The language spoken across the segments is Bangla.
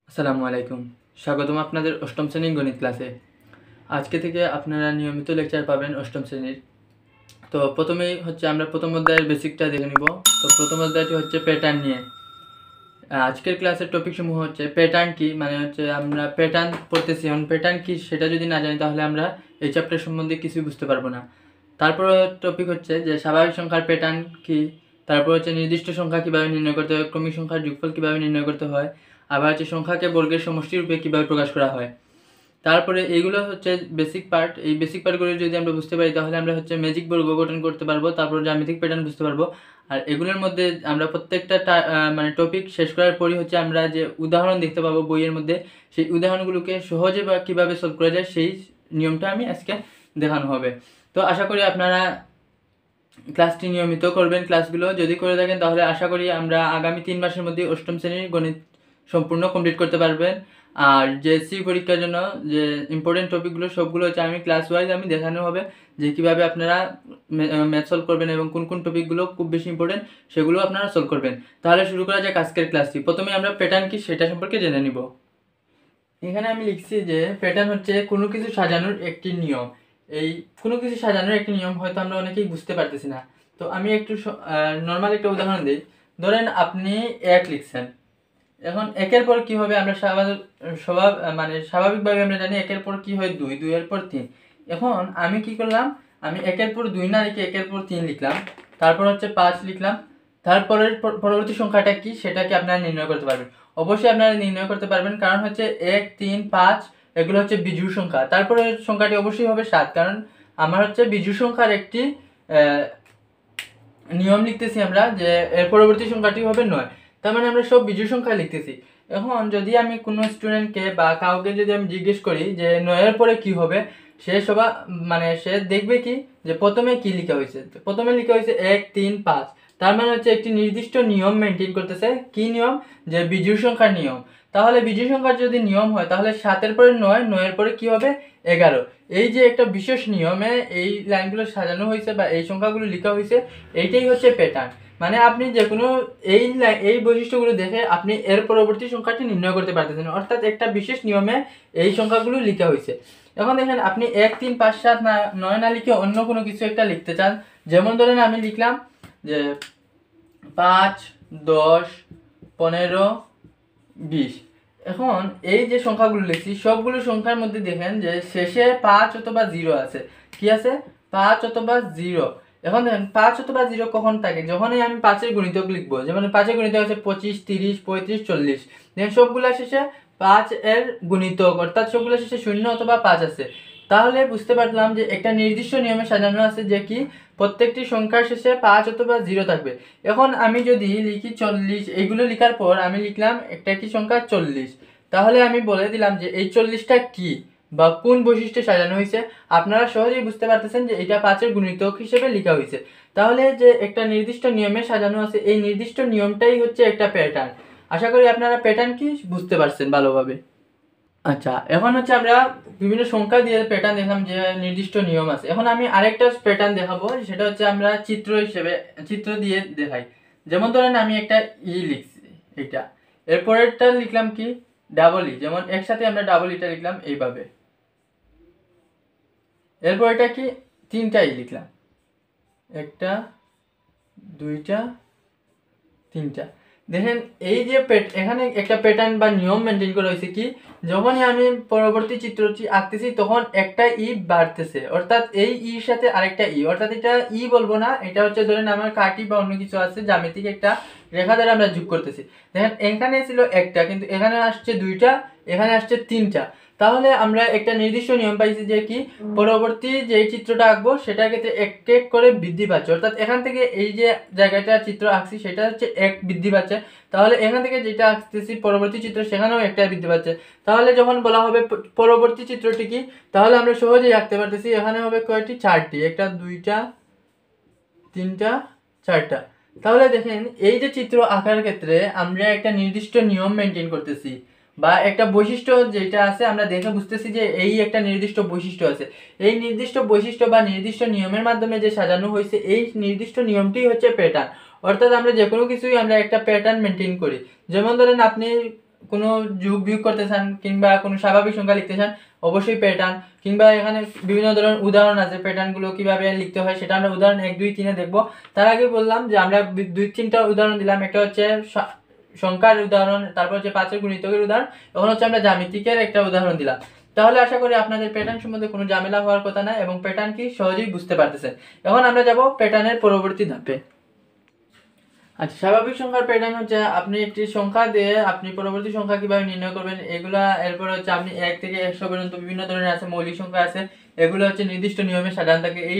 আসসালামু আলাইকুম। স্বাগতম আপনাদের অষ্টম শ্রেণীর গণিত ক্লাসে। আজকে থেকে আপনারা নিয়মিত লেকচার পাবেন অষ্টম শ্রেণীর। তো প্রথমেই হচ্ছে আমরা প্রথম অধ্যায়ের বেসিকটা দেখে নিব। তো প্রথম অধ্যায়টি হচ্ছে প্যাটার্ন নিয়ে। আজকের ক্লাসের টপিক সমূহ হচ্ছে প্যাটার্ন কি, মানে হচ্ছে আমরা প্যাটার্ন পড়তেছি, এখন প্যাটার্ন কি সেটা যদি না জানি তাহলে আমরা এই চ্যাপ্টার সম্বন্ধে কিছুই বুঝতে পারবো না। তারপর টপিক হচ্ছে যে স্বাভাবিক সংখ্যার প্যাটার্ন কি, তারপর হচ্ছে নির্দিষ্ট সংখ্যা কীভাবে নির্ণয় করতে হয়, ক্রমিক সংখ্যার যোগফল কীভাবে নির্ণয় করতে হয়, আবার হচ্ছে সংখ্যাকে বর্গের সমষ্টি রূপে কীভাবে প্রকাশ করা হয়। তারপরে এইগুলো হচ্ছে বেসিক পার্ট। এই বেসিক পার্টগুলো যদি আমরা বুঝতে পারি তাহলে আমরা হচ্ছে ম্যাজিক বর্গ গঠন করতে পারবো, তারপর জ্যামিতিক প্যাটার্ন বুঝতে পারবো। আর এগুলোর মধ্যে আমরা প্রত্যেকটা মানে টপিক শেষ করার পরই হচ্ছে আমরা যে উদাহরণ দেখতে পাবো বইয়ের মধ্যে, সেই উদাহরণগুলোকে সহজে বা কীভাবে সলভ করা যায় সেই নিয়মটা আমি আজকে দেখানো হবে। তো আশা করি আপনারা ক্লাসটি নিয়মিত করবেন। ক্লাসগুলো যদি করে থাকেন তাহলে আশা করি আমরা আগামী 3 মাসের মধ্যে অষ্টম শ্রেণীর গণিত সম্পূর্ণ কমপ্লিট করতে পারবেন। আর জেএসসি পরীক্ষার জন্য যে ইম্পর্টেন্ট টপিকগুলো সবগুলো হচ্ছে আমি ক্লাস ওয়াইজ আমি দেখানো হবে যে কীভাবে আপনারা ম্যাথ সলভ করবেন এবং কোন কোন টপিকগুলো খুব বেশি ইম্পর্টেন্ট সেগুলো আপনারা সলভ করবেন। তাহলে শুরু করা যাক আজকের ক্লাসটি। প্রথমে আমরা প্যাটার্ন কি সেটা সম্পর্কে জেনে নিব। এখানে আমি লিখছি যে প্যাটার্ন হচ্ছে কোনো কিছু সাজানোর একটি নিয়ম। এই কোনো কিছু সাজানোর একটি নিয়ম হয়তো আমরা অনেকেই বুঝতে পারতেছি না। তো আমি একটু নর্মাল একটা উদাহরণ দিই। ধরেন আপনি 1 লিখছেন, এখন একের পর কি হবে আমরা স্বাভাবিকভাবে আমরা জানি একের পর কি হয় 2, 2 এর পর 3। এখন আমি কি করলাম, আমি একের পর 2 না লিখে একের পর 3 লিখলাম, তারপর হচ্ছে 5 লিখলাম। তারপরের পরবর্তী সংখ্যাটা কি সেটা কি আপনারা নির্ণয় করতে পারবেন? অবশ্যই আপনারা নির্ণয় করতে পারবেন, কারণ হচ্ছে 1, 3, 5 এগুলো হচ্ছে বিজোড় সংখ্যা। তারপরে সংখ্যাটি অবশ্যই হবে 7, কারণ আমার হচ্ছে বিজোড় সংখ্যার একটি নিয়ম লিখতেছি আমরা যে এর পরবর্তী সংখ্যাটি হবে 9। তার মানে আমরা সব বিজোড় সংখ্যা লিখতেছি। এখন যদি আমি কোনো স্টুডেন্টকে বা কাউকে যদি আমি জিজ্ঞেস করি যে 9 এর পরে কি হবে, সে দেখবে কি যে প্রথমে কি লেখা হয়েছে। প্রথমে লেখা হয়েছে 1, 3, 5। তার মানে হচ্ছে একটি নির্দিষ্ট নিয়ম মেনটেন করতেছে। কি নিয়ম? যে বিজোড় সংখ্যার নিয়ম। তাহলে বিজোড় সংখ্যার যদি নিয়ম হয় তাহলে 7 এর পরে 9, 9 এর পরে কি হবে 11। এই যে একটা বিশেষ নিয়মে এই লাইনগুলো সাজানো হয়েছে বা এই সংখ্যাগুলো লেখা হয়েছে, এইটাই হচ্ছে প্যাটার্ন। মানে আপনি যে কোনো এই বৈশিষ্ট্যগুলো দেখে আপনি এর পরবর্তী সংখ্যাটি নির্ণয় করতে পারতেছেন, অর্থাৎ একটা বিশেষ নিয়মে এই সংখ্যাগুলো লেখা হয়েছে। এখন দেখেন আপনি 1, 3, 5, 7, 9 না লিখে অন্য কোনো কিছু একটা লিখতে চান। যেমন ধরেন আমি লিখলাম যে 5, 10, 15, 20। এখন এই যে সংখ্যাগুলো লিখছি সবগুলো সংখ্যার মধ্যে দেখেন যে শেষে 5 অথবা 0 আছে। কি আছে? 5 অথবা 0। এখন দেখেন 5 অথবা 0 কখন থাকে? যখনই আমি 5 এর গুণিতক লিখবো। যেমন 5 এর গুণিতক আছে 25, 30, 35, 40। দেখেন সবগুলা শেষে 5 এর গুণিতক, অর্থাৎ সবগুলো শেষে 0 অথবা 5 আছে। তাহলে বুঝতে পারলাম যে একটা নির্দিষ্ট নিয়মে সাজানো আছে যে কি প্রত্যেকটি সংখ্যার শেষে 5 অথবা 0 থাকবে। এখন আমি যদি লিখি 40, এইগুলো লেখার পর আমি লিখলাম একটা কি সংখ্যা 40, তাহলে আমি বলে দিলাম যে এই 40টা কি বা কোন বৈশিষ্ট্যে সাজানো হয়েছে। আপনারা সহজেই বুঝতে পারতেছেন যে এটা 5 এর গুণিতক হিসেবে লেখা হয়েছে। তাহলে যে একটা নির্দিষ্ট নিয়মে সাজানো আছে, এই নির্দিষ্ট নিয়মটাই হচ্ছে একটা প্যাটার্ন। আশা করি আপনারা প্যাটার্ন কি বুঝতে পারছেন ভালোভাবে। আচ্ছা, এখন হচ্ছে আমরা বিভিন্ন সংখ্যা দিয়ে প্যাটার্ন দেখলাম যে নির্দিষ্ট নিয়ম আছে। এখন আমি আরেকটা প্যাটার্ন দেখাবো, সেটা হচ্ছে আমরা চিত্র দিয়ে দেখাই। যেমন ধরেন আমি একটা লিখছি, এইটা এরপরেরটা লিখলাম কি ডাবল ই, যেমন একসাথে আমরা ডাবল ইটা লিখলাম এইভাবে। এরপর এটা কি 3টা ই লিখলাম, 1টা 2টা 3টা। দেখেন এই যে এখানে একটা প্যাটার্ন বা নিয়ম মেনটেন করা হয়েছে কি, যখনই আমি পরবর্তী চিত্রটি আঁকতেছি তখন একটা ই বাড়তেছে, অর্থাৎ এই ইর সাথে আরেকটা ই, অর্থাৎ এটা ই বলবো না, এটা হচ্ছে ধরেন আমার কাটি বা অন্য কিছু আছে জ্যামিতিক একটা রেখা দ্বারা আমরা যোগ করতেছি। দেখেন এখানে ছিল একটা, কিন্তু এখানে আসছে 2টা, এখানে আসছে 3টা। তাহলে আমরা একটা নির্দিষ্ট নিয়ম পাইছি যে কি পরবর্তী যে চিত্রটা আঁকবো সেটার ক্ষেত্রে এক এক করে বৃদ্ধি পাচ্ছে, অর্থাৎ এখান থেকে এই যে জায়গাটা চিত্র আঁকছি সেটা হচ্ছে 1 বৃদ্ধি পাচ্ছে। তাহলে এখান থেকে যেটা আঁকতেছি পরবর্তী চিত্র সেখানেও একটা বৃদ্ধি পাচ্ছে। তাহলে যখন বলা হবে পরবর্তী চিত্রটি কি, তাহলে আমরা সহজেই আঁকতে পারতেছি। এখানে হবে কয়টি? 4টি, 1টা 2টা 3টা 4টা। তাহলে দেখেন এই যে চিত্র আঁকার ক্ষেত্রে আমরা একটা নির্দিষ্ট নিয়ম মেনটেন করতেছি বা একটা বৈশিষ্ট্য যেটা আছে আমরা দেখে বুঝতেছি যে এই একটা নির্দিষ্ট বৈশিষ্ট্য আছে। এই নির্দিষ্ট বৈশিষ্ট্য বা নির্দিষ্ট নিয়মের মাধ্যমে যে সাজানো হয়েছে এই নির্দিষ্ট নিয়মটি হচ্ছে প্যাটার্ন। অর্থাৎ আমরা যে কোনো কিছুই আমরা একটা প্যাটার্ন মেনটেন করি। যেমন ধরেন আপনি কোনো যোগ বিয়োগ করতে চান কিংবা কোনো স্বাভাবিক সংখ্যা লিখতে চান, অবশ্যই প্যাটার্ন কিংবা এখানে বিভিন্ন ধরনের উদাহরণ আছে, প্যাটার্নগুলো কিভাবে লিখতে হয় সেটা আমরা উদাহরণ 1, 2, 3 দেখবো। তার আগে বললাম যে আমরা 2-3টা উদাহরণ দিলাম, একটা হচ্ছে সংখ্যার উদাহরণ, তারপর হচ্ছে 5-এর গুণিতকের উদাহরণ, এখন হচ্ছে আমরা জ্যামিতিকের একটা উদাহরণ দিলাম। তাহলে আশা করি আপনাদের প্যাটার্ন সম্বন্ধে কোনো ঝামেলা হওয়ার কথা না এবং প্যাটার্ন কি সহজেই বুঝতে পারতেছেন। এখন আমরা যাব প্যাটার্নের পরবর্তী ধাপে। আচ্ছা, স্বাভাবিক সংখ্যার প্যাটার্ন হচ্ছে আপনি একটি সংখ্যা দিয়ে আপনি পরবর্তী সংখ্যা কিভাবে নির্ণয় করবেন এগুলা, এরপর হচ্ছে আপনি 1 থেকে 100 পর্যন্ত বিভিন্ন ধরনের আছে মৌলিক সংখ্যা আছে, এগুলো হচ্ছে নির্দিষ্ট নিয়মে সাজানো থাকে। এই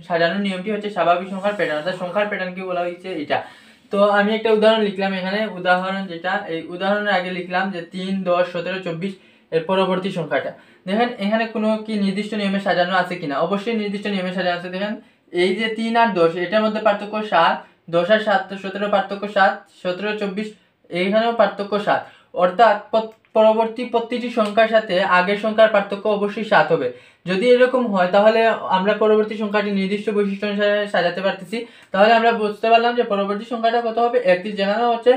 সাজানোর নিয়মটি হচ্ছে স্বাভাবিক সংখ্যার প্যাটার্ন, অর্থাৎ সংখ্যার প্যাটার্ন কি বলা হয়েছে এটা। তো আমি একটা উদাহরণ লিখলাম এখানে, উদাহরণ যেটা এই উদাহরণের আগে লিখলাম যে 3, 10, 17, 24 এর পরবর্তী সংখ্যাটা। দেখেন এখানে কোনো কি নির্দিষ্ট নিয়মে সাজানো আছে কিনা, অবশ্যই নির্দিষ্ট নিয়মে সাজানো আছে। দেখেন এই যে 3 আর 10 এটার মধ্যে পার্থক্য 7, 10 আর 7 তো 17 পার্থক্য 7, 17, 24 এইখানেও পার্থক্য 7, অর্থাৎ পরবর্তী প্রতিটি সংখ্যার সাথে আগের সংখ্যার পার্থক্য অবশ্যই 7 হবে। যদি এরকম হয় তাহলে আমরা পরবর্তী সংখ্যাটি নির্দিষ্ট বৈশিষ্ট্য অনুসারে সাজাতে পারতেছি। তাহলে আমরা বুঝতে পারলাম যে পরবর্তী সংখ্যাটা কত হবে, 31, যেখানে হচ্ছে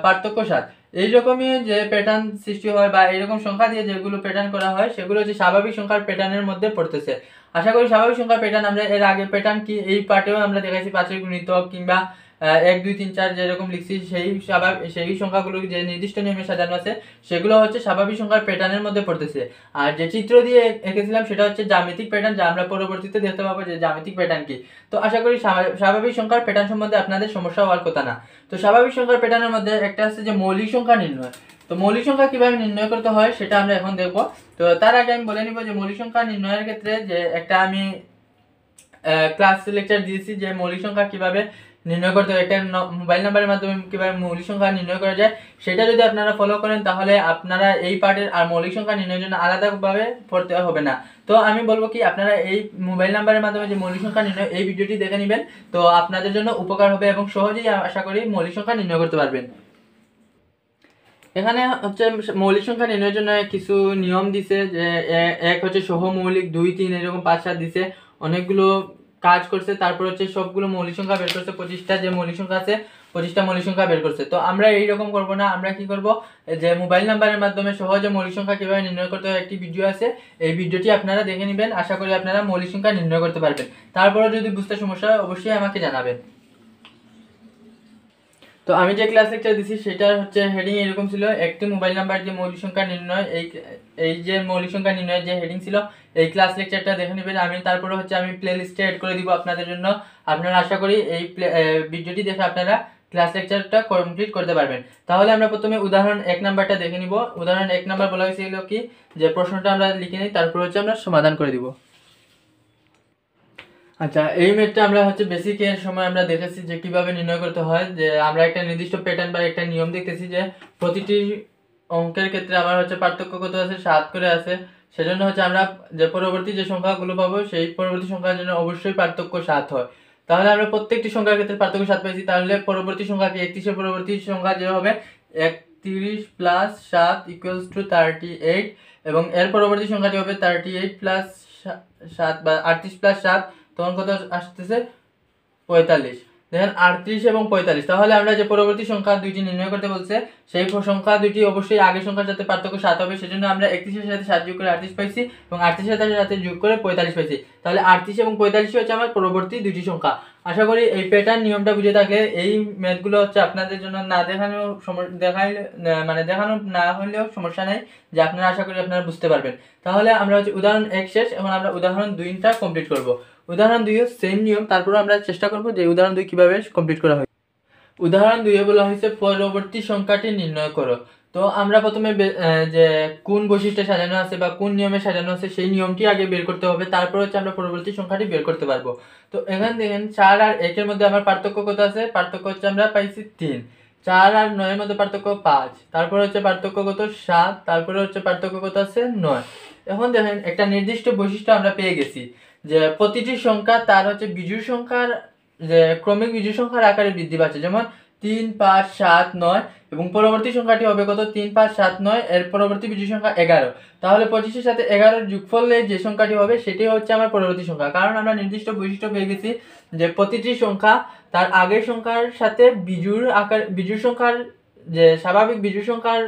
পার্থক্য 7। এইরকমই যে প্যাটার্ন সৃষ্টি হয় বা এইরকম সংখ্যা দিয়ে যেগুলো প্যাটার্ন করা হয় সেগুলো হচ্ছে স্বাভাবিক সংখ্যার প্যাটার্নের মধ্যে পড়তেছে। আশা করি স্বাভাবিক সংখ্যার প্যাটার্ন আমরা এর আগে প্যাটার্ন কি এই পার্টেও আমরা দেখাইছি, 5-এর গুণিতক কিংবা 1, 2, 3, 4 যেরকম লিখছি সেই সংখ্যাগুলো যে নির্দিষ্ট নিয়মে সাজানো আছে সেগুলো হচ্ছে স্বাভাবিক সংখ্যার প্যাটার্নের মধ্যে পড়তেছে। আর যে চিত্র দিয়ে এঁকেছিলাম সেটা হচ্ছে জ্যামিতিক প্যাটার্ন, যা আমরা পরবর্তীতে দেখতে পাবো যে জ্যামিতিক প্যাটার্ন কি। তো আশা করি স্বাভাবিক সংখ্যার প্যাটার্ন সম্বন্ধে আপনাদের সমস্যা হওয়ার কথা না। তো স্বাভাবিক সংখ্যার প্যাটার্নের মধ্যে একটা আছে যে মৌলিক সংখ্যা নির্ণয়। তো মৌলিক সংখ্যা কিভাবে নির্ণয় করতে হয় সেটা আমরা এখন দেখব। তো তার আগে আমি বলে নিব যে মৌলিক সংখ্যা নির্ণয়ের ক্ষেত্রে যে একটা আমি ক্লাস লেকচার দিয়েছি যে মৌলিক সংখ্যা কিভাবে নির্ণয় করতে হয়, একটা মোবাইল নাম্বারের মাধ্যমে কিভাবে মৌলিক সংখ্যা নির্ণয় করা যায়, সেটা যদি আপনারা ফলো করেন তাহলে আপনারা এই পার্টের আর মৌলিক সংখ্যা নির্ণয়ের জন্য আলাদাভাবে পড়তে হবে না। তো আমি বলবো কি আপনারা এই মোবাইল নাম্বারের মাধ্যমে যে মৌলিক সংখ্যা নির্ণয় এই ভিডিওটি দেখে নেবেন, তো আপনাদের জন্য উপকার হবে এবং সহজেই আশা করি মৌলিক সংখ্যা নির্ণয় করতে পারবেন। এখানে হচ্ছে মৌলিক সংখ্যা নির্ণয়ের জন্য কিছু নিয়ম দিছে, যে এক হচ্ছে সহমৌলিক, 2, 3 এরকম 5, 7 দিছে, অনেকগুলো কাজ করছে। তারপর হচ্ছে সবগুলো মৌলিক সংখ্যা বের করছে, 25টা যে মৌলিক সংখ্যা আছে 25টা মৌলিক সংখ্যা বের করছে। তো আমরা এইরকম করব না, আমরা কি করব যে মোবাইল নাম্বারের মাধ্যমে সহজে মৌলিক সংখ্যা কিভাবে নির্ণয় করতে হয় একটি ভিডিও আছে, এই ভিডিওটি আপনারা দেখে নেবেন, আশা করি আপনারা মৌলিক সংখ্যা নির্ণয় করতে পারবেন। তারপরে যদি বুঝতে সমস্যা হয় অবশ্যই আমাকে জানাবেন। তো আমি যে ক্লাস লেকচার দিছি সেটা হচ্ছে হেডিং এরকম ছিল, একটি মোবাইল নাম্বার যে মৌলিক সংখ্যা নির্ণয়, এই যে মৌলিক সংখ্যা নির্ণয়ের যে হেডিং ছিল এই ক্লাস লেকচারটা দেখে নেবেন। আমি তারপরে হচ্ছে আমি প্লে লিস্টে অ্যাড করে দিব আপনাদের জন্য। আপনারা আশা করি এই ভিডিওটি দেখে আপনারা ক্লাস লেকচারটা কমপ্লিট করতে পারবেন। তাহলে আমরা প্রথমে উদাহরণ 1 নাম্বারটা দেখে নিব। উদাহরণ 1 নাম্বার বলা হয়েছিল কি, যে প্রশ্নটা আমরা লিখে নিই, তারপর হচ্ছে আমরা সমাধান করে দিব। আচ্ছা, এই ম্যাথটা আমরা হচ্ছে বেসিকের সময় আমরা দেখেছি যে কিভাবে নির্ণয় করতে হয়, যে আমরা একটা নির্দিষ্ট প্যাটার্ন বা একটা নিয়ম দেখতেছি যে প্রতিটি অঙ্কের ক্ষেত্রে আমার হচ্ছে পার্থক্য কত আছে, 7 করে আছে। সেজন্য হচ্ছে আমরা যে পরবর্তী যে সংখ্যাগুলো পাবো সেই পরবর্তী সংখ্যার জন্য অবশ্যই পার্থক্য 7 হয়। তাহলে আমরা প্রত্যেকটি সংখ্যার ক্ষেত্রে পার্থক্য 7 পাইছি, তাহলে পরবর্তী সংখ্যা কি 31 পরবর্তী সংখ্যা যে হবে 31 + 7 = 38, এবং এর পরবর্তী সংখ্যাটি হবে 38 + 7 বা 38 + 7, তখন কত আসতেছে 45। দেখেন 38 এবং 45, তাহলে আমরা যে পরবর্তী সংখ্যা দুইটি নির্ণয় করতে বলছে সেই সংখ্যা দুইটি অবশ্যই আগের সংখ্যার সাথে পার্থক্য 7 হবে। সেজন্য আমরা 31 এর সাথে 7 যোগ করে 38 পাইছি এবং 38 এর সাথে যোগ করে 45 পাইছি। তাহলে 38 এবং 45 হচ্ছে আমার পরবর্তী দুইটি সংখ্যা। আশা করি এই প্যাটার্ন নিয়মটা বুঝে থাকলে এই ম্যাথগুলো হচ্ছে আপনাদের জন্য না দেখানো দেখানো না হলেও সমস্যা নাই, যে আপনারা আশা করি আপনারা বুঝতে পারবেন। তাহলে আমরা হচ্ছে উদাহরণ 1 শেষ, এখন আমরা উদাহরণ 2টা কমপ্লিট করব। উদাহরণ 2 সেম নিয়ম, তারপর আমরা চেষ্টা করব যে উদাহরণ 2 কিভাবে কমপ্লিট করা হয়। উদাহরণ 2 এ বলা হয়েছে পরবর্তী সংখ্যাটি নির্ণয় করো। তো আমরা প্রথমে যে কোন বৈশিষ্ট্যে সাজানো আছে বা কোন নিয়মে সাজানো আছে সেই নিয়মটি আগে বের করতে হবে, তারপর হচ্ছে আমরা পরবর্তী সংখ্যাটি বের করতে পারবো। তো এখানে দেখেন 4 আর 1 এর মধ্যে আমার পার্থক্য কত আছে, পার্থক্য হচ্ছে আমরা পাইছি 3। 4 আর 9 এর মধ্যে পার্থক্য 5, তারপর হচ্ছে পার্থক্য কত 7, তারপরে হচ্ছে পার্থক্য কত আছে 9। এখন দেখেন একটা নির্দিষ্ট বৈশিষ্ট্য আমরা পেয়ে গেছি, যে প্রতিটি সংখ্যা তার হচ্ছে বিজোড় সংখ্যার যে ক্রমিক বিজোড় সংখ্যার আকারে বৃদ্ধি পাচ্ছে, যেমন 3, 5, 7, 9, এবং পরবর্তী সংখ্যাটি হবে কত 3, 5, 7, 9, এর পরবর্তী বিজোড় সংখ্যা 11। তাহলে 25 এর সাথে 11 এর যোগফলে যে সংখ্যাটি হবে সেটি হচ্ছে আমার পরবর্তী সংখ্যা, কারণ আমরা নির্দিষ্ট বৈশিষ্ট্য পেয়ে গেছি যে প্রতিটি সংখ্যা তার আগের সংখ্যার সাথে বিজোড় সংখ্যার যে স্বাভাবিক বিজোড় সংখ্যার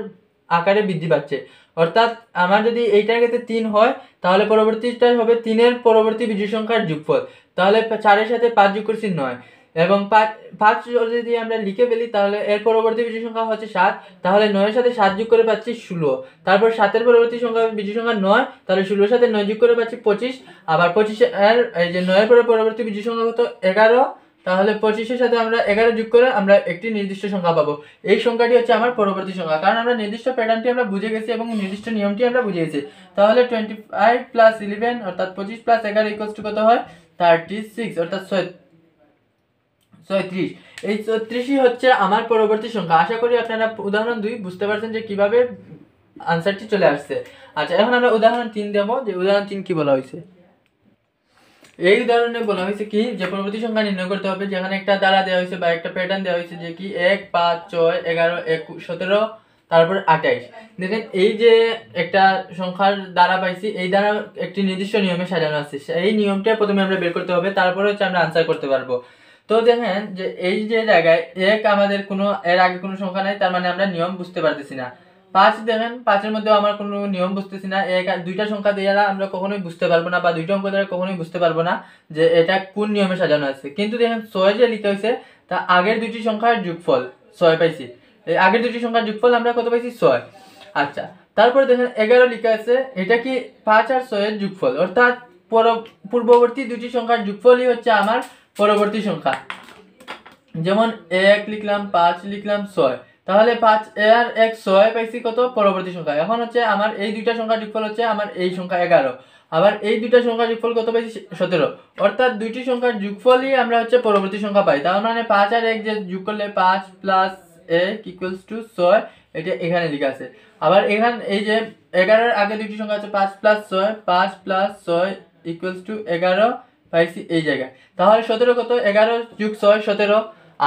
আকারে বৃদ্ধি পাচ্ছে। অর্থাৎ আমার যদি এইটার ক্ষেত্রে 3 হয় তাহলে পরবর্তীটা হবে 3-এর পরবর্তী বিজোড় সংখ্যার যোগফল। তাহলে 4-এর সাথে 5 যোগ করছি 9 এবং 5 যদি আমরা লিখে ফেলি তাহলে এর পরবর্তী বিজোড় সংখ্যা হচ্ছে 7। তাহলে 9-এর সাথে 7 যোগ করে পাচ্ছি 16। তারপর 7-এর পরবর্তী সংখ্যা বিজোড় সংখ্যা 9, তাহলে 16-এর সাথে 9 যোগ করে পাচ্ছি 25। আবার 25-এর এই যে 9-এর পরবর্তী বিজোড় সংখ্যা কত 11। তাহলে 25-এর সাথে আমরা 11 যোগ করে আমরা একটি নির্দিষ্ট সংখ্যা পাবো। এই সংখ্যাটি হচ্ছে আমার পরবর্তী সংখ্যা, কারণ আমরা নির্দিষ্ট প্যাটার্নটি আমরা বুঝে গেছি এবং নির্দিষ্ট নিয়মটি আমরা বুঝে গেছি। তাহলে 25 প্লাস 11 অর্থাৎ 25 প্লাস 11 ইকুয়ালস টু কত হয় 36 অর্থাৎ 36। এই 36ই হচ্ছে আমার পরবর্তী সংখ্যা। আশা করি আপনারা উদাহরণ 2 বুঝতে পারছেন যে কিভাবে আনসারটি চলে আসছে। আচ্ছা, এখন আমরা উদাহরণ 3 দেব। যে উদাহরণ 3 কি বলা হয়েছে, এই উদাহরণে বলা হয়েছে কি যে পরবর্তী সংখ্যা নির্ণয় করতে হবে, যেখানে একটা দ্বারা দেওয়া হয়েছে বা একটা প্যাটার্ন দেওয়া হয়েছে যে কি 1 5 6 11 21 17 তারপর 28। দেখেন এই যে একটা সংখ্যার দ্বারা পাইছি, এই দ্বারা একটি নির্দিষ্ট নিয়মে সাজানো আছে। এই নিয়মটা প্রথমে আমরা বের করতে হবে, তারপরে হচ্ছে আমরা আনসার করতে পারবো। তো দেখেন যে এই যে জায়গায় 1 আমাদের কোনো এর আগে কোনো সংখ্যা নাই, তার মানে আমরা নিয়ম বুঝতে পারতেছি না। 5 দেখেন 5-এর মধ্যে আমার কোনো নিয়ম বুঝতেছি না। দুইটা সংখ্যা দ্বারা আমরা কখনোই বুঝতে পারবো না, বা দুইটা অঙ্ক দ্বারা কখনোই বুঝতে পারবো না যে এটা কোন নিয়মে সাজানো আছে। কিন্তু দেখেন 6 যে লিখা হয়েছে তা আগের দুইটি সংখ্যার যোগফল 6 পাইছি। এই আগের দুইটি সংখ্যার যোগফল আমরা কত পাইছি 6। আচ্ছা, তারপর দেখেন 11 লিখা আছে, এটা কি 5 আর 6 এর যোগফল, অর্থাৎ পূর্ববর্তী দুটি সংখ্যার যোগফলই হচ্ছে আমার পরবর্তী সংখ্যা। যেমন 1 লিখলাম, 5 লিখলাম, 6। তাহলে 5 আর 1 6 পাইছি কত পরবর্তী সংখ্যা। এখন হচ্ছে আমার এই দুইটা সংখ্যার যোগফল হচ্ছে আমার এই সংখ্যা 11। আবার এই দুইটা সংখ্যার যোগফল কত পাইছি 17। অর্থাৎ দুইটি সংখ্যার যোগফলই আমরা হচ্ছে পরবর্তী সংখ্যা পাই। তার মানে 5 আর 1 যে যোগ করলে 5 প্লাস 1 ইকুয়ালস টু 6, এটা এখানে লেখা আছে। আবার এখানে এই যে 11 এর আগে দুইটি সংখ্যা আছে 5 প্লাস 6, 5 প্লাস 6 ইকুয়ালস টু 11 পাইছি এই জায়গায়। তাহলে 17 কত 11 যোগ 6 17।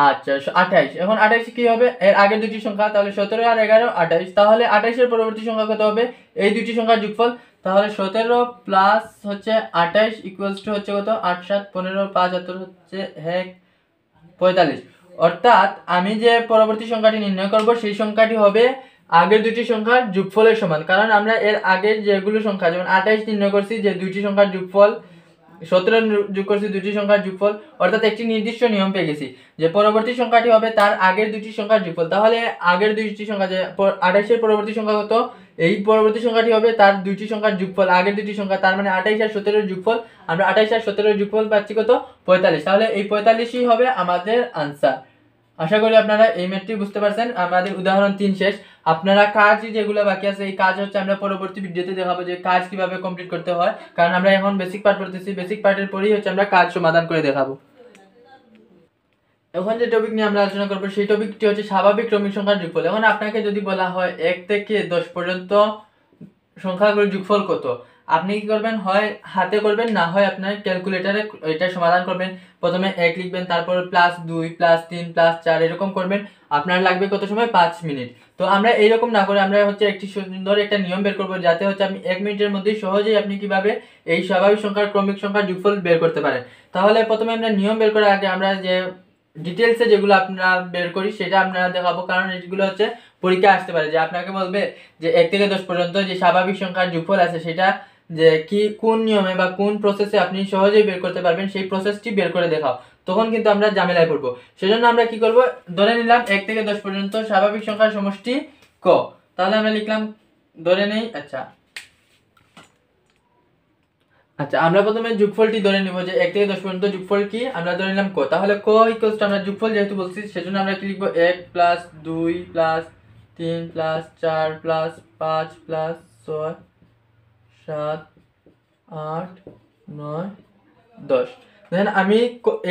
আচ্ছা 28। এখন 28 কি হবে এর আগের দুটি সংখ্যা, তাহলে 17 আর 11 28। তাহলে 28 এর পরবর্তী সংখ্যা কত হবে এই দুটি সংখ্যার যোগফল। তাহলে 17 প্লাস হচ্ছে 28 ইকুয়ালস টু হচ্ছে কত 8 7 15 5 7 হচ্ছে 45। অর্থাৎ আমি যে পরবর্তী সংখ্যাটি নির্ণয় করব সেই সংখ্যাটি হবে আগের দুটি সংখ্যার যোগফলের সমান, কারণ আমরা এর আগের যেগুলো সংখ্যা যেমন 28 নির্ণয় করছি যে দুইটি সংখ্যার যোগফল, 17 যোগ করছি দুটি সংখ্যার যোগফল, অর্থাৎ একটি নির্দিষ্ট নিয়ম পেয়ে গেছি যে পরবর্তী সংখ্যাটি হবে তার আগের দুটি সংখ্যার যোগফল। তাহলে আগের দুইটি সংখ্যা যে 28 এর পরবর্তী সংখ্যা কত, এই পরবর্তী সংখ্যাটি হবে তার দুইটি সংখ্যার যোগফল আগের দুটি সংখ্যা, তার মানে 28 আর 17 এর যোগফল। আমরা 28 আর 17 এর যোগফল পাচ্ছি কত 45। তাহলে এই 45ই হবে আমাদের আনসার। আশা করি আপনারা এই ম্যাথটি বুঝতে পারছেন। আমাদের উদাহরণ 3 শেষ। আপনারা কাজ যেগুলো বাকি আছে এই কাজ হচ্ছে আমরা পরবর্তী ভিডিওতে দেখাবো যে কাজ কিভাবে কমপ্লিট করতে হয়, কারণ আমরা এখন বেসিক পার্ট পড়তেছি। বেসিক পার্টের পরেই হচ্ছে আমরা কাজ সমাধান করে দেখাবো। এখন যে টপিক নিয়ে আমরা আলোচনা করবো সেই টপিকটি হচ্ছে স্বাভাবিক ক্রমিক সংখ্যার যোগফল। এখন আপনাকে যদি বলা হয় 1 থেকে 10 পর্যন্ত সংখ্যাগুলোর যোগফল কত, আপনি কি করবেন, হয় হাতে করবেন না হয় আপনার ক্যালকুলেটরে এটা সমাধান করবেন। প্রথমে 1 লিখবেন, তারপর প্লাস 2 প্লাস 3 প্লাস 4 এরকম করবেন। আপনার লাগবে কত সময় 5 মিনিট। তো আমরা এইরকম না করে আমরা হচ্ছে একটি সুন্দর একটা নিয়ম বের করবো, যাতে হচ্ছে আপনি 1 মিনিটের মধ্যেই সহজেই আপনি কিভাবে এই স্বাভাবিক সংখ্যার ক্রমিক সংখ্যার যোগফল বের করতে পারেন। তাহলে প্রথমে আমরা নিয়ম বের করার আগে আমরা যে ডিটেলসে যেগুলো আপনারা বের করি সেটা আপনারা দেখাবো, কারণ এগুলো হচ্ছে পরীক্ষা আসতে পারে যে আপনাকে বলবে যে 1 থেকে 10 পর্যন্ত যে স্বাভাবিক সংখ্যার যোগফল আছে সেটা যে কি কোন নিয়মে বা কোন প্রসেসে আপনি সহজেই বের করতে পারবেন সেই প্রসেসটি বের করে দেখাও। তখন কিন্তু আমরা ঝামেলায় পড়বো। সেজন্য আমরা কি করব, ধরে নিলাম 1 থেকে 10 পর্যন্ত স্বাভাবিক সংখ্যার সমষ্টি ক। তাহলে আমরা লিখলাম ধরে নেই। আচ্ছা আমরা প্রথমে যোগফলটি ধরে নিব যে 1 থেকে 10 পর্যন্ত যোগফল কি, আমরা ধরে নিলাম ক। তাহলে ক ইকুয়ালস টু আমরা যোগফল যেহেতু বলছি সেজন্য আমরা কি লিখব 1 plus 2 plus 3 plus 4 plus 5 plus 6 7 8 9 10। দেখেন আমি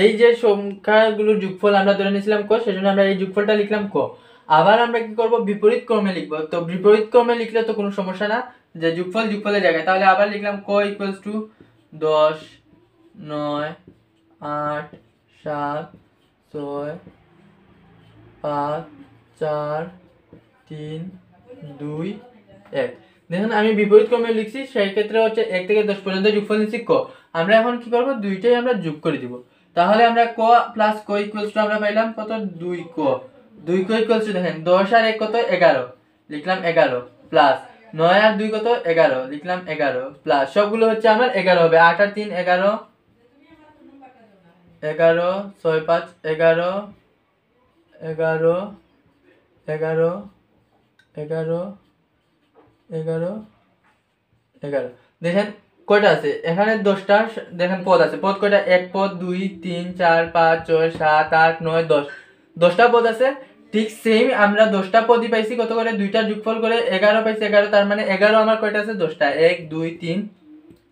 এই যে সংখ্যাগুলোর যোগফল আমরা ধরে নিয়েছিলাম ক, সেজন্য আমরা এই যোগফলটা লিখলাম ক। আবার আমরা কি করব, বিপরীত ক্রমে লিখব। তো বিপরীত ক্রমে লিখলে তো কোনো সমস্যা না, যে যোগফল যোগফলের জায়গায়। তাহলে আবার লিখলাম ক ইকুয়ালস টু 10 9 8 7 6 5 4 3 2 1। দেখুন আমি বিপরীত ক্রমে লিখছি, সেই ক্ষেত্রে হচ্ছে 1 থেকে 10 পর্যন্ত যোগফল নিচ্ছি ক। আমরা এখন কি করব, দুইটাই আমরা যোগ করে দিব। তাহলে আমরা ক প্লাস ক ইকুয়ালস টু আমরা পাইলাম কত 2 ক। 2 কো ইকুয়ালস টু দেখেন 10 আর 1 কত 11 লিখলাম 11 প্লাস 9 আর 2 কত 11 লিখলাম 11 প্লাস সবগুলো হচ্ছে আমার 11 হবে 8 আর 3 11 11 6 5 11 11 11 11 11 11 দেখেন কয়টা আছে এখানে 10টা দেখেন পদ আছে পদ কয়টা 1 পদ 2 3 4 5 6 7 8 9 10 10টা পদ আছে ঠিক সেম আমরা 10টা পদই পাইছি কত করে দুইটা যোগফল করে 11 পাইছি 11 তার মানে 11 আমার কয়টা আছে 10টা 1 2 3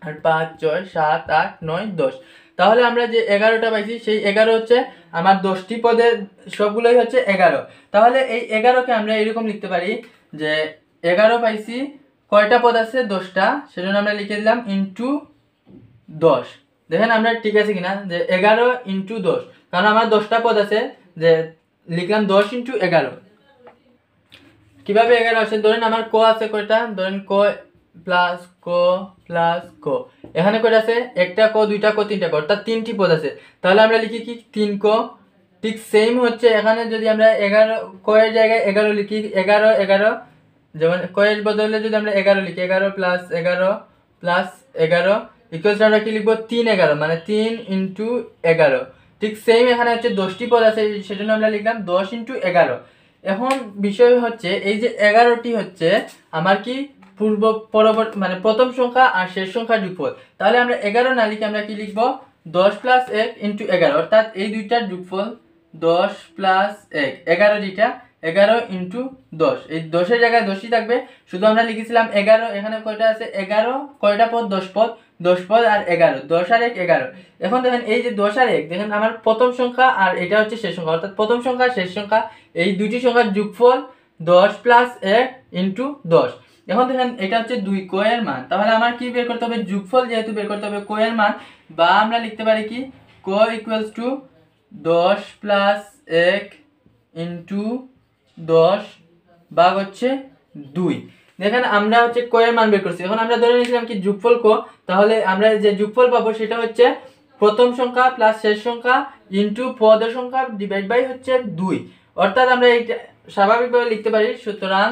আর 5 6 7 8 9 10 তাহলে আমরা যে 11টা পাইছি সেই 11 হচ্ছে আমার 10টি পদের সবগুলোই হচ্ছে 11 তাহলে এই 11 কে আমরা এরকম লিখতে পারি যে 11 পাইছি কয়টা পদ আছে 10টা সেজন্য আমরা লিখে দিলাম ইনটু 10 দেখেন আমরা ঠিক আছে কিনা যে 11 ইনটু 10 কারণ আমার 10টা পদ আছে যে লিখলাম 10 ইনটু 11 কিভাবে 11 আসে ধরেন আমার ক আছে কয়টা ধরেন ক প্লাস ক প্লাস ক এখানে কয়টা আছে একটা ক দুইটা ক তিনটা ক অর্থাৎ তিনটি পদ আছে তাহলে আমরা লিখি কি 3 ক ঠিক সেম হচ্ছে এখানে যদি আমরা 11 ক এর জায়গায় 11 লিখি 11 11 যেমন ক এর বদলে যদি আমরা 11 লিখি 11 প্লাস 11 ইকুয়ালস আমরা কি লিখব 3 11 মানে 3 ইনটু 11 ঠিক সেম এখানে হচ্ছে 10টি পদ আছে সেজন্য আমরা লিখলাম 10 ইনটু 11 এখন বিষয় হচ্ছে এই যে 11টি হচ্ছে আমার কি পূর্ব পরবর্তী মানে প্রথম সংখ্যা আর শেষ সংখ্যার যোগফল তাহলে আমরা 11 না লিখে আমরা কি লিখব 10 প্লাস 1 ইনটু 11 অর্থাৎ এই দুইটার যোগফল 10 প্লাস 1 11 যেটা 11 ইনটু 10 এই 10 এর জায়গায় 10ই থাকবে শুধু আমরা লিখেছিলাম 11 এখানে কয়টা আছে 11 কয়টা পদ 10 পদ আর 11 10 আর 1 11 এখন দেখেন এই যে 10 আর 1 দেখেন আমার প্রথম সংখ্যা আর এটা হচ্ছে শেষ সংখ্যা অর্থাৎ প্রথম সংখ্যা শেষ সংখ্যা এই দুইটি সংখ্যার যোগফল 10 প্লাস 1 ইনটু 10 এখন দেখেন এটা হচ্ছে 2 ক এর মান তাহলে আমার কি বের করতে হবে যোগফল যেহেতু বের করতে হবে ক এর মান বা আমরা লিখতে পারি কি ক ইকুয়ালস টু 10 প্লাস 1 ইনটু 10 ভাগ হচ্ছে 2 দেখেন আমরা হচ্ছে ক এর মান বের করছি এখন আমরা ধরে নিয়েছিলাম কি যোগফল ক তাহলে আমরা যে যোগফল পাবো সেটা হচ্ছে প্রথম সংখ্যা প্লাস শেষ সংখ্যা ইনটু পদের সংখ্যা ডিভাইড বাই হচ্ছে 2 অর্থাৎ আমরা এটা স্বাভাবিকভাবে লিখতে পারি সুতরাং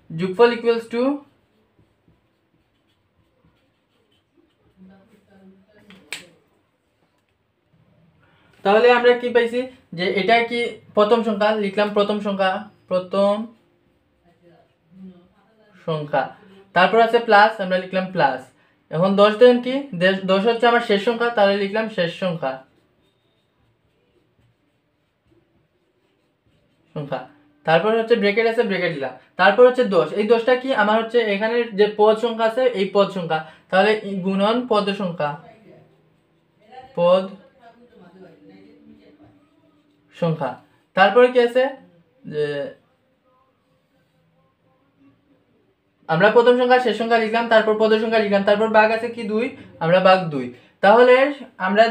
যোগফল ইকুয়ালস টু তাহলে আমরা কি পাইছি যে এটা কি প্রথম সংখ্যা লিখলাম প্রথম সংখ্যা তারপর আছে প্লাস আমরা লিখলাম প্লাস এখন 10 দেন কি 10 হচ্ছে আমার শেষ সংখ্যা তাহলে লিখলাম শেষ সংখ্যা তারপর হচ্ছে ব্র্যাকেট আছে ব্র্যাকেট দিলাম তারপর হচ্ছে 10 এই 10টা কি আমার হচ্ছে এখানে যে পদ সংখ্যা আছে এই পদ সংখ্যা তাহলে গুণন পদ সংখ্যা তারপরে কি আছে যে আমরা প্রথম সংখ্যা শেষ সংখ্যা লিখলাম তারপর পদের সংখ্যা লিখলাম তারপর ভাগ আছে কি 2 আমরা ভাগ 2 তাহলে আমরা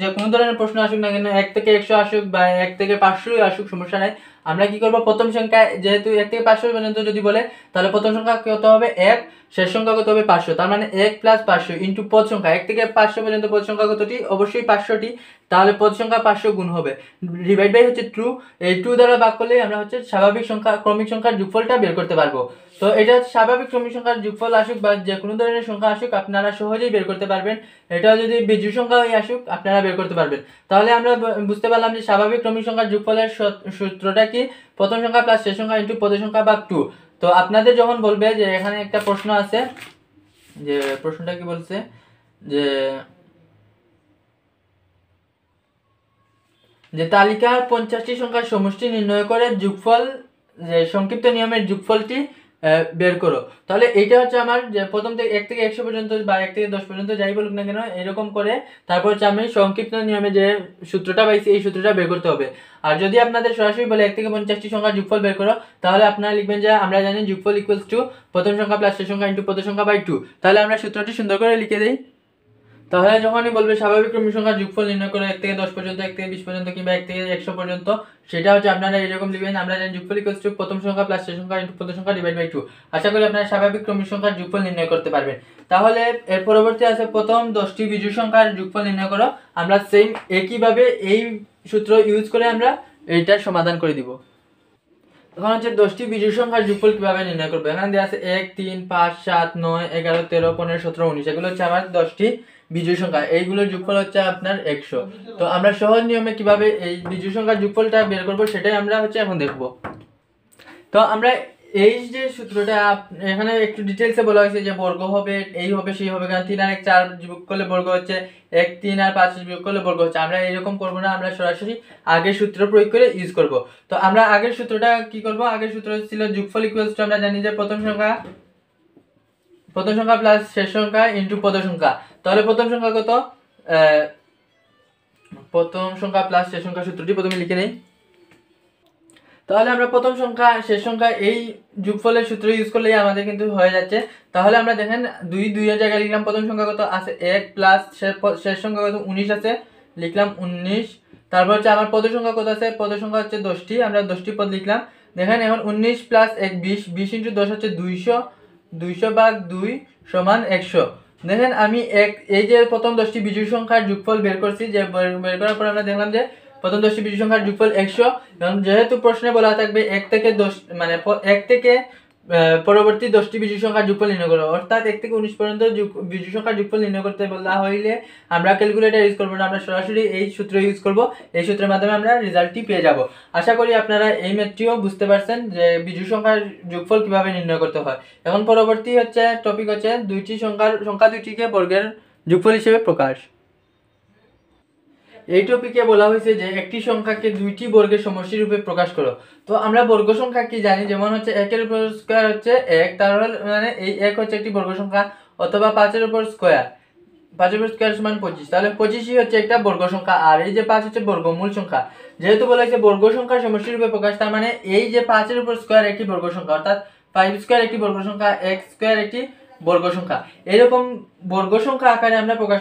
যে কোনো ধরনের প্রশ্ন আসুক না কেন 1 থেকে 100 আসুক বা 1 থেকে 500 আসুক সমস্যা নাই আমরা কি করব প্রথম সংখ্যা যেহেতু 1 থেকে 500 পর্যন্ত যদি বলে তাহলে প্রথম সংখ্যা কত হবে 1 শেষ সংখ্যা কত হবে 500 তার মানে 1 প্লাস 500 ইনটু পদ সংখ্যা 1 থেকে 500 পর্যন্ত পদ সংখ্যা কতটি অবশ্যই 500টি তাহলে পদ সংখ্যা 500 গুণ হবে ডিভাইড বাই হচ্ছে 2 এই 2 দ্বারা ভাগ করলে আমরা হচ্ছে স্বাভাবিক সংখ্যা ক্রমিক সংখ্যার যোগফলটা বের করতে পারবো তো এটা স্বাভাবিক ক্রমিক সংখ্যার যোগফল আসুক বা যে কোনো ধরনের সংখ্যা আসুক আপনারা সহজেই বের করতে পারবেন এটা যদি বিজোড় সংখ্যা হয়ে আসুক আপনারা বের করতে পারবেন তাহলে আমরা বুঝতে পারলাম যে স্বাভাবিক ক্রমিক সংখ্যার যোগফলের সূত্রটা কি প্রথম সংখ্যা প্লাস শেষ সংখ্যা ইনটু পদের সংখ্যা ভাগ 2 তো আপনাদের যখন বলবে যে এখানে একটা প্রশ্ন আছে যে প্রশ্নটা কি বলছে যে তালিকার 50টি সংখ্যার সমষ্টি নির্ণয় করে যোগফল যে সংক্ষিপ্ত নিয়মের যোগফলটি বের করো তাহলে এইটা হচ্ছে আমার যে প্রথম থেকে 1 থেকে 100 পর্যন্ত বা 1 থেকে 10 পর্যন্ত যাই বলুক না কেন এরকম করে তারপর হচ্ছে আমি সংক্ষিপ্ত নিয়মে যে সূত্রটা পাইছি এই সূত্রটা বের করতে হবে আর যদি আপনাদের সরাসরি বলে 1 থেকে 50টি সংখ্যার যোগফল বের করো তাহলে আপনারা লিখবেন যে আমরা জানি যোগফল ইকুয়ালস টু প্রথম সংখ্যা প্লাস শেষ সংখ্যা ইনটু পদের সংখ্যা বাই 2 তাহলে আমরা সূত্রটি সুন্দর করে লিখে দেই তাহলে যখনই বলবে স্বাভাবিক ক্রমিক সংখ্যার যোগফল নির্ণয় করে 1 থেকে 10 পর্যন্ত 1 থেকে 20 পর্যন্ত কিংবা 1 থেকে 100 পর্যন্ত সেটা হচ্ছে আপনারা এরকম লিখবেন আমরা জানি যোগফল ইকুয়ালস টু প্রথম সংখ্যা প্লাস শেষ সংখ্যা ইনটু পদের সংখ্যা ডিভাইড বাই 2 আশা করি আপনারা স্বাভাবিক ক্রমিক সংখ্যার যোগফল নির্ণয় করতে পারবেন তাহলে এর পরবর্তী আছে প্রথম 10টি বিজোড় সংখ্যার যোগফল নির্ণয় করো আমরা সেম একই ভাবে এই সূত্র ইউজ করে আমরা এইটার সমাধান করে দিব এখন হচ্ছে 10টি বিজোড় সংখ্যার যোগফল কিভাবে নির্ণয় করবো। এখানে দেওয়া আছে 1 3 5 7 9 11 13 15 17 19, এগুলো হচ্ছে আমার 10টি বিজোড় সংখ্যা, এইগুলোর যোগফল হচ্ছে আপনার 100। তো আমরা সহজ নিয়মে কিভাবে এই বিজোড় সংখ্যার যোগফলটা বের করবো সেটাই আমরা হচ্ছে এখন দেখবো। তো আমরা এই যে সূত্রটা এখানে একটু ডিটেলসে বলা হয়েছে যে বর্গ হবে, এই হবে সেই হবে, কারণ 3 আর 1 4 যোগ করলে বর্গ হচ্ছে, 1 3 আর 5 যোগ করলে বর্গ হচ্ছে। আমরা এরকম করবো না, আমরা সরাসরি আগের সূত্র প্রয়োগ করে ইউজ করব। তো আমরা আগের সূত্রটা কি করব, আগের সূত্র ছিল যোগফল ইকুয়ালস টু, আমরা জানি যে প্রথম সংখ্যা প্লাস শেষ সংখ্যা ইনটু প্রথম সংখ্যা। তাহলে প্রথম সংখ্যা কত, প্রথম সংখ্যা প্লাস শেষ সংখ্যা সূত্রটি প্রথমে লিখে নেই। তাহলে আমরা প্রথম সংখ্যা শেষ সংখ্যা এই যোগফলের সূত্র ইউজ করলেই আমাদের কিন্তু হয়ে যাচ্ছে। তাহলে আমরা দেখেন 2 এর জায়গায় লিখলাম প্রথম সংখ্যা কত আছে 1 প্লাস শেষ সংখ্যা কত 19 আছে, লিখলাম 19। তারপর হচ্ছে আমার পদ সংখ্যা কত আছে, পদ সংখ্যা হচ্ছে 10টি, আমরা 10টি পদ লিখলাম। দেখেন এখন 19 প্লাস 1 20, 20 ইন্টু 10 হচ্ছে 200, 200 ভাগ 2 সমান 100। দেখেন আমি এই যে প্রথম 10টি বিজোড় সংখ্যার যোগফল বের করছি, যে বের করার পর আমরা দেখলাম যে প্রথম 10টি বিজোড় সংখ্যার যোগফল 100। এবং যেহেতু প্রশ্নে বলা থাকবে 1 থেকে 10 মানে 1 থেকে পরবর্তী 10টি বিজোড় সংখ্যার যোগফল নির্ণয় করো, অর্থাৎ 1 থেকে 19 পর্যন্ত বিজোড় সংখ্যার যোগফল নির্ণয় করতে বলা হইলে আমরা ক্যালকুলেটর ইউজ করব না, আমরা সরাসরি এই সূত্র ইউজ করব। এই সূত্রের মাধ্যমে আমরা রেজাল্টটি পেয়ে যাব। আশা করি আপনারা এই ম্যাথটিও বুঝতে পারছেন যে বিজোড় সংখ্যার যোগফল কিভাবে নির্ণয় করতে হয়। এখন পরবর্তী হচ্ছে টপিক হচ্ছে সংখ্যা দুইটিকে বর্গের যোগফল হিসেবে প্রকাশ। এই টপিকে বলা হয়েছে যে একটি সংখ্যাকে দুইটি বর্গের সমষ্টি রূপে প্রকাশ করো। তো আমরা বর্গ সংখ্যা কি জানি, যেমন হচ্ছে 1 এর উপর স্কয়ার হচ্ছে 1, তাহলে মানে এই 1 হচ্ছে একটি বর্গ সংখ্যা, অথবা 5 এর উপর স্কয়ার, 5 এর উপর স্কয়ার সমান 25, তাহলে 25ই হচ্ছে একটা বর্গ সংখ্যা। আর এই যে 5 হচ্ছে বর্গমূল সংখ্যা। যেহেতু বলা হয়েছে বর্গ সংখ্যার সমষ্টি রূপে প্রকাশ, তার মানে এই যে 5 এর উপর স্কয়ার একটি বর্গ সংখ্যা, অর্থাৎ 5 স্কয়ার একটি বর্গ সংখ্যা, x স্কয়ার একটি বর্গ সংখ্যা। এরকম বর্গ সংখ্যা আকারে আমরা প্রকাশ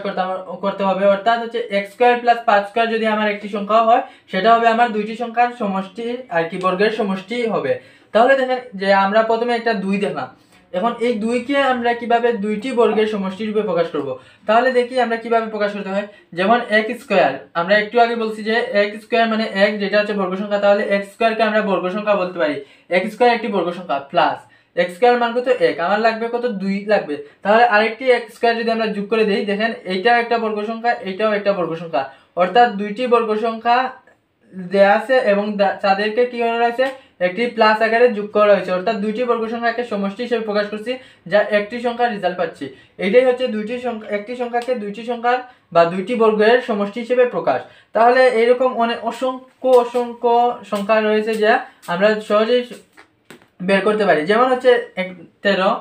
করতে হবে, অর্থাৎ হচ্ছে x স্কয়ার প্লাস 5 স্কয়ার যদি আমার একটি সংখ্যা হয়, সেটা হবে আমার দুইটি সংখ্যার সমষ্টি আর কি, বর্গের সমষ্টি হবে। তাহলে দেখেন যে আমরা প্রথমে একটা 2 দেখলাম, এখন এই 2 কে আমরা কিভাবে দুইটি বর্গের সমষ্টি রূপে প্রকাশ করব। তাহলে দেখি আমরা কিভাবে প্রকাশ করতে হয়। যেমন x স্কয়ার, আমরা একটু আগে বলছি যে x স্কয়ার মানে x যেটা হচ্ছে বর্গ সংখ্যা, তাহলে x স্কয়ারকে আমরা বর্গ সংখ্যা বলতে পারি। x স্কয়ার একটি বর্গ সংখ্যা প্লাস x স্কয়ার মান কত 1, আমার লাগবে কত 2 লাগবে। তাহলে আরেকটি x স্কয়ার যদি আমরা যোগ করে দেই, দেখেন এইটাও একটা বর্গ সংখ্যা, এইটাও একটা বর্গ সংখ্যা, অর্থাৎ দুইটি বর্গ সংখ্যা দেয়া আছে এবং তাদেরকে কি করা হয়েছে, একটি প্লাস আকারে যোগ করা হয়েছে, অর্থাৎ দুইটি বর্গ সংখ্যাকে সমষ্টি হিসেবে প্রকাশ করছি, যা একটি সংখ্যার রেজাল্ট পাচ্ছি। এটাই হচ্ছে একটি সংখ্যাকে দুইটি সংখ্যার বা দুইটি বর্গের সমষ্টি হিসেবে প্রকাশ। তাহলে এরকম অনেক অসংখ্য সংখ্যা রয়েছে যা আমরা সহজেই বের করতে পারি। যেমন হচ্ছে 13,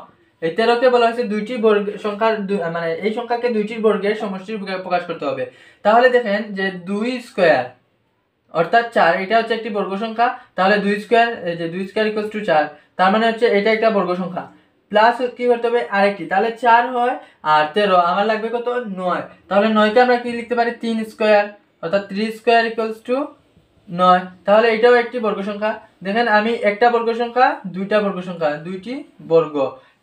এই 13কে বলা হয়েছে দুইটি বর্গ সংখ্যার মানে এই সংখ্যাকে দুইটি বর্গের সমষ্টি প্রকাশ করতে হবে। তাহলে দেখেন যে 2 স্কয়ার অর্থাৎ 4, এটা হচ্ছে একটি বর্গ সংখ্যা, তাহলে 2 স্কয়ার, এই যে 2 স্কয়ার ইকুয়ালস টু 4, তার মানে হচ্ছে এটা একটা বর্গ সংখ্যা, প্লাস কি করতে হবে আরেকটি, তাহলে 4 হয় আর 13, আমার লাগবে কত 9। তাহলে 9 কে আমরা কি লিখতে পারি 3 স্কয়ার, অর্থাৎ 3 স্কয়ার ইকুয়ালস টু 9, তাহলে এটাও একটি বর্গ সংখ্যা। দেখেন আমি একটা বর্গ সংখ্যা, দুইটা বর্গ সংখ্যা, দুইটি বর্গ,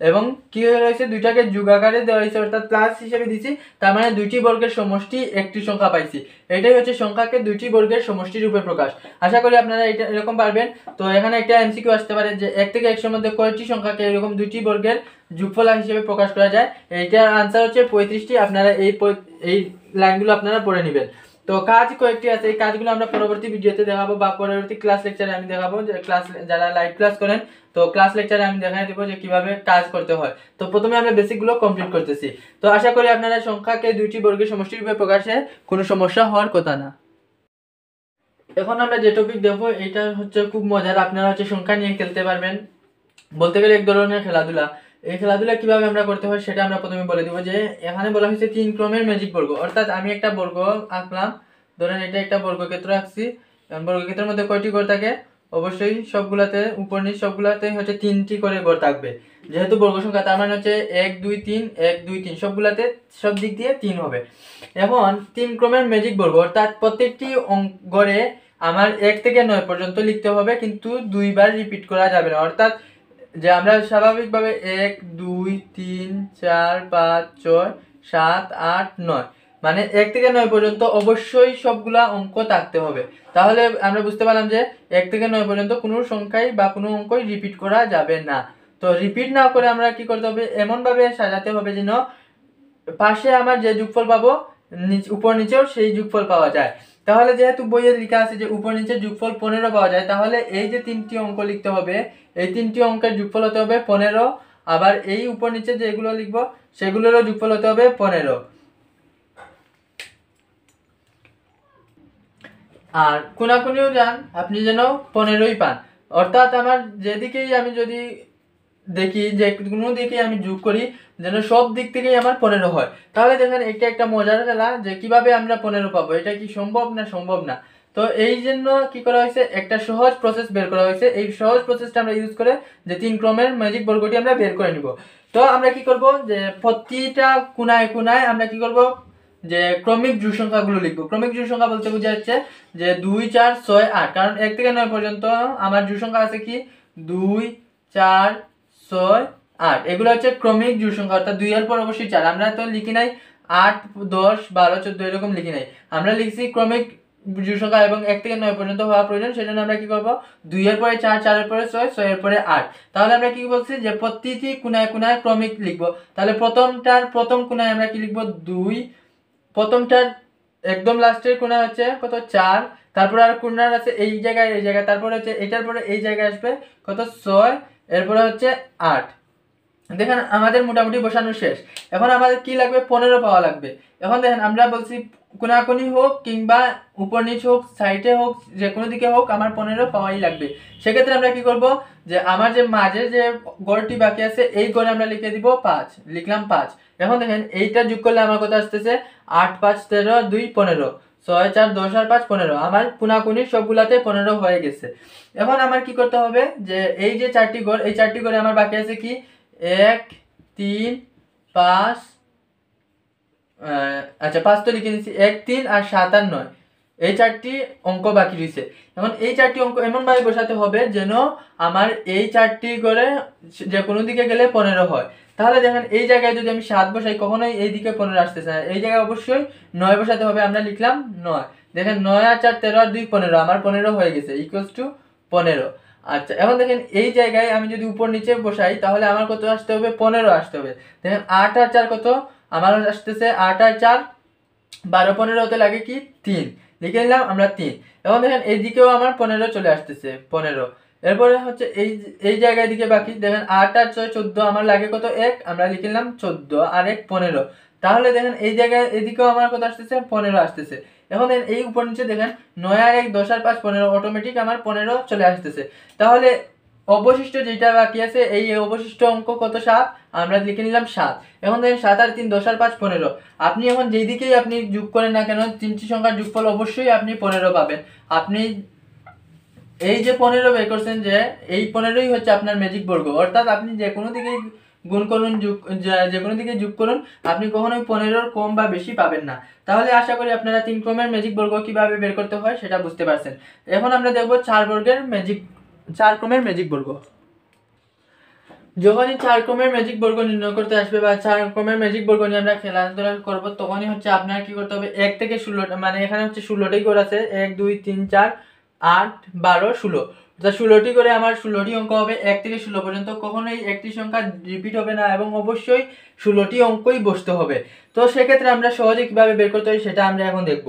এবং কি হয়েছে দুইটাকে যোগ আকারে দেওয়া হয়েছে, অর্থাৎ প্লাস হিসেবে দিছি, তার মানে দুইটি বর্গের সমষ্টি একটি সংখ্যা পাইছি। এটাই হচ্ছে সংখ্যাকে দুইটি বর্গের সমষ্টি রূপে প্রকাশ। আশা করি আপনারা এটা এরকম পারবেন। তো এখানে একটা এমসিকিউ আসতে পারে যে 1 থেকে 100 এর মধ্যে কয়টি সংখ্যাকে এরকম দুইটি বর্গের যোগফল হিসেবে প্রকাশ করা যায়। এইটার আনসার হচ্ছে 35টি। আপনারা এই লাইনগুলো আপনারা পড়ে নেবেন। তো কাজ কয়েকটি আছে, এই কাজগুলো আমরা পরবর্তী ভিডিওতে দেখাবো বা পরবর্তী ক্লাস লেকচারে আমি দেখাবো, যে যারা লাইভ ক্লাস করেন তো ক্লাস লেকচারে আমি দেখাই দেবো যে কিভাবে কাজ করতে হয়। তো প্রথমে আমরা বেসিকগুলো কমপ্লিট করতেছি। তো আশা করি আপনারা সংখ্যাকে দুইটি বর্গের সমষ্টি রূপে প্রকাশে কোনো সমস্যা হওয়ার কথা না। এখন আমরা যে টপিক দেখবো এটা হচ্ছে খুব মজার, আপনারা হচ্ছে সংখ্যা নিয়ে খেলতে পারবেন, বলতে গেলে এক ধরনের খেলাধুলা। এই খেলাধুলা কিভাবে আমরা করতে হয় সেটা আমরা প্রথমে বলে দিব। যে এখানে বলা হয়েছে 3 ক্রমের ম্যাজিক বর্গ, অর্থাৎ আমি একটা বর্গ আঁকলাম, ধরেন এটা একটা বর্গক্ষেত্র আঁকছি। বর্গক্ষেত্রের মধ্যে কয়টি ঘর থাকে, অবশ্যই সবগুলাতে উপর নিচ সবগুলাতে হচ্ছে 3টি করে ঘর থাকবে। যেহেতু বর্গ সংখ্যা তার মানে হচ্ছে 1 2 3 1 2 3 সবগুলাতে সব দিক দিয়ে 3 হবে। এখন 3 ক্রমের ম্যাজিক বর্গ, অর্থাৎ প্রত্যেকটি ঘরে আমার 1 থেকে 9 পর্যন্ত লিখতে হবে, কিন্তু দুইবার রিপিট করা যাবে না। অর্থাৎ যে আমরা স্বাভাবিকভাবে 1 2 3 4 5 6 7 8 9 মানে 1 থেকে 9 পর্যন্ত অবশ্যই সবগুলা অঙ্ক থাকতে হবে। তাহলে আমরা বুঝতে পারলাম যে 1 থেকে 9 পর্যন্ত কোনো সংখ্যাই বা কোনো অঙ্কই রিপিট করা যাবে না। তো রিপিট না করে আমরা কি করতে হবে, এমনভাবে সাজাতে হবে যেন পাশে আমার যে যোগফল পাবো উপর নিচেও সেই যোগফল পাওয়া যায়। তাহলে যেহেতু বইয়ে লেখা আছে যে উপর নিচে যোগফল 15 পাওয়া যায়, তাহলে এই যে 3টি অঙ্ক লিখতে হবে, এই 3টি অঙ্কের যোগফল হতে হবে 15। আবার এই উপর নিচে যেগুলো লিখবো সেগুলোরও যোগফল হতে হবে 15। আর কোনাকুনিও যান আপনি যেন 15ই পান। অর্থাৎ আমার যেদিকেই আমি যদি দেখি যে কোনো দিকে আমি যোগ করি যেন সব দিক থেকেই আমার 15 হয়। তাহলে দেখেন এটা একটা মজার খেলা যে কিভাবে আমরা 15 পাবো, এটা কি সম্ভব না? সম্ভব না। তো এই জন্য কি করা হয়েছে, একটা সহজ প্রসেস বের করা হয়েছে। এই সহজ প্রসেসটা আমরা ইউজ করে যে 3 ক্রমের ম্যাজিক বর্গটি আমরা বের করে নিব। তো আমরা কি করব, যে প্রতিটা কোনায় কোনায় আমরা কি করব, যে ক্রমিক জোড় সংখ্যাগুলো লিখবো। ক্রমিক জোড় সংখ্যা বলতে বোঝা যাচ্ছে যে 2 4 6 8, কারণ 1 থেকে 9 পর্যন্ত আমার জোড় সংখ্যা আছে কি 2 4 6 8, এগুলো হচ্ছে ক্রমিক জোড় সংখ্যা, অর্থাৎ 2 এর পর অবশ্যই 4। আমরা তো লিখি নাই 8 10 12 14 এরকম লিখি নাই, আমরা লিখছি ক্রমিক জোড় সংখ্যা এবং 1 থেকে 9 পর্যন্ত হওয়া প্রয়োজন। সেজন্য আমরা কি করব, 2 এর পরে 4 4 এর পরে 6 6 এর পরে 8। তাহলে আমরা কি বলছি যে প্রতিটি কোনায় কোনায় ক্রমিক লিখব। তাহলে প্রথমটার প্রথম কোনায় আমরা কি লিখব 2, প্রথমটার একদম লাস্টের কোণা হচ্ছে কত 4, তারপর আর কোণার আছে এই জায়গায় এই জায়গায়, তারপর হচ্ছে এটার পরে এই জায়গায় আসবে কত 6, এরপরে হচ্ছে 8। দেখেন আমাদের মোটামুটি বসানো শেষ। এখন আমাদের কি লাগবে, 15 পাওয়া লাগবে। এখন দেখেন আমরা বলছি কোনাকুনি হোক কিংবা উপর নিচ হোক সাইডে হোক যে কোনো দিকে হোক আমার 15 পাওয়াই লাগবে। সেক্ষেত্রে আমরা কি করব, যে আমার যে মাঝে যে গড়টি বাকি আছে এই গড়ে আমরা লিখে দিব 5, লিখলাম 5। এখন দেখেন এইটা যোগ করলে আমার কত আসতেছে 8 5 13 2 15, 6 4 10 আর 5 15। আমার কোনাকুনি সবগুলাতে 15 হয়ে গেছে। এখন আমার কি করতে হবে, যে এই যে 4টি গড়, এই 4টি গড়ে আমার বাকি আছে কি 1 3 5, আচ্ছা 5 তো লিখে নিচ্ছি, 1 3 আর 7 আর 9, এই 4টি অঙ্ক বাকি রয়েছে। এখন এই 4টি অঙ্ক এমনভাবে বসাতে হবে যেন আমার এই 4টি করে যে কোনো দিকে গেলে 15 হয়। তাহলে দেখেন এই জায়গায় যদি আমি 7 বসাই কখনোই এই দিকে 15 আসতেছে না, এই জায়গায় অবশ্যই 9 বসাতে হবে। আমরা লিখলাম 9, দেখেন 9 আর 4 13 আর 2 15, আমার 15 হয়ে গেছে ইকুয়ালস টু 15। আচ্ছা এখন দেখেন এই জায়গায় আমি যদি উপর নিচে বসাই তাহলে আমার কত আসতে হবে, 15 আসতে হবে। দেখেন 8 আর 4 কত, আমার আসতেছে 8 আর 4 12 15 হতে লাগে কি 3, লিখে নিলাম আমরা 3। এখন দেখেন এইদিকেও আমার 15 চলে আসতেছে 15। এরপরে হচ্ছে এই এই জায়গায় দিকে বাকি দেখেন 8 আর 6 14, আমার লাগে কত 1, আমরা লিখে নিলাম 14 আর 1 15। তাহলে দেখেন এই জায়গায় এদিকেও আমার কত আসতেছে 15 আসতেছে। এখন দেখেন এই উপর নিচে দেখেন 9 আর 1 10 আর 5 15, অটোমেটিক আমার 15 চলে আসতেছে। তাহলে অবশিষ্ট যেটা বাকি আছে এই অবশিষ্ট অঙ্ক কত 7, আমরা লিখে নিলাম 7। এখন দেখেন 7 আর 3 10 আর 5 15। আপনি এখন যেই দিকেই আপনি যোগ করেন না কেন 3টি সংখ্যার যোগফল অবশ্যই আপনি 15 পাবেন। আপনি এই যে 15 বের করছেন, যে এই 15ই হচ্ছে আপনার ম্যাজিক বর্গ। অর্থাৎ আপনি যে কোনো দিকেই গুণ করুন যোগ যে কোনো দিকে যোগ করুন আপনি কখনোই 15-র কম বা বেশি পাবেন না। তাহলে আশা করি আপনারা 3 ক্রমের ম্যাজিক বর্গ কিভাবে বের করতে হয় সেটা বুঝতে পারছেন। এখন আমরা দেখব 4 ক্রমের ম্যাজিক বর্গ। যখনই 4 ক্রমের ম্যাজিক বর্গ নির্ণয় করতে আসবে বা 4 ক্রমের ম্যাজিক বর্গ নিয়ে আমরা খেলাধুলা করব, তখনই হচ্ছে আপনার কি করতে হবে 1 থেকে 16, মানে এখানে হচ্ছে 16টি ঘর আছে 1 2 3 4 8 12 16, অর্থাৎ 16টি করে আমার 16টি অঙ্ক হবে 1 থেকে 16 পর্যন্ত। কখনোই একটি সংখ্যা রিপিট হবে না এবং অবশ্যই 16টি অঙ্কই বসতে হবে। তো সেক্ষেত্রে আমরা সহজে কিভাবে বের করতে হয় সেটা আমরা এখন দেখব।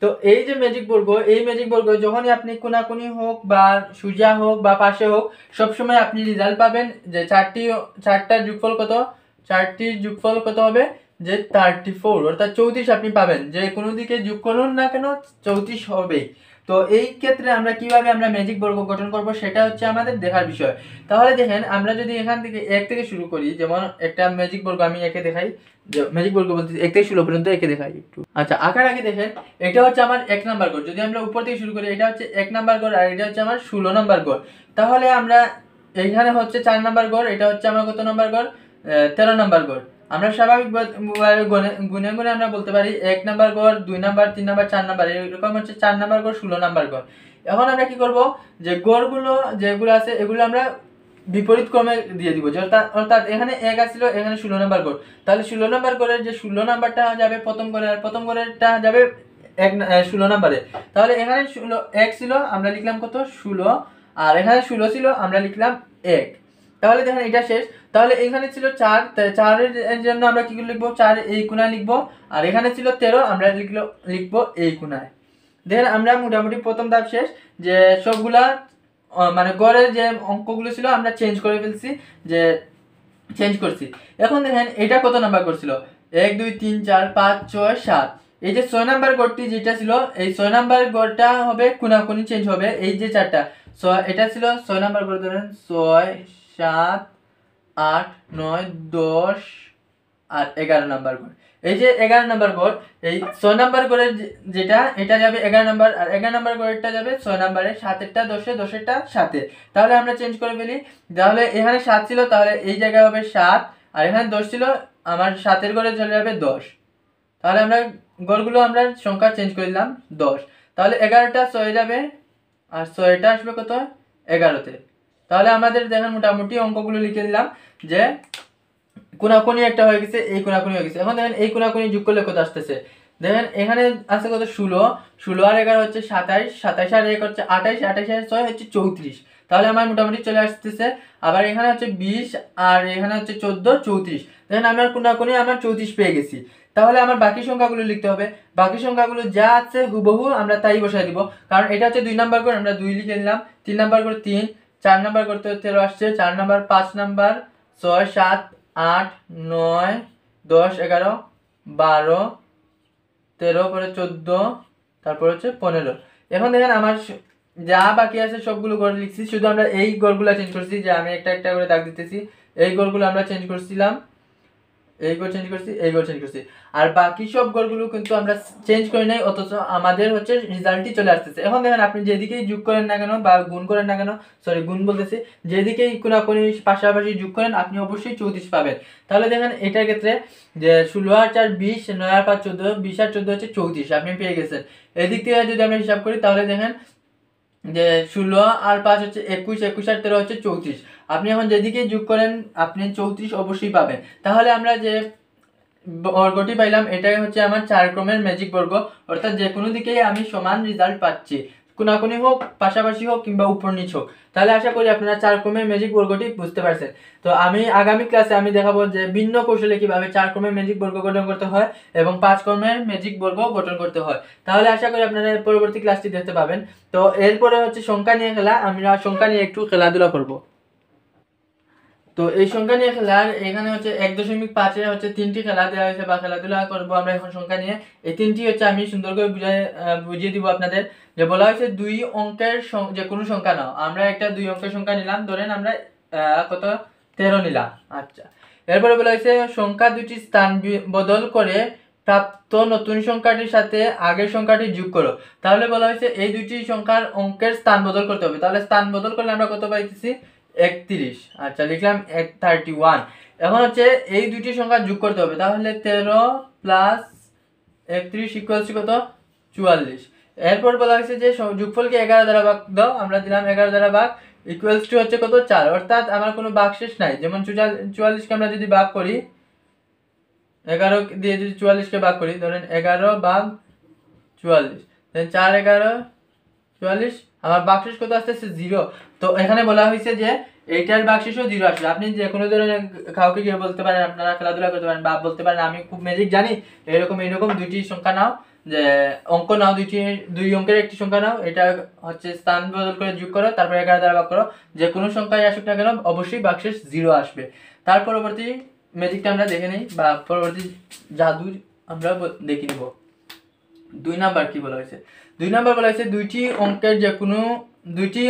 তো এই যে ম্যাজিক বর্গ, এই ম্যাজিক বর্গ যখনই আপনি কোনাকুনি হোক বা সোজা হোক বা পাশে হোক সবসময় আপনি রেজাল্ট পাবেন যে চারটার যোগফল কত, 4টির যোগফল কত হবে যে 34, অর্থাৎ 34 আপনি পাবেন। যে কোনো দিকে যোগ করুন না কেন 34 হবেই। তো এই ক্ষেত্রে আমরা কিভাবে আমরা ম্যাজিক বর্গ গঠন করব সেটা হচ্ছে আমাদের দেখার বিষয়। তাহলে দেখেন আমরা যদি এখান থেকে 1 থেকে শুরু করি, যেমন একটা ম্যাজিক বর্গ আমি একে দেখাই, যে ম্যাজিক বর্গ বলতে 1 থেকে 16 পর্যন্ত একে দেখাই একটু। আচ্ছা আঁকার আগে দেখেন এটা হচ্ছে আমার 1 নাম্বার ঘর। যদি আমরা উপর থেকে শুরু করি এটা হচ্ছে 1 নাম্বার ঘর আর এটা হচ্ছে আমার 16 নাম্বার ঘর। তাহলে আমরা এইখানে হচ্ছে 4 নাম্বার ঘর, এটা হচ্ছে আমার কত নাম্বার ঘর 13 নাম্বার ঘর। আমরা স্বাভাবিক গুণে গুণে আমরা বলতে পারি 1 নাম্বার ঘর 2 নাম্বার 3 নাম্বার 4 নাম্বার, এরকম হচ্ছে 4 নাম্বার ঘর 16 নাম্বার ঘর। এখন আমরা কি করব, যে গড়গুলো যেগুলো আছে এগুলো আমরা বিপরীত ক্রমে দিয়ে দিব, অর্থাৎ এখানে 1 আসছিল, এখানে 16 নাম্বার ঘর, তাহলে 16 নাম্বার ঘরের যে 16 নাম্বারটা যাবে প্রথম ঘরে, আর প্রথম ঘরেরটা যাবে 16 নাম্বারে। তাহলে এখানে 1 ছিল, আমরা লিখলাম কত 16, আর এখানে 16 ছিল, আমরা লিখলাম 1। তাহলে দেখেন এটা শেষ। তাহলে এখানে ছিল 4, 4 এর জন্য আমরা কি লিখবো, 4 এই কোণায় লিখবো, আর এখানে ছিল 13, আমরা লিখবো এই কোণায়। দেখেন আমরা মোটামুটি প্রথম ধাপ শেষ, যে সবগুলা মানে গড়ের যে অঙ্কগুলো ছিল আমরা চেঞ্জ করে ফেলছি, যে চেঞ্জ করছি। এখন দেখেন এটা কত নাম্বার করছিল, 1 2 3 4 5 6 7। এই যে 6 নাম্বার গড়টি যেটা ছিল, এই 6 নাম্বার গড়টা হবে কোনাকুনি চেঞ্জ হবে, এই যে 4টা 6, এটা ছিল 6 নাম্বার গড়, ধরেন 6 7 8 9 10 আর 11 নাম্বার গড়। এই যে 11 নাম্বার গড়, এই 6 নাম্বার গড়ের যেটা এটা যাবে 11 নাম্বার, আর 11 নাম্বার গড়েরটা যাবে 6 নাম্বারে, 7এরটা 10-এ, 10এরটা 7-এ। তাহলে আমরা চেঞ্জ করে ফেলি। তাহলে এখানে 7 ছিল, তাহলে এই জায়গায় হবে 7, আর এখানে 10 ছিল, আমার 7-এর গড়ে চলে যাবে 10। তাহলে আমরা গড়গুলো আমরা সংখ্যা চেঞ্জ করে দিলাম 10। তাহলে 11টা 6 যাবে, আর 6টা আসবে কত 11-তে। তাহলে আমাদের দেখেন মোটামুটি অঙ্কগুলো লিখে দিলাম, যে কোনাকুনি একটা হয়ে গেছে, এই কোনাকুনি হয়ে গেছে। এখন দেখেন এই কোনাকুনি যোগ করলে কত আসতেছে, দেখেন এখানে আছে কত 16, 16 আর 11 হচ্ছে 27, 27 আর 1 হচ্ছে 28, 28 আর 6 হচ্ছে 34। তাহলে আমার মোটামুটি চলে আসতেছে। আবার এখানে হচ্ছে 20, আর এখানে হচ্ছে 14, 34। দেখেন আমার কোনাকুনি আমার 34 পেয়ে গেছি। তাহলে আমার বাকি সংখ্যাগুলো লিখতে হবে, বাকি সংখ্যাগুলো যা আছে হুবহু আমরা তাই বসাই দিব, কারণ এটা হচ্ছে 2 নাম্বার করে, আমরা 2 লিখে নিলাম, 3 নাম্বার করে 3, 4 নাম্বার করতে 13 আসছে, 4 নাম্বার, 5 নাম্বার 6 7 8 9 10 11 12 13, পরে 14, তারপর হচ্ছে 15। এখন দেখেন আমার যা বাকি আছে সবগুলো গড় লিখছি, শুধু আমরা এই গড়গুলো চেঞ্জ করছি, যে আমি একটা একটা করে দাগ দিতেছি, এই গড়গুলো আমরা চেঞ্জ করছিলাম, এই গড় চেঞ্জ করছি, এই গড় চেঞ্জ করছি, আর বাকি সব গড়গুলো কিন্তু আমরা চেঞ্জ করি নাই, অথচ আমাদের হচ্ছে রেজাল্টই চলে আসতেছে। এখন দেখেন আপনি যেদিকেই যোগ করেন না কেন বা গুণ করেন না কেন, সরি গুণ বলতেছি, যেদিকেই কোনাকুনি পাশাপাশি যোগ করেন আপনি অবশ্যই 34 পাবেন। তাহলে দেখেন এটার ক্ষেত্রে যে 16 আর 4 20, 9 আর 5 14, 20 আর 14 হচ্ছে 34, আপনি পেয়ে গেছেন। এদিক থেকে যদি আমরা হিসাব করি, তাহলে দেখেন যে 16 আর 5 হচ্ছে 21, 21 আর 13 হচ্ছে 34। আপনি এখন যেদিকে যোগ করেন আপনি 34 অবশ্যই পাবেন। তাহলে আমরা যে বর্গটি পাইলাম, এটাই হচ্ছে আমার 4 ক্রমের ম্যাজিক বর্গ, অর্থাৎ যে কোনো দিকেই আমি সমান রেজাল্ট পাচ্ছি, কোনাকুনি হোক, পাশাপাশি হোক, কিংবা উপর নিচ হোক। তাহলে আশা করি আপনারা 4 ক্রমের ম্যাজিক বর্গটি বুঝতে পারছেন। তো আমি আগামী ক্লাসে আমি দেখাবো যে ভিন্ন কৌশলে কিভাবে 4 ক্রমের ম্যাজিক বর্গ গঠন করতে হয় এবং 5 ক্রমের ম্যাজিক বর্গ গঠন করতে হয়। তাহলে আশা করি আপনারা পরবর্তী ক্লাসটি দেখতে পাবেন। তো এরপরে হচ্ছে সংখ্যা নিয়ে খেলা, আমরা সংখ্যা নিয়ে একটু খেলাধুলা করব। তো এই সংখ্যা নিয়ে খেলার এখানে হচ্ছে 1.5-এ হচ্ছে 3টি খেলা দেওয়া হয়েছে বা খেলাধুলা করবো আমরা এখন সংখ্যা নিয়ে। এই 3টি হচ্ছে আমি সুন্দর করে বুঝিয়ে দিব আপনাদের। যে বলা হয়েছে 2 অঙ্কের যে কোনো সংখ্যা নাও, আমরা একটা 2 অঙ্কের সংখ্যা নিলাম, ধরেন আমরা কত 13 নিলাম। আচ্ছা, এরপরে বলা হয়েছে সংখ্যা দুটি স্থান বদল করে প্রাপ্ত নতুন সংখ্যাটির সাথে আগের সংখ্যাটি যোগ করো। তাহলে বলা হয়েছে এই দুইটি সংখ্যার অঙ্কের স্থান বদল করতে হবে। তাহলে স্থান বদল করলে আমরা কত পাইতেছি 31। আচ্ছা, লিখলাম 31। এখন হচ্ছে এই দুইটি সংখ্যা যোগ করতে হবে। তাহলে 13 প্লাস 31 ইকুয়ালস কত 44। এরপর বলা হয়েছে যে যোগফলকে 11 দ্বারা ভাগ দাও, আমরা দিলাম 11 দ্বারা ভাগ, ইকুয়ালস টু হচ্ছে কত 4। অর্থাৎ আমার কোনো ভাগশেষ নাই। যেমন 44কে আমরা যদি ভাগ করি, 11 দিয়ে যদি 44কে ভাগ করি, ধরেন 11 ভাগ 44, দেন 4 11 44, আমার ভাগশেষ কত আসতেছে 0। তো এখানে বলা হয়েছে যে এইটার ভাগশেষও 0 আসবে। আপনি যে কোনো ধরনের কাউকে গিয়ে বলতে পারেন, আপনারা খেলাধুলা করতে পারেন বা বলতে পারেন আমি খুব ম্যাজিক জানি, এরকম দুইটি সংখ্যা নাও, যে অঙ্ক নাও, দুই অঙ্কের একটি সংখ্যা নাও, এটা হচ্ছে স্থান বদল করে যোগ করো, তারপর 11 দ্বারা ভাগ করো, যে কোনো সংখ্যায় আসুক না কেন অবশ্যই ভাগশেষ 0 আসবে। তার পরবর্তী ম্যাজিকটা আমরা দেখে নেই, বা পরবর্তী জাদু আমরা দেখে নিব। 2 নাম্বার কি বলা হয়েছে, 2 নাম্বার বলা হয়েছে দুইটি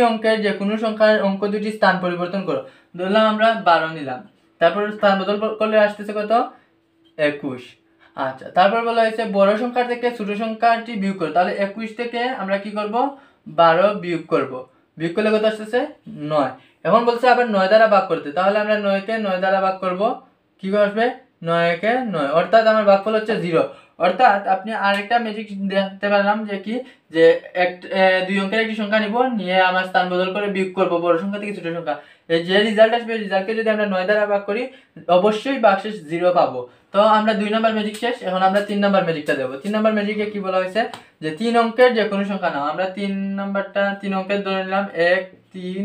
অঙ্কের যে কোনো সংখ্যার অঙ্ক দুটি স্থান পরিবর্তন করো। ধরলাম আমরা 12 নিলাম, তারপর স্থান বদল করলে আসতেছে কত 21। আচ্ছা, তারপর বলা হয়েছে বড় সংখ্যা থেকে ছোট সংখ্যাটি বিয়োগ করো। তাহলে 21 থেকে আমরা কি করব 12 বিয়োগ করব, বিয়োগ করলে কত আসতেছে 9। এখন বলছে আবার 9 দ্বারা ভাগ করতে। তাহলে আমরা 9 কে 9 দ্বারা ভাগ করব, কি আসবে 9 কে 9, অর্থাৎ আমার ভাগফল হচ্ছে 0। অর্থাৎ আপনি আরেকটা ম্যাজিক দেখতে পেলাম, যে কি যে 2 অঙ্কের একটি সংখ্যা নিব, নিয়ে আমার স্থান বদল করে বিয়োগ করব বড় সংখ্যা থেকে ছোট সংখ্যা। এই যে রেজাল্ট আসবে রেজাল্টকে যদি আমরা 9 দ্বারা ভাগ করি অবশ্যই ভাগশেষ 0 পাবো। তো আমরা 2 নম্বর ম্যাজিক শেষ, এখন আমরা 3 নম্বর ম্যাজিকটা দেব। 3 নম্বর ম্যাজিকে কি বলা হয়েছে যে 3 অঙ্কের যে কোনো সংখ্যা নাও। আমরা 3 নম্বরটা 3 অঙ্কের ধরে নিলাম 1 3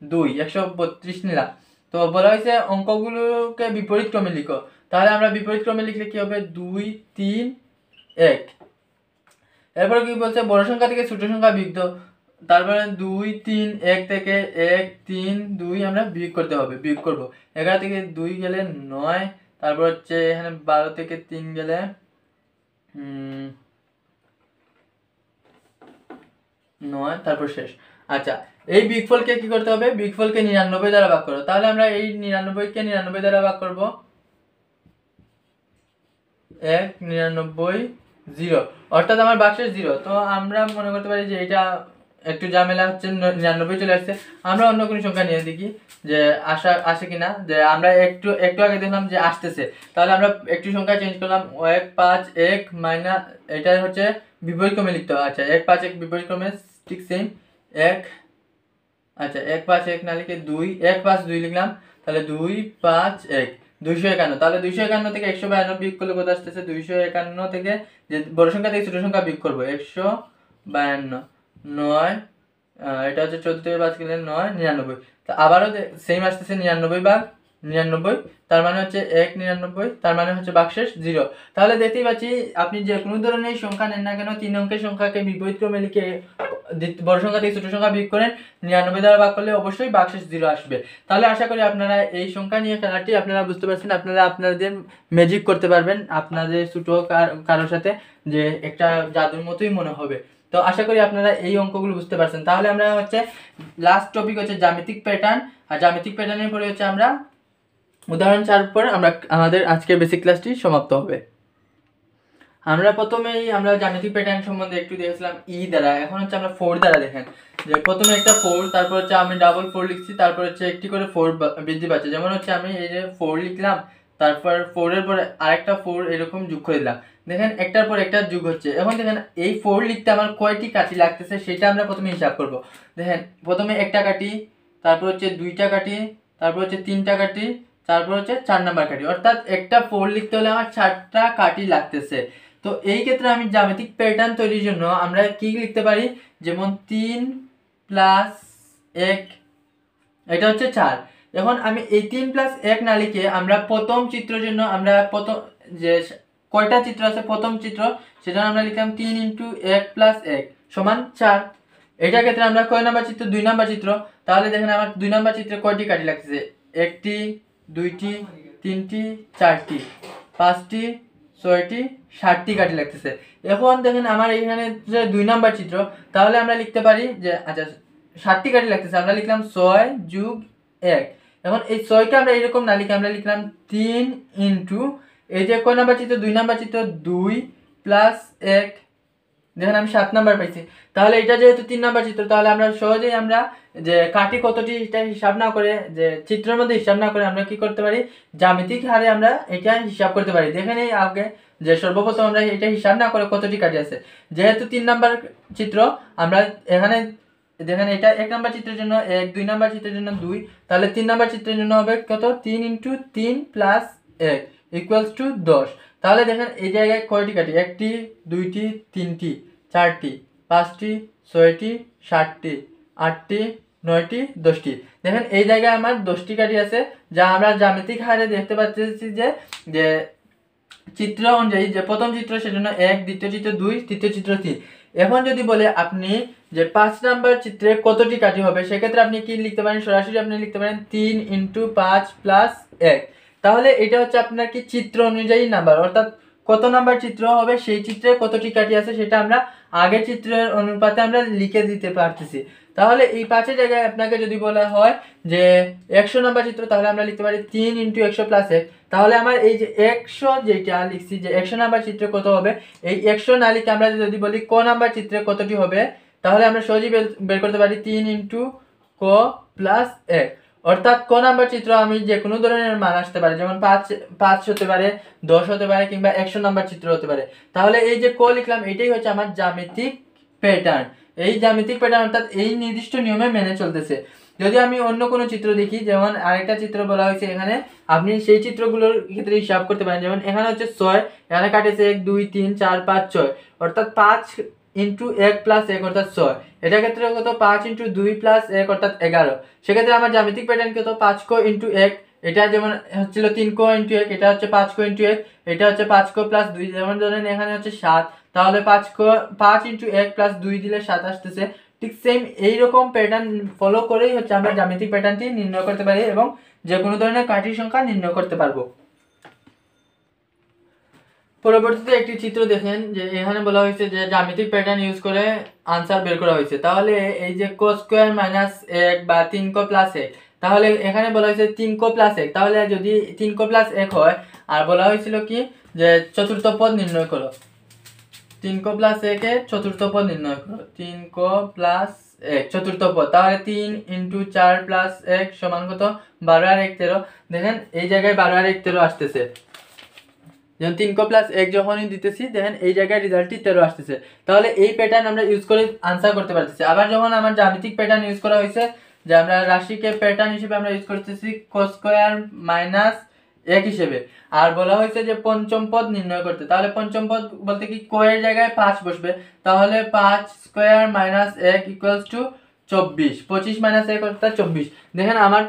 2 132 নিলাম। তো বলা হয়েছে অঙ্কগুলোকে বিপরীত ক্রমে লিখো। তাহলে আমরা বিপরীত ক্রমে লিখলে কি হবে 2 3 1। এরপর কি বলছে বড় সংখ্যা থেকে ছোট সংখ্যা বিয়োগ দাও। তারপরে 2 3 1 থেকে 1 3 2 আমরা বিয়োগ করতে হবে, বিয়োগ করব। 11 থেকে 2 গেলে 9, তারপর হচ্ছে এখানে 12 থেকে 3 গেলে 9, তারপর শেষ। আচ্ছা, এই বিয়োগফলকে কি করতে হবে, বিয়োগফলকে 99 দ্বারা ভাগ করো। তাহলে আমরা এই 99 কে 99 দ্বারা ভাগ করব। 1 99 0, অর্থাৎ আমার ভাগশেষ 0। তো আমরা মনে করতে পারি যে এটা একটু ঝামেলা হচ্ছে, 99 চলে আসছে। আমরা অন্য কোনো সংখ্যা নিয়ে দেখি যে আসে কিনা। যে আমরা একটু আগে দেখলাম যে আসতেছে, তাহলে আমরা একটু সংখ্যা চেঞ্জ করলাম। 1 5 1 মাইনাস, এটা হচ্ছে বিপরীত ক্রমে লিখতে হবে। আচ্ছা 1 5 1 বিপরীত ক্রমে ঠিক সেম 1। আচ্ছা 1 5 1 না লিখে 2 1 5 2 লিখলাম। তাহলে 2 5 1 251। তাহলে 251 থেকে 152 বিয়োগ করলে কত আসতেছে, 251 থেকে যে বড় সংখ্যা থেকে ছোট সংখ্যা বিয়োগ করবো 152 9, এটা হচ্ছে 14 থেকে 5 গেলে 9 99। তো আবারও সেম আসতেছে 99 ভাগ 99, তার মানে হচ্ছে 1 99, তার মানে হচ্ছে ভাগশেষ 0। তাহলে দেখতেই পাচ্ছি আপনি যে কোনো ধরনের সংখ্যা নেন না কেন 3 অঙ্কের সংখ্যাকে বিপরীত ক্রমে লিখে বড় সংখ্যা থেকে ছোট সংখ্যা বিয়োগ করেন 99 দ্বারা ভাগ করলে অবশ্যই ভাগশেষ 0 আসবে। তাহলে আশা করি আপনারা এই সংখ্যা নিয়ে খেলাটি আপনারা বুঝতে পারছেন। আপনারা আপনাদের ম্যাজিক করতে পারবেন আপনাদের ছোট কারোর সাথে, যে একটা জাদুর মতোই মনে হবে। তো আশা করি আপনারা এই অঙ্কগুলো বুঝতে পারছেন। তাহলে আমরা হচ্ছে লাস্ট টপিক হচ্ছে জ্যামিতিক প্যাটার্ন, আর জ্যামিতিক প্যাটার্নের পরে হচ্ছে আমরা উদাহরণ 4 পর আমরা আমাদের আজকের বেসিক ক্লাসটি সমাপ্ত হবে। আমরা প্রথমেই আমরা জ্যামিতিক প্যাটার্ন সম্বন্ধে একটু দেখেছিলাম দ্বারা। এখন হচ্ছে আমরা 4 দ্বারা দেখেন যে প্রথমে একটা 4, তারপর হচ্ছে আমি ডাবল 4 লিখছি, তারপর হচ্ছে একটি করে 4 বৃদ্ধি পাচ্ছে। যেমন হচ্ছে আমি এই যে 4 লিখলাম, তারপর 4 এর পরে আরেকটা 4 এরকম যোগ করে দিলাম। দেখেন একটার পর একটা যোগ হচ্ছে। এখন দেখেন এই 4 লিখতে আমার কয়টি কাঠি লাগতেছে সেটা আমরা প্রথমে হিসাব করব। দেখেন প্রথমে একটা কাঠি, তারপর হচ্ছে 2টা কাঠি, তারপর হচ্ছে 3টা কাঠি, তারপর হচ্ছে 4 নাম্বার কাঠি। অর্থাৎ একটা 4 লিখতে হলে আমার 4টা কাঠি লাগতেছে। তো এই ক্ষেত্রে আমি জ্যামিতিক প্যাটার্ন তৈরির জন্য আমরা কি লিখতে পারি, যেমন 3 + 1, এটা হচ্ছে 4। এখন আমি এই 3 + 1 না লিখে আমরা প্রথম চিত্রের জন্য আমরা প্রথম যে কয়টা চিত্র আছে প্রথম চিত্র সেটা আমরা লিখলাম 3 × 1 + 1 = 4। এটার ক্ষেত্রে আমরা কয় নাম্বার চিত্র, 2 নাম্বার চিত্র। তাহলে দেখেন আমার 2 নাম্বার চিত্রে কয়টি কাঠি লাগতেছে, 1টি 2টি 3টি 4টি 5টি 6টি 7টি কাঠি লাগতেছে। এখন দেখেন আমার এখানে যে 2 নাম্বার চিত্র, তাহলে আমরা লিখতে পারি যে আচ্ছা 7টি কাঠি লাগতেছে, আমরা লিখলাম 6 + 1। এখন এই 6কে আমরা এরকম না লিখে আমরা লিখলাম 3 × এই যে কয় নাম্বার চিত্র, 2 নাম্বার চিত্র, 2 + 1। দেখেন আমি 7 নাম্বার পাইছি। তাহলে এটা যেহেতু 3 নাম্বার চিত্র, তাহলে আমরা সহজেই আমরা যে কাঠি কতটি এটা হিসাব না করে, যে চিত্রের মধ্যে হিসাব না করে আমরা কি করতে পারি, জ্যামিতিক হারে আমরা এটা হিসাব করতে পারি। দেখেন এই আগে যে সর্বপ্রথম আমরা এটা হিসাব না করে কতটি কাঠি আছে, যেহেতু 3 নাম্বার চিত্র আমরা এখানে দেখেন এটা 1 নাম্বার চিত্রের জন্য 1, 2 নাম্বার চিত্রের জন্য 2, তাহলে 3 নাম্বার চিত্রের জন্য হবে কত, 3 × 3 + 1 = 10। তাহলে দেখেন এই জায়গায় কয়টি কাঠি, 1টি 2টি 3টি 4টি 5টি 6টি 7টি 8টি 9টি 10টি। দেখেন এই জায়গায় আমার 10টি কাঠি আছে, যা আমরা জ্যামিতিক হারে দেখতে পাচ্ছি যে চিত্র অনুযায়ী যে প্রথম চিত্র সেজন্য 1, দ্বিতীয় চিত্র 2, তৃতীয় চিত্র 3। এখন যদি বলে আপনি যে 5 নাম্বার চিত্রে কতটি কাঠি হবে, সেক্ষেত্রে আপনি কি লিখতে পারেন, সরাসরি আপনি লিখতে পারেন 3 × 5 + 1। তাহলে এটা হচ্ছে আপনার কি চিত্র অনুযায়ী নাম্বার, অর্থাৎ কত নাম্বার চিত্র হবে সেই চিত্রে কতটি কাঠি আছে সেটা আমরা আগের চিত্রের অনুপাতে আমরা লিখে দিতে পারতেছি। তাহলে এই 5 জায়গায় আপনাকে যদি বলা হয় যে 100 নাম্বার চিত্র, তাহলে আমরা লিখতে পারি 3 × 100 + 1। তাহলে আমার এই যে 100 যেটা লিখছি যে 100 নাম্বার চিত্রে কত হবে, এই 100 না লিখে আমরা যদি বলি ক নাম্বার চিত্রে কতটি হবে, তাহলে আমরা সহজেই বের করতে পারি 3 × ক + 1। অর্থাৎ ক নাম্বার চিত্র আমি যে কোনো ধরনের মান আসতে পারে, যেমন 5 হতে পারে, 10 হতে পারে, কিংবা 100 নাম্বার চিত্র হতে পারে। তাহলে এই যে ক লিখলাম এটাই হচ্ছে আমার জ্যামিতিক প্যাটার্ন। এই জ্যামিতিক প্যাটার্ন অর্থাৎ এই নির্দিষ্ট নিয়মে মেনে চলতেছে। যদি আমি অন্য কোনো চিত্র দেখি, যেমন আরেকটা চিত্র বলা হয়েছে এখানে, আপনি সেই চিত্রগুলোর ক্ষেত্রে হিসাব করতে পারেন। যেমন এখানে হচ্ছে 6, এখানে কাটেছে 1 2 3 4 5 6, অর্থাৎ 5 ইন্টু 1 প্লাস 1 অর্থাৎ 6। এটার ক্ষেত্রে কত 5 ইন্টু 2 প্লাস 1 অর্থাৎ 11। সেক্ষেত্রে আমার জ্যামিতিক প্যাটার্ন কত 5 ক ইন্টু 1, এটা যেমন হচ্ছিল 3 ক ইন্টু 1, এটা হচ্ছে 5 ক ইন্টু 1, এটা হচ্ছে 5 ক প্লাস 2, যেমন ধরেন এখানে হচ্ছে 7, তাহলে 5 ইন্টু 1 প্লাস 2 দিলে 7 আসতেছে। ঠিক সেম এইরকম প্যাটার্ন ফলো করেই হচ্ছে আমরা জ্যামিতিক প্যাটার্নটি নির্ণয় করতে পারি এবং যে কোনো ধরনের কাঠির সংখ্যা নির্ণয় করতে পারবো। পরবর্তীতে একটি চিত্র দেখেন, যে এখানে বলা হয়েছে যে জ্যামিতিক প্যাটার্ন ইউজ করে আনসার বের করা হয়েছে। তাহলে এই যে cos স্কয়ার মাইনাস 1 বা 3 ক প্লাস 1, তাহলে এখানে বলা হয়েছে 3 ক প্লাস 1, তাহলে যদি 3 ক প্লাস 1 হয়, আর বলা হয়েছিল কি যে চতুর্থ পদ নির্ণয় করো, 3 ক প্লাস 1 এর চতুর্থ পদ নির্ণয় করো, 3 ক প্লাস 1 চতুর্থ পদ, তাহলে 3 ইন্টু 4 প্লাস 1 সমান কত 12 আর 1 13। দেখেন এই জায়গায় 12 আর 1 13 আসতেছে, যেমন 3 ক প্লাস 1 যখনই দিতেছি দেখেন এই জায়গায় রেজাল্টটি 13 আসতেছে। তাহলে এই প্যাটার্ন আমরা ইউজ করে আনসার করতে পারতেছি। আবার যখন আমার জ্যামিতিক প্যাটার্ন ইউজ করা হয়েছে, যে আমরা রাশিকে প্যাটার্ন হিসেবে আমরা ইউজ করতেছি cos স্কয়ার মাইনাস 1 হিসেবে, আর বলা হয়েছে যে পঞ্চম পদ নির্ণয় করতে, তাহলে পঞ্চম পদ বলতে কি ক এর জায়গায় 5 বসবে, তাহলে 5 square minus 1 equals to 24, 25 minus 1 অর্থাৎ 24। দেখেন আমার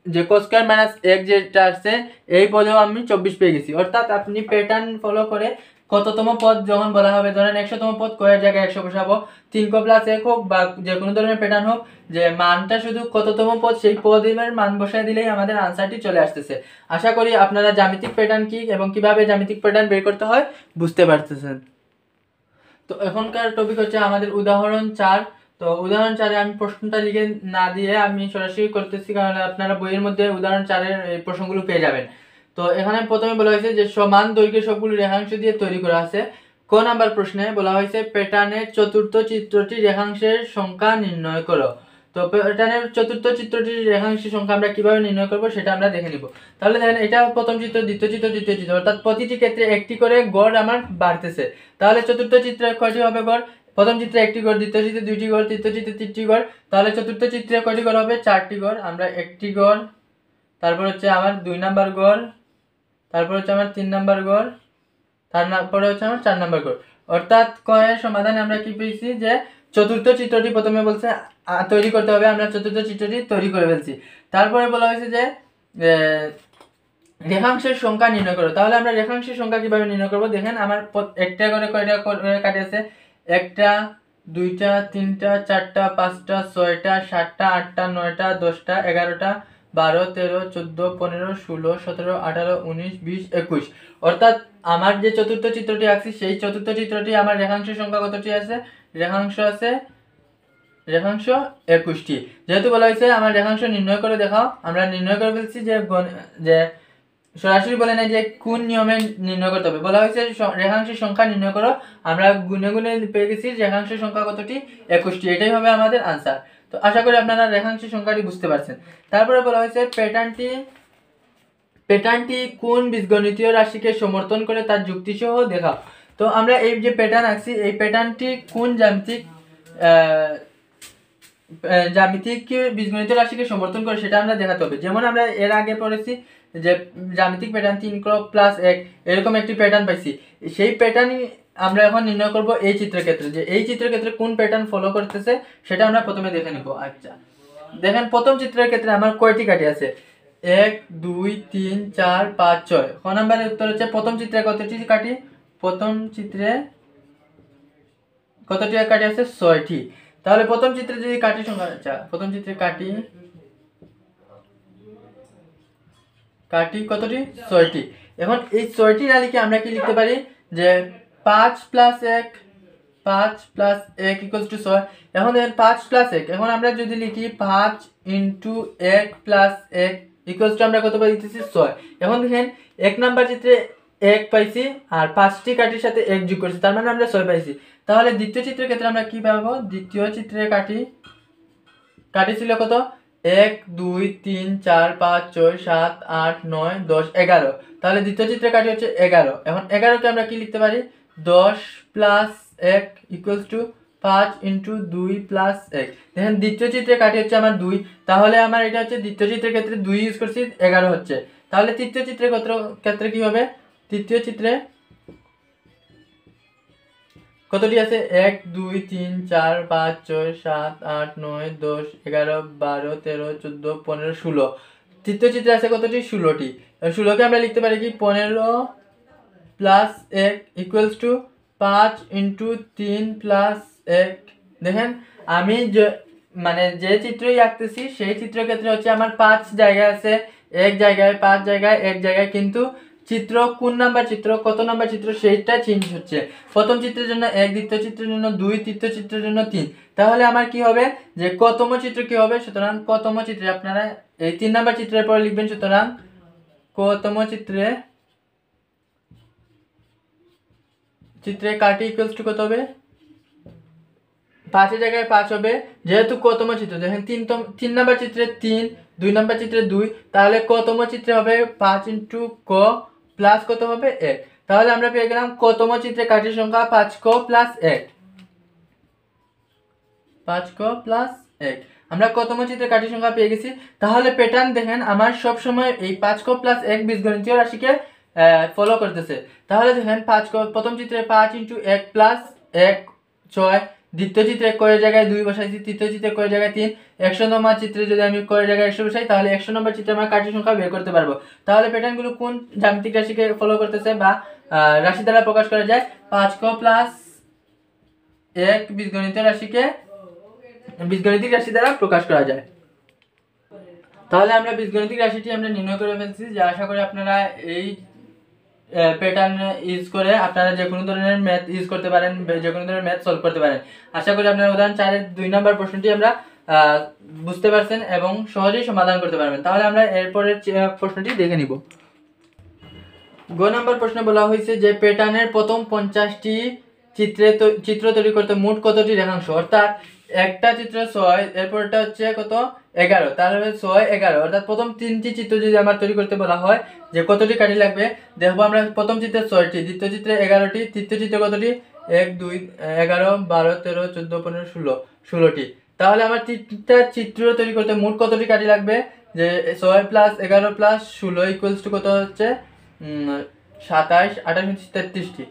যে cos স্কয়ার মাইনাস 1 যেটা আসছে এই পদেও আমি 24 পেয়ে গেছি। অর্থাৎ আপনি প্যাটার্ন ফলো করে কততম পদ যখন বলা হবে, ধরেন 100তম পদ ক এর জায়গায় 100 বসাবো, 3 ক প্লাস 1 হোক বা যে কোনো ধরনের প্যাটার্ন হোক, যে মানটা শুধু কততম পদ সেই পদের মান বসায় দিলেই আমাদের আনসারটি চলে আসতেছে। আশা করি আপনারা জ্যামিতিক প্যাটার্ন কি এবং কিভাবে জ্যামিতিক প্যাটার্ন বের করতে হয় বুঝতে পারতেছেন। তো এখনকার টপিক হচ্ছে আমাদের উদাহরণ 4। তো উদাহরণ 4 এ আমি প্রশ্নটা লিখে না দিয়ে আমি সরাসরি করতেছি, কারণ আপনারা বইয়ের মধ্যে উদাহরণ 4 এর এই প্রশ্নগুলো পেয়ে যাবেন। তো এখানে প্রথমে বলা হয়েছে যে সমান দৈর্ঘ্যের সবগুলো রেখাংশ দিয়ে তৈরি করা আছে। ক নাম্বার প্রশ্নে বলা হয়েছে প্যাটার্নের চতুর্থ চিত্রটি রেখাংশের সংখ্যা নির্ণয় করো। তো প্যাটার্নের চতুর্থ চিত্রটির রেখাংশের সংখ্যা আমরা কিভাবে নির্ণয় করব সেটা আমরা দেখে নিব। তাহলে দেখেন এটা প্রথম চিত্র, দ্বিতীয় চিত্র, তৃতীয় চিত্র, অর্থাৎ প্রতিটি ক্ষেত্রে একটি করে গড় আমার বাড়তেছে। তাহলে চতুর্থ চিত্রে কয়টি হবে গড়? প্রথম চিত্রে একটি গড়, দ্বিতীয় চিত্রে দুইটি গড়, তৃতীয় চিত্রে তিনটি গড়, তাহলে চতুর্থ চিত্রে কয়টি গড় হবে? 4টি গড়। আমরা একটি গড়, তারপর হচ্ছে আমার 2 নাম্বার গড়, তারপর হচ্ছে আমার 3 নাম্বার গড়, তারপরে হচ্ছে আমার 4 নাম্বার গড়। অর্থাৎ ক এর সমাধানে আমরা কি পেয়েছি যে চতুর্থ চিত্রটি প্রথমে বলছে তৈরি করতে হবে, আমরা চতুর্থ চিত্রটি তৈরি করে ফেলছি। তারপরে বলা হয়েছে যে রেখাংশের সংখ্যা নির্ণয় করো। তাহলে আমরা রেখাংশের সংখ্যা কিভাবে নির্ণয় করব? দেখেন আমার একটা করে কয়টা কাটে আছে? একটা, দুইটা, তিনটা, চারটা, পাঁচটা, ছয়টা, সাতটা, আটটা, নয়টা, 10টা, 11টা, 12, 13, 14, 15, 16, 17, 18, 19, 20, 21। অর্থাৎ আমার যে চতুর্থ চিত্রটি আঁকছি সেই চতুর্থ চিত্রটি আমার রেখাংশের সংখ্যা কতটি আছে? রেখাংশ 21টি। যেহেতু বলা হয়েছে আমার রেখাংশ নির্ণয় করে দেখাও, আমরা নির্ণয় করে ফেলছি। যে সরাসরি বলে না যে কোন নিয়মে নির্ণয় করতে হবে, বলা হয়েছে রেখাংশের সংখ্যা নির্ণয় করো, আমরা গুনে গুনে পেয়ে গেছি রেখাংশের সংখ্যা কতটি? 21টি। এটাই হবে আমাদের আনসার। তো আশা করি আপনারা রেখাংশের সংখ্যাটি বুঝতে পারছেন। তারপরে বলা হয়েছে প্যাটার্নটি কোন বীজগণিতীয় রাশিকে সমর্থন করে তার যুক্তি সহ দেখাও। তো আমরা এই যে প্যাটার্ন আঁকছি এই প্যাটার্নটি কোন জ্যামিতিক বীজগণিত রাশিকে সমর্থন করে সেটা আমরা দেখাতে হবে। যেমন আমরা এর আগে পড়েছি যে জ্যামিতিক প্যাটার্ন 3 ক প্লাস 1 এরকম একটি প্যাটার্ন পাইছি। সেই প্যাটার্নই আমরা এখন নির্ণয় করব এই চিত্রের ক্ষেত্রে, যে এই চিত্রের ক্ষেত্রে কোন প্যাটার্ন ফলো করতেছে সেটা আমরা প্রথমে দেখে নিব। আচ্ছা দেখেন প্রথম চিত্রের ক্ষেত্রে আমার কয়টি কাঠি আছে? 1 2 3 4 5 6। খ নাম্বারের উত্তর হচ্ছে প্রথম চিত্রে কতটি কাঠি? প্রথম চিত্রে কতটি কাঠি আছে? 6টি। তাহলে প্রথম চিত্রে যদি কাঠি সংখ্যা, আচ্ছা প্রথম চিত্রে কাঠি কতটি? 6টি। এখন এই 6টি রাশিকে আমরা কি লিখতে পারি? যে 5 প্লাস 1 ইকুয়ালস টু 6। এখন দেখেন 5 প্লাস 1, এখন আমরা যদি লিখি 5 ইন্টু 1 প্লাস 1 ইকুয়ালস টু আমরা কত পাই দিতেছি? 6। এখন দেখেন এক নাম্বার চিত্রে 1 পাইছি আর 5টি কাঠির সাথে 1 যোগ করছি, তার মানে আমরা 6 পাইছি। তাহলে দ্বিতীয় চিত্রের ক্ষেত্রে আমরা কি পাবো? দ্বিতীয় চিত্রে কাঠি ছিল কত? 1 2 3 4 5 6 7 8 9 10 11। তাহলে দ্বিতীয় চিত্রে কাঠি হচ্ছে 11। এখন 11কে আমরা কি লিখতে পারি? 10 plus 1 equals to 5 into 2 plus 1। দেখেন দ্বিতীয় চিত্রে কাটি হচ্ছে আমার 2, তাহলে আমার এটা হচ্ছে দ্বিতীয় চিত্রের ক্ষেত্রে 2 ইউজ করছি, 11 হচ্ছে। তাহলে তৃতীয় চিত্রের ক্ষেত্রে কি হবে? তৃতীয় চিত্রে কতটি আছে? 1 2 3 4 5 6 7 8 9 10 11 12 13 14 15 16। তৃতীয় চিত্রে আছে কতটি? 16টি। 16কে আমরা লিখতে পারি কি 15 plus 1 equals to 5 into 3 plus 1। দেখেন আমি মানে যে চিত্রই আঁকতেছি সেই চিত্রের ক্ষেত্রে হচ্ছে আমার 5 জায়গায় আছে, 1 জায়গায় 5 জায়গায় 1 জায়গায়, কিন্তু চিত্র কোন নাম্বার চিত্র, কত নাম্বার চিত্র সেইটা চেঞ্জ হচ্ছে। প্রথম চিত্রের জন্য 1, দ্বিতীয় চিত্রের জন্য 2, তৃতীয় চিত্রের জন্য 3। তাহলে আমার কি হবে যে কতম চিত্র কি হবে? সুতরাং কতম চিত্রে আপনারা এই 3 নাম্বার চিত্রের পরে লিখবেন। সুতরাং কতম চিত্রে কাটি ইকুয়ালস টু কত হবে? 5 এর জায়গায় 5 হবে, যেহেতু কতম চিত্র। দেখেন 3 নাম্বার চিত্রে 3, 2 নাম্বার চিত্রে 2, তাহলে কতম চিত্রে হবে 5 ইন্টু ক প্লাস কত হবে? 1। তাহলে আমরা পেয়ে গেলাম কতম চিত্রে কাটির সংখ্যা 5ক প্লাস 1। 5ক প্লাস 1 আমরা কতম চিত্রে কাটির সংখ্যা পেয়ে গেছি। তাহলে প্যাটার্ন দেখেন আমার সব সময় এই 5ক প্লাস 1 বীজগণিতীয় রাশিকে ফলো করতেছে। তাহলে দেখেন 5ক প্রথম চিত্রে 5 ইন্টু 1 প্লাস 1 6, দ্বিতীয় চিত্রে কয়ের জায়গায় 2 বসাইছি, তৃতীয় চিত্রে কয়ের জায়গায় 3, 100 নম্বর চিত্রে যদি আমি কয়ের জায়গায় 100 বসাই তাহলে 100 নম্বর চিত্রে আমরা কাটির সংখ্যা বের করতে পারবো। তাহলে প্যাটার্নগুলো কোন জ্যামিতিক রাশিকে ফলো করতেছে বা রাশি দ্বারা প্রকাশ করা যায়? 5ক প্লাস 1 বীজগণিতীয় রাশি দ্বারা প্রকাশ করা যায়। তাহলে আমরা বীজগণিতিক রাশিটি আমরা নির্ণয় করে ফেলছি। যে আশা করি আপনারা এই প্যাটার্ন ইউজ করে আপনারা যে কোনো ধরনের ম্যাথ ইউজ করতে পারেন, যে কোনো ধরনের ম্যাথ সলভ করতে পারেন। আশা করি আপনারা উদাহরণ 4-এর 2 নম্বর প্রশ্নটি আমরা বুঝতে পারছেন এবং সহজেই সমাধান করতে পারবেন। তাহলে আমরা এরপরের প্রশ্নটি দেখে নিব। গ নম্বর প্রশ্ন বলা হয়েছে যে প্যাটার্নের প্রথম 50টি চিত্র তৈরি করতে মোট কতটি রেখাংশ? অর্থাৎ একটা চিত্র 6, এরপরটা হচ্ছে কত? 11। তাহলে 6 11, অর্থাৎ প্রথম 3টি চিত্র যদি আমার তৈরি করতে বলা হয় যে কতটি কাঠি লাগবে, দেখবো আমরা প্রথম চিত্রে 6টি, দ্বিতীয় চিত্রে 11টি, তৃতীয় চিত্রে কতটি? 1 2 11 12 13 14 15 16 16টি। তাহলে আমার 3টা চিত্র তৈরি করতে মোট কতটি কাঠি লাগবে? যে 6 প্লাস 11 প্লাস 16 ইকুয়ালস টু কত হচ্ছে? 27 28 33টি।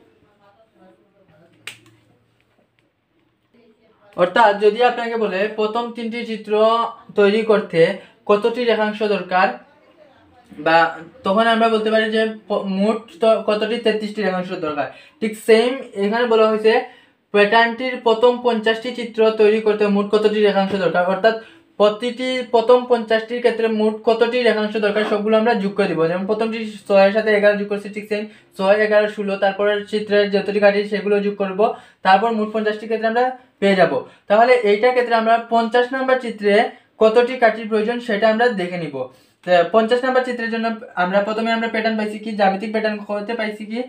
অর্থাৎ যদি আপনাকে বলে প্রথম 3টি চিত্র তৈরি করতে কতটি রেখাংশ দরকার, বা তখন আমরা বলতে পারি যে মোট কতটি? 33টি রেখাংশ দরকার। ঠিক সেম এখানে বলা হয়েছে প্যাটার্নটির প্রথম 50টি চিত্র তৈরি করতে মোট কতটি রেখাংশ দরকার, অর্থাৎ প্রথম 50টির ক্ষেত্রে মোট কতটি রেখাংশ দরকার সবগুলো আমরা যোগ করে দিব। যেমন প্রথমটি 6 এর সাথে 11 যোগ করছি, ঠিক সেম 6 11 16, তারপরে চিত্রের যতটি কাটি সেগুলো যোগ করব, তারপর মোট 50টির ক্ষেত্রে আমরা পেয়ে যাব। তাহলে এইটার ক্ষেত্রে আমরা 50 নাম্বার চিত্রে কতটি কাঠির প্রয়োজন সেটা আমরা দেখে নিব। 50 নাম্বার চিত্রের জন্য আমরা প্রথমে আমরা প্যাটার্ন পাইছি কি? জ্যামিতিক প্যাটার্ন করতে পাইছি কি?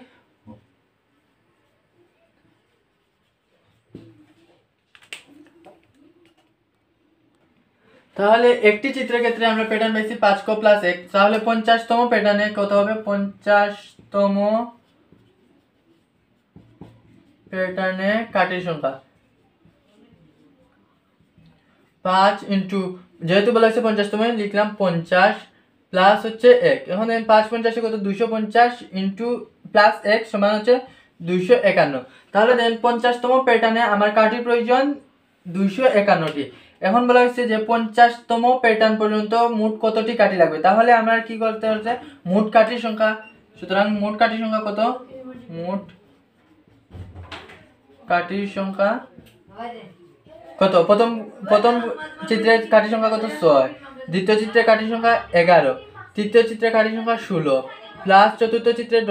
তাহলে একটি চিত্রের ক্ষেত্রে আমরা প্যাটার্ন পাইছি 5ক প্লাস 1। তাহলে 50তম প্যাটার্নে কত হবে? 50তম প্যাটার্নে কাঠির সংখ্যা 5 ইন্টু, যেহেতু বলা হয়েছে 50তম লিখলাম 50 প্লাস হচ্ছে 1। এখন 5 50 কত? 250 ইন্টু প্লাস 1 সমান হচ্ছে 251। তাহলে দেন 50তম প্যাটার্নে আমার কাঠির প্রয়োজন 251টি। এখন বলা হয়েছে যে 50তম প্যাটার্ন পর্যন্ত মোট কতটি কাঠি লাগবে। তাহলে আমরা কি করতে হচ্ছে? মোট কাঠির সংখ্যা। সুতরাং মোট কাঠির সংখ্যা কত? মোট কাঠির সংখ্যা কত? প্রথম চিত্রের কাঠির সংখ্যা কত? 6, দ্বিতীয় চিত্রের কাঠির সংখ্যা 11, তৃতীয় চিত্রের কাঠির সংখ্যা 16, প্লাস চতুর্থ চিত্রের ...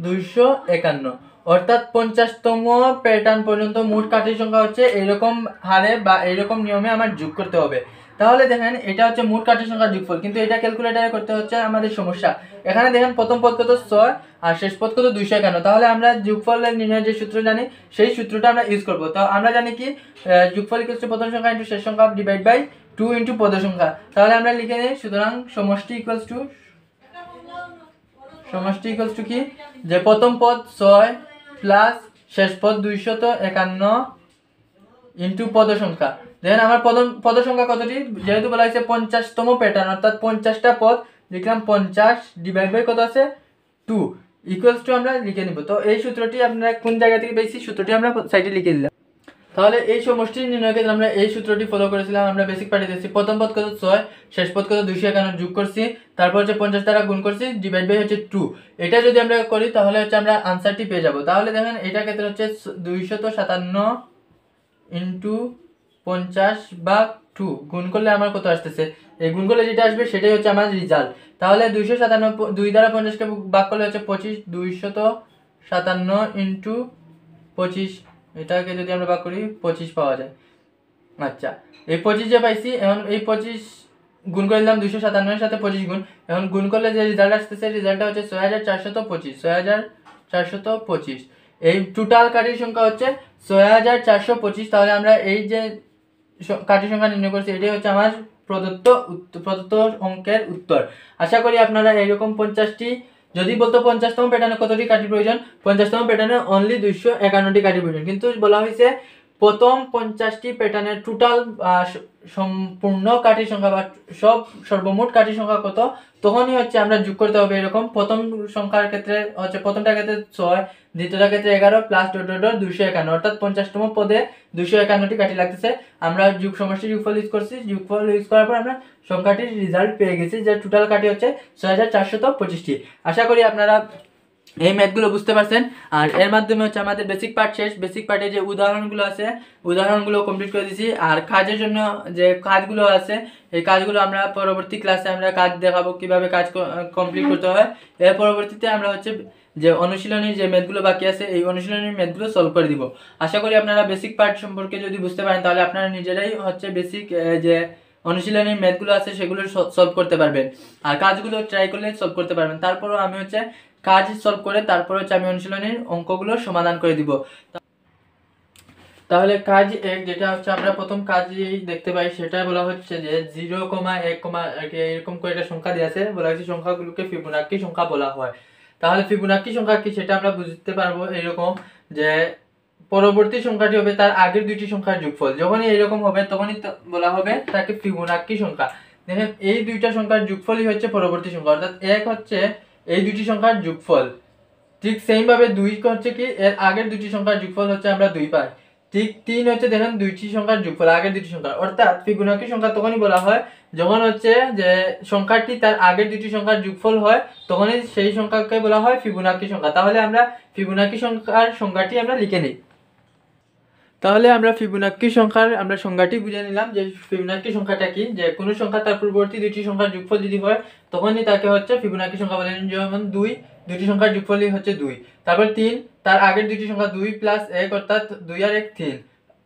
251। অর্থাৎ 50তম প্যাটার্ন পর্যন্ত মোট কাঠির সংখ্যা হচ্ছে এইরকম হারে বা এইরকম নিয়মে আমার যোগ করতে হবে। তাহলে দেখেন এটা হচ্ছে মোট কাঠির সংখ্যা যোগফল, কিন্তু এটা ক্যালকুলেটরে করতে হচ্ছে আমাদের সমস্যা। এখানে দেখেন প্রথম পদ কত? 6 আর শেষ পদ কত? 251। তাহলে আমরা যোগফলের নির্ণয়ের যে সূত্র জানি সেই সূত্রটা আমরা ইউজ করব। তো আমরা জানি কি যোগফল ইকুয়ালস টু প্রথম সংখ্যা ইনটু শেষ সংখ্যা ডিভাইড বাই 2 ইনটু পদ সংখ্যা। তাহলে আমরা লিখে নিই। সুতরাং সমষ্টি ইকুয়ালস টু কি? যে প্রথম পদ 6 প্লাস শেষ পদ 251 ইন্টু পদ সংখ্যা। দেখেন আমার পদ সংখ্যা কতটি, যেহেতু বলা হয়েছে 50তম প্যাটার্ন অর্থাৎ 50টা পদ, লিখলাম 50 ডিভাইড বাই কত আছে 2 ইকুয়ালস টু আমরা লিখে নিব। তো এই সূত্রটি আপনারা কোন জায়গা থেকে পেয়েছি, সূত্রটি আমরা সাইডে লিখে দিলাম। তাহলে এই সমষ্টি নির্ণয়ের ক্ষেত্রে আমরা এই সূত্রটি ফলো করেছিলাম। আমরা বেসিক পার্টি দিয়েছি, প্রথম পদ কত 6, শেষ পদ কত 251 যোগ করছি, তারপর হচ্ছে 50 দ্বারা গুণ করছি, ডিভাইড বাই হচ্ছে 2। এটা যদি আমরা করি তাহলে হচ্ছে আমরা আনসারটি পেয়ে যাব। তাহলে দেখেন এটার ক্ষেত্রে হচ্ছে 257 ইন্টু 50 বা 2 গুণ করলে আমার কত আসতেছে, এই গুণ করলে যেটা আসবে সেটাই হচ্ছে আমার রেজাল্ট। তাহলে 257 2 দ্বারা 50কে ভাগ করলে হচ্ছে 25, 257 ইন্টু 25, এটাকে যদি আমরা ভাগ করি 25 পাওয়া যায়। আচ্ছা, এই 25 যে পাইছি, এখন এই 25 গুণ করে দিলাম 257 এর সাথে 25 গুণ, এখন গুণ করলে যে রেজাল্ট আসতেছে রেজাল্টটা হচ্ছে 6425, 6425। এই টোটাল কাঠির সংখ্যা হচ্ছে 6425। তাহলে আমরা এই যে কাঠির সংখ্যা নির্ণয় করছি এটাই হচ্ছে আমার প্রদত্ত অঙ্কের উত্তর। আশা করি আপনারা এইরকম 50টি, যদি বলতো 50তম প্যাটার্নে কতটি কাঠি প্রয়োজন, 50তম প্যাটার্নে অনলি 251টি কাঠি প্রয়োজন, কিন্তু বলা হয়েছে প্রথম 50টি প্যাটার্নের টোটাল সম্পূর্ণ কাঠির সংখ্যা বা সর্বমোট কাঠির সংখ্যা কত, তখনই হচ্ছে আমরা যোগ করতে হবে। এরকম প্রথম সংখ্যার ক্ষেত্রে হচ্ছে প্রথমটার ক্ষেত্রে 6, দ্বিতীয়টার ক্ষেত্রে 11 প্লাস 251, অর্থাৎ 50তম পদে 251টি কাঠি লাগতেছে। আমরা সমষ্টি যোগফল ইউজ করছি, যোগফল ইউজ করার পর আমরা সংখ্যাটির রেজাল্ট পেয়ে গেছি যে টোটাল কাঠি হচ্ছে 6425টি। আশা করি আপনারা এই ম্যাথগুলো বুঝতে পারছেন। আর এর মাধ্যমে হচ্ছে আমাদের বেসিক পার্ট শেষ। বেসিক পার্টে যে উদাহরণগুলো আছে উদাহরণগুলো কমপ্লিট করে দিয়েছি। আর কাজের জন্য যে কাজগুলো আছে এই কাজগুলো আমরা পরবর্তী ক্লাসে আমরা কাজ দেখাবো কিভাবে কাজ কমপ্লিট করতে হয়। এর পরবর্তীতে আমরা হচ্ছে যে অনুশীলনীর যে ম্যাথগুলো বাকি আছে এই অনুশীলনীর ম্যাথগুলো সলভ করে দিব। আশা করি আপনারা বেসিক পার্ট সম্পর্কে যদি বুঝতে পারেন তাহলে আপনারা নিজেরাই হচ্ছে বেসিক যে অনুশীলনীর ম্যাথগুলো আছে সেগুলো সলভ করতে পারবেন। আর কাজগুলো ট্রাই করলে সলভ করতে পারবেন। তারপরও আমি হচ্ছে কাজ সলভ করে তারপর হচ্ছে আমি অনুশীলনীর অঙ্কগুলো সমাধান করে দিব। তাহলে কাজ 1 যেটা হচ্ছে আমরা প্রথম কাজই দেখতে পাই, সেটা বলা হচ্ছে যে 0,1, এরকম করে একটা সংখ্যা দেওয়া আছে, বলা হচ্ছে সংখ্যাগুলোকে ফিবোনাক্কি সংখ্যা বলা হয়। তাহলে ফিবোনাক্কি সংখ্যা কি সেটা আমরা বুঝতে পারবো এরকম যে পরবর্তী সংখ্যাটি হবে তার আগের দুইটি সংখ্যার যোগফল। যখনই এরকম হবে তখনই বলা হবে তাকে ফিবোনাক্কি সংখ্যা। দেখেন এই দুইটা সংখ্যার যোগফলই হচ্ছে পরবর্তী সংখ্যা, অর্থাৎ 1 হচ্ছে এই দুটি সংখ্যার যোগফল। ঠিক সেম ভাবে 2 হচ্ছে কি এর আগের দুটি সংখ্যার যোগফল হচ্ছে আমরা 2 পাই। ঠিক 3 হচ্ছে দেখেন দুইটি সংখ্যার যোগফল আগের দুটি সংখ্যা, অর্থাৎ ফিবোনাক্কি সংখ্যা তখনই বলা হয় যখন হচ্ছে যে সংখ্যাটি তার আগের দুটি সংখ্যার যোগফল হয়, তখনই সেই সংখ্যাকে বলা হয় ফিবোনাক্কি সংখ্যা। তাহলে আমরা ফিবোনাক্কি সংখ্যার সংখ্যাটি আমরা লিখে নিই। তাহলে আমরা ফিবোনাক্কি সংখ্যার আমরা সংজ্ঞাটি বুঝে নিলাম যে ফিবোনাক্কি সংখ্যাটা কি, যে কোনো সংখ্যা তার পূর্ববর্তী দুইটি সংখ্যার যোগফল যদি হয় তখনই তাকে হচ্ছে ফিবোনাক্কি সংখ্যা বলে। যেমন 2, দুইটি সংখ্যার যোগফলই হচ্ছে 2। তারপর 3, তার আগের দুইটি সংখ্যা 2 প্লাস 1 অর্থাৎ 2 আর 1 3।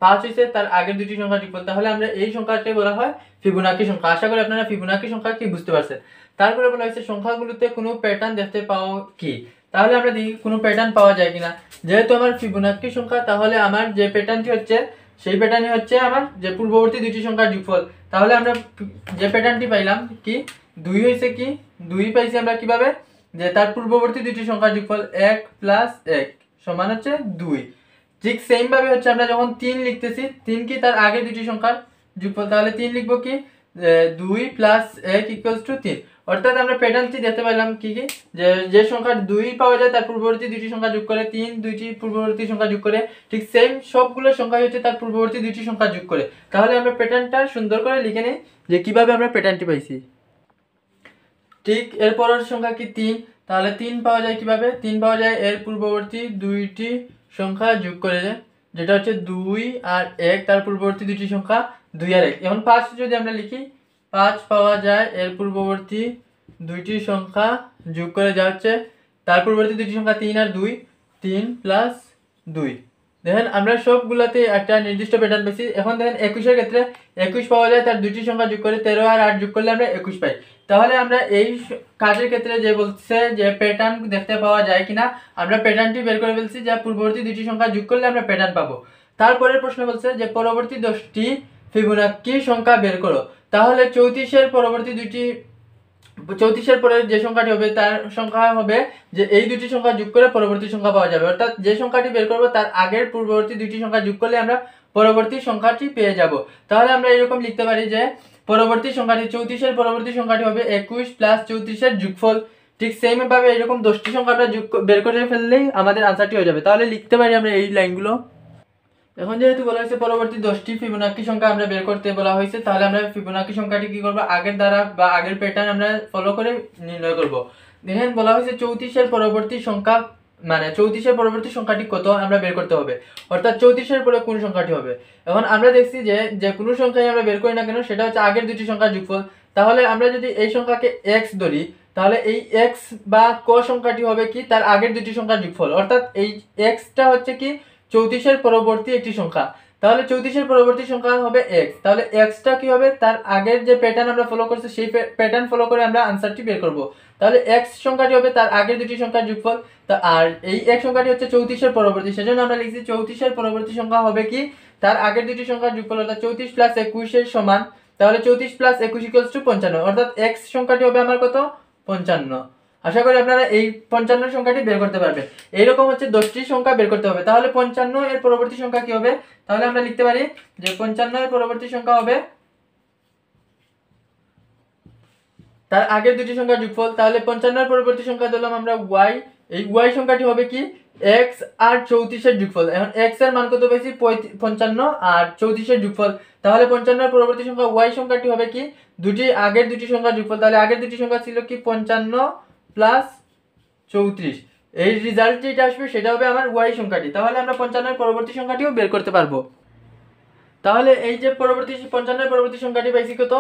5 হইছে তার আগের দুইটি সংখ্যার যোগফল। তাহলে আমরা এই সংখ্যাটাই বলা হয় ফিবোনাক্কি সংখ্যা। আশা করি আপনারা ফিবোনাক্কি সংখ্যা কি বুঝতে পারছেন। তারপরে বলা হয়েছে সংখ্যাগুলোতে কোনো প্যাটার্ন দেখতে পাও কি। তাহলে আমরা দেখি কোনো প্যাটার্ন পাওয়া যায় কিনা। যেহেতু আমার ফিবোনাক্কি সংখ্যা তাহলে আমার যে প্যাটার্নটি হচ্ছে সেই প্যাটার্নই হচ্ছে আমার যে পূর্ববর্তী দুইটি সংখ্যার যোগফল। তাহলে আমরা যে প্যাটার্নটি পাইলাম কি 2 হইছে কি 2 পাইছি আমরা কিভাবে, যে তার পূর্ববর্তী দুইটি সংখ্যার যোগফল 1 প্লাস 1 সমান হচ্ছে 2। ঠিক সেম ভাবে হচ্ছে আমরা যখন 3 লিখতেছি 3 কি তার আগে দুইটি সংখ্যার যোগফল, তাহলে 3 লিখব কি 2 প্লাস 1 ইকুয়ালস টু 3। অর্থাৎ আমরা প্যাটার্নটি দেখতে পেলাম কি কি, যে সংখ্যা 2 পাওয়া যায় তার পূর্ববর্তী দুইটি সংখ্যা যোগ করে, 3 দুইটি পূর্ববর্তী সংখ্যা যোগ করে, ঠিক সেম সবগুলো সংখ্যা হচ্ছে তার পূর্ববর্তী দুইটি সংখ্যা যোগ করে। তাহলে আমরা প্যাটার্নটা সুন্দর করে লিখে নিই যে কিভাবে আমরা প্যাটার্নটি পাইছি। ঠিক এরপরের সংখ্যা কি 3, তাহলে 3 পাওয়া যায় কিভাবে, 3 পাওয়া যায় এর পূর্ববর্তী দুইটি সংখ্যা যোগ করে, যেটা হচ্ছে 2 আর 1, তার পূর্ববর্তী দুইটি সংখ্যা 2 আর 1। এখন 5 যদি আমরা লিখি 5 পাওয়া যায় এর পূর্ববর্তী দুইটি সংখ্যা যোগ করে, যা হচ্ছে তার পূর্ববর্তী দুইটি সংখ্যা 3 আর 2, 3 প্লাস 2। দেখেন আমরা সবগুলাতে একটা নির্দিষ্ট প্যাটার্ন পেয়েছি। এখন দেখেন 21 এর ক্ষেত্রে 21 পাওয়া যায় তার দুইটি সংখ্যা যোগ করে, 13 আর 8 যোগ করলে আমরা 21 পাই। তাহলে আমরা এই কাজের ক্ষেত্রে যে বলছে যে প্যাটার্ন দেখতে পাওয়া যায় কিনা, আমরা প্যাটার্নটি বের করে ফেলছি যে পূর্ববর্তী দুইটি সংখ্যা যোগ করলে আমরা প্যাটার্ন পাবো। তারপরের প্রশ্ন বলছে যে পরবর্তী 10টি ফিবোনাক্কি সংখ্যা বের করো। তাহলে 34-এর পরবর্তী দুইটি 34-এর পরে যে সংখ্যাটি হবে তার সংখ্যা হবে যে এই দুটি সংখ্যা যোগ করে পরবর্তী সংখ্যা পাওয়া যাবে, অর্থাৎ যে সংখ্যাটি বের করব তার আগের পূর্ববর্তী দুইটি সংখ্যা যোগ করলে আমরা পরবর্তী সংখ্যাটি পেয়ে যাব। তাহলে আমরা এরকম লিখতে পারি যে পরবর্তী সংখ্যাটি 34-এর পরবর্তী সংখ্যাটি হবে 21 প্লাস 34-এর যোগফল। ঠিক সেম ভাবে এরকম 10টি সংখ্যা আমরা বের করে ফেললেই আমাদের আনসারটি হয়ে যাবে। তাহলে লিখতে পারি আমরা এই লাইনগুলো। এখন যেহেতু বলা হয়েছে পরবর্তী 10টি ফিবোনাকি সংখ্যা আমরা বের করতে বলা হয়েছে, তাহলে আমরা ফিবোনাকি সংখ্যাটি কি করব, আগের দ্বারা বা আগের প্যাটার্ন আমরা ফলো করে নির্ণয় করব। দেখেন বলা হয়েছে 34-এর পরবর্তী সংখ্যা, মানে 34-এর পরবর্তী সংখ্যাটি কত আমরা বের করতে হবে, অর্থাৎ 34-এর পরে কোন সংখ্যাটি হবে। এখন আমরা দেখছি যে যে কোনো সংখ্যাই আমরা বের করি না কেন সেটা হচ্ছে আগের দুটি সংখ্যার যোগফল। তাহলে আমরা যদি এই সংখ্যাকে x ধরি, তাহলে এই x বা ক সংখ্যাটি হবে কি তার আগের দুটি সংখ্যার যোগফল, অর্থাৎ এই xটা হচ্ছে কি 34-এর পরবর্তী একটি সংখ্যা। তাহলে 34-এর পরবর্তী সংখ্যা হবে x, তাহলে xটা কি হবে তার আগের যে প্যাটার্ন আমরা ফলো করছি সেই প্যাটার্ন ফলো করে আমরা আনসারটি বের করব। তাহলে x সংখ্যাটি হবে তার আগের দুটি সংখ্যার যোগফল, আর এই x সংখ্যাটি হচ্ছে 34-এর পরবর্তী, সেজন্য আমরা লিখছি 34-এর পরবর্তী সংখ্যা হবে কি তার আগের দুটি সংখ্যার যোগফল, অর্থাৎ 34 প্লাস 21 এর সমান। তাহলে 34 প্লাস 21 ইকুয়ালস টু 55, অর্থাৎ x সংখ্যাটি হবে আমার কত 55। আশা করি আপনারা এই 55 সংখ্যাটি বের করতে পারবেন। এইরকম হচ্ছে 10টি সংখ্যা বের করতে হবে। তাহলে 55 এর পরবর্তী সংখ্যা কি হবে, তাহলে আমরা লিখতে পারি যে 55 এর পরবর্তী সংখ্যা হবে তার আগের দুটি সংখ্যার যোগফল। তাহলে 55 এর পরবর্তী সংখ্যা দিলাম আমরা y, এই y সংখ্যাটি হবে কি x আর 34 এর যোগফল। এখন x এর মান কত পেয়েছি 55 আর 34 এর যোগফল, তাহলে 55 এর পরবর্তী সংখ্যা y সংখ্যাটি হবে কি দুটি আগের দুটি সংখ্যার যোগফল। তাহলে আগের দুটি সংখ্যা ছিল কি 55 প্লাস 34, এই রেজাল্ট যেটা আসবে সেটা হবে আমার y সংখ্যাটি। তাহলে আমরা 55 এর পরবর্তী সংখ্যাটিও বের করতে পারবো। তাহলে এই যে পরবর্তী 55 এর পরবর্তী সংখ্যাটি পাইছি কত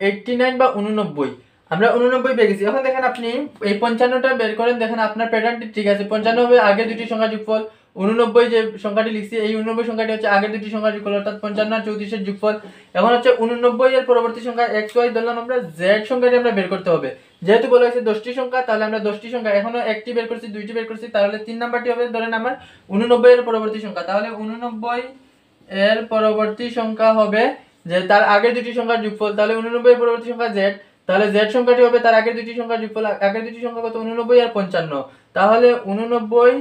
89 বা 89, আমরা 89 পেয়ে গেছি। এখন দেখেন আপনি এই 55টা বের করেন, দেখেন আপনার প্যাটার্নটি ঠিক আছে। 55 হবে আগের দুটি সংখ্যা যোগফল, 89 যে সংখ্যাটি লিখছি এই 89 সংখ্যাটি হচ্ছে আগের দুটি সংখ্যা যোগফল, অর্থাৎ 55 আর 34 এর যোগফল। এখন হচ্ছে 89 এর পরবর্তী সংখ্যা xy ধরলাম আমরা, z সংখ্যাটি আমরা বের করতে হবে। যেহেতু বলা হয়েছে 10টি সংখ্যা, তাহলে আমরা 10টি সংখ্যা এখনো একটি বের করছি, দুইটি বের করছি, তাহলে 3 নাম্বারটি হবে ধরেন আমার 89 এর পরবর্তী সংখ্যা। তাহলে 89 এর পরবর্তী সংখ্যা হবে যে তার আগের দুটি সংখ্যার যোগফল। তাহলে 89 এর পরবর্তী সংখ্যা z, তাহলে z সংখ্যাটি হবে তার আগের দুটি সংখ্যার যোগফল। আগের দুটি সংখ্যা কত 89 আর 55, তাহলে 89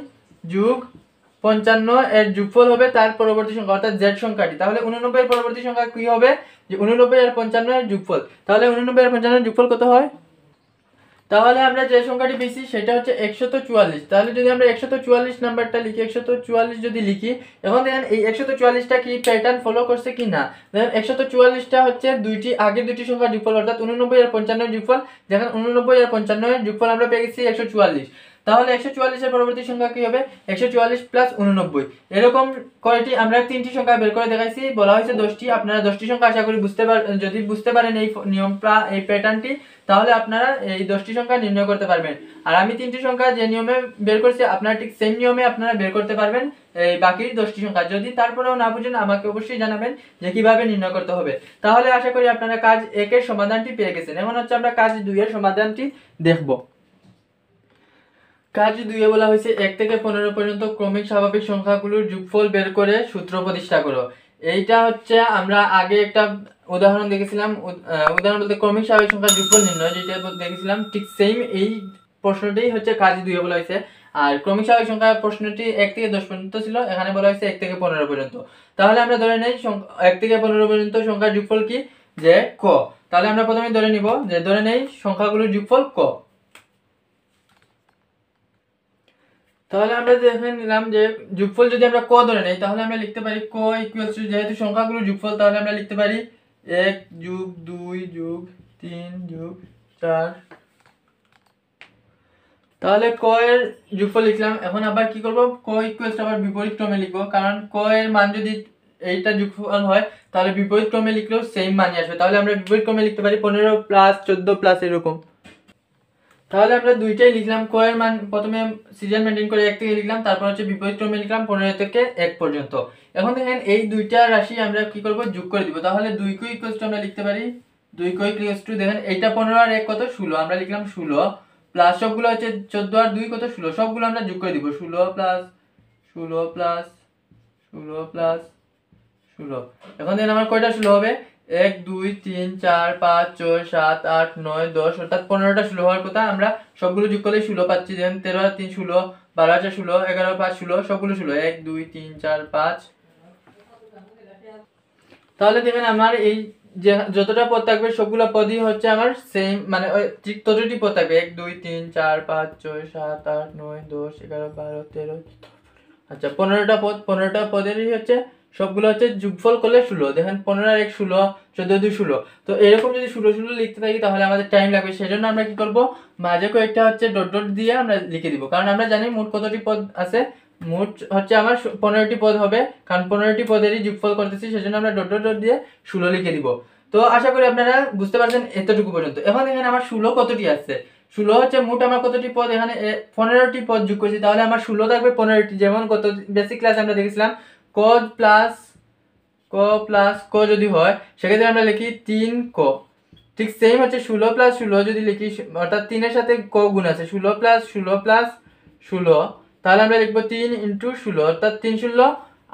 যোগ 55 এর যোগফল হবে তার পরবর্তী সংখ্যা, অর্থাৎ z সংখ্যাটি। তাহলে 89 এর পরবর্তী সংখ্যা কি হবে যে 89 আর 55 এর যোগফল। তাহলে 89 আর 55 এর যোগফল কত হয়, তাহলে আমরা যে সংখ্যাটি পেয়েছি সেটা হচ্ছে 144। তাহলে যদি আমরা 144 নাম্বারটা লিখি, 144 যদি লিখি, এখন দেখেন এই 144টা কি প্যাটার্ন ফলো করছে কি না। দেখেন 144টা হচ্ছে দুইটি আগের দুটি সংখ্যার যোগফল, অর্থাৎ 89 আর 55 এর যোগফল। দেখেন 89 আর 55 এর যোগফল আমরা পেয়ে গেছি 144। তাহলে 144 এর পরবর্তী সংখ্যা কি হবে 144 প্লাস 89। এরকম কয়টি আমরা তিনটি সংখ্যা বের করে দেখাইছি, বলা হয়েছে 10টি। আপনারা 10টি সংখ্যা আশা করি যদি বুঝতে পারেন এই নিয়মটা, এই প্যাটার্নটি, তাহলে আপনারা এই 10টি সংখ্যা নির্ণয় করতে পারবেন। আর আমি তিনটি সংখ্যা যে নিয়মে বের করছি আপনারা ঠিক সেম নিয়মে আপনারা বের করতে পারবেন এই বাকি 10টি সংখ্যা। যদি তারপরেও না বুঝেন আমাকে অবশ্যই জানাবেন যে কিভাবে নির্ণয় করতে হবে। তাহলে আশা করি আপনারা কাজ 1 এর সমাধানটি পেয়ে গেছেন। এখন হচ্ছে আমরা কাজ 2 এর সমাধানটি দেখব। কাজ 2 এ বলা হয়েছে 1 থেকে 15 পর্যন্ত ক্রমিক স্বাভাবিক সংখ্যাগুলোর যোগফল বের করে সূত্র প্রতিষ্ঠা করো। এইটা হচ্ছে আমরা আগে একটা উদাহরণ দেখেছিলাম, উদাহরণ বলতে ক্রমিক স্বাভাবিক সংখ্যার যোগফল নির্ণয় যেটা দেখেছিলাম, ঠিক সেম এই প্রশ্নটাই হচ্ছে কাজ 2 এ বলা হয়েছে। আর ক্রমিক স্বাভাবিক সংখ্যা প্রশ্নটি 1 থেকে 10 পর্যন্ত ছিল, এখানে বলা হয়েছে 1 থেকে 15 পর্যন্ত। তাহলে আমরা ধরে নেই 1 থেকে 15 পর্যন্ত সংখ্যার যোগফল কি যে ক। তাহলে আমরা প্রথমে ধরে নিব যে ধরে নেই সংখ্যাগুলোর যোগফল ক। তাহলে আমরা দেখে নিলাম যে যোগফল যদি আমরা ক ধরে নেই, তাহলে আমরা লিখতে পারি ক ইকুয়ালস টু, যেহেতু সংখ্যাগুলোর যোগফল, তাহলে আমরা লিখতে পারি 1 যোগ 2 যোগ 3 যোগ 4। তাহলে ক এর যোগফল লিখলাম। এখন আবার কি করব, ক ইকুয়ালস টু আবার বিপরীত ক্রমে লিখব, কারণ ক এর মান যদি এইটা যোগফল হয় তাহলে বিপরীত ক্রমে লিখলেও সেম মানই আসবে। তাহলে আমরা বিপরীত ক্রমে লিখতে পারি 15 প্লাস 14 প্লাস এরকম। তাহলে আমরা দুইটাই লিখলাম, ক এর মান প্রথমে সিরিয়াল মেইনটেইন করে 1 থেকে লিখলাম, তারপর হচ্ছে বিপরীত ক্রমে লিখলাম 15 থেকে 1 পর্যন্ত। এখন দেখেন এই দুইটা রাশি আমরা কি করব, যোগ করে দিব। তাহলে 2 q ইকুয়ালস টু আমরা লিখতে পারি 2 q ইকুয়ালস টু, দেখেন এইটা 15 আর 1 কত 16, আমরা লিখলাম 16 প্লাস সবগুলো হচ্ছে 14 আর 2 কত 16, সবগুলো আমরা যোগ করে দিব। 16 প্লাস 16 প্লাস 16 প্লাস 16। এখন দেখেন আমার কয়টা 16 হবে, 1 2 3 4 5 6 7 8 9 10, অর্থাৎ 15টা 16 হওয়ার কথা। আমরা সবগুলো যোগ করলে 16 পাচ্ছি। দেন 13 আর 3 16, 12 আর 4 16, 11 আর 5 16, সবগুলো 16, 1 2 3 4 5 তাহলে দেখেন আমার এই যে যতটা পদ থাকবে সবগুলো পদই হচ্ছে আমার সেম, মানে ঠিক ততটি পদ থাকবে। 1 2 3 4 5 6 7 8 9 10 11 12 13। আচ্ছা 15টা পদ, 15টা পদেরই হচ্ছে সবগুলো হচ্ছে যোগফল করলে 16। দেখেন 15 আর 1 16, 14 2 16। তো এরকম যদি 16 16 লিখতে থাকি তাহলে আমাদের টাইম লাগবে। সেজন্য আমরা কি করব, মাঝে কয়েকটা হচ্ছে ডট ডট দিয়ে আমরা লিখে দিব, কারণ আমরা জানি মোট কতটি পদ আছে। মোট হচ্ছে আমার 15টি পদ হবে, কারণ 15টি পদেরই যোগফল করতেছি, সেজন্য আমরা ডট ডট ডট দিয়ে 16 লিখে দিব। তো আশা করি আপনারা বুঝতে পারছেন এতটুকু পর্যন্ত। এখন এখানে আমার 16 কতটি আছে, 16 হচ্ছে মোট আমার কতটি পদ, এখানে 15টি পদ যোগ করছি, তাহলে আমার 16 থাকবে 15টি। যেমন কত বেসিক ক্লাসে আমরা দেখেছিলাম ক প্লাস ক যদি হয় সেক্ষেত্রে আমরা লিখি 3 ক। ঠিক সেম হচ্ছে 16 প্লাস 16 যদি লিখি, অর্থাৎ 3 এর সাথে ক গুণ আছে, 16 প্লাস 16 প্লাস 16, তাহলে আমরা লিখবো 3 ইন্টু 16, অর্থাৎ 3 ষোলো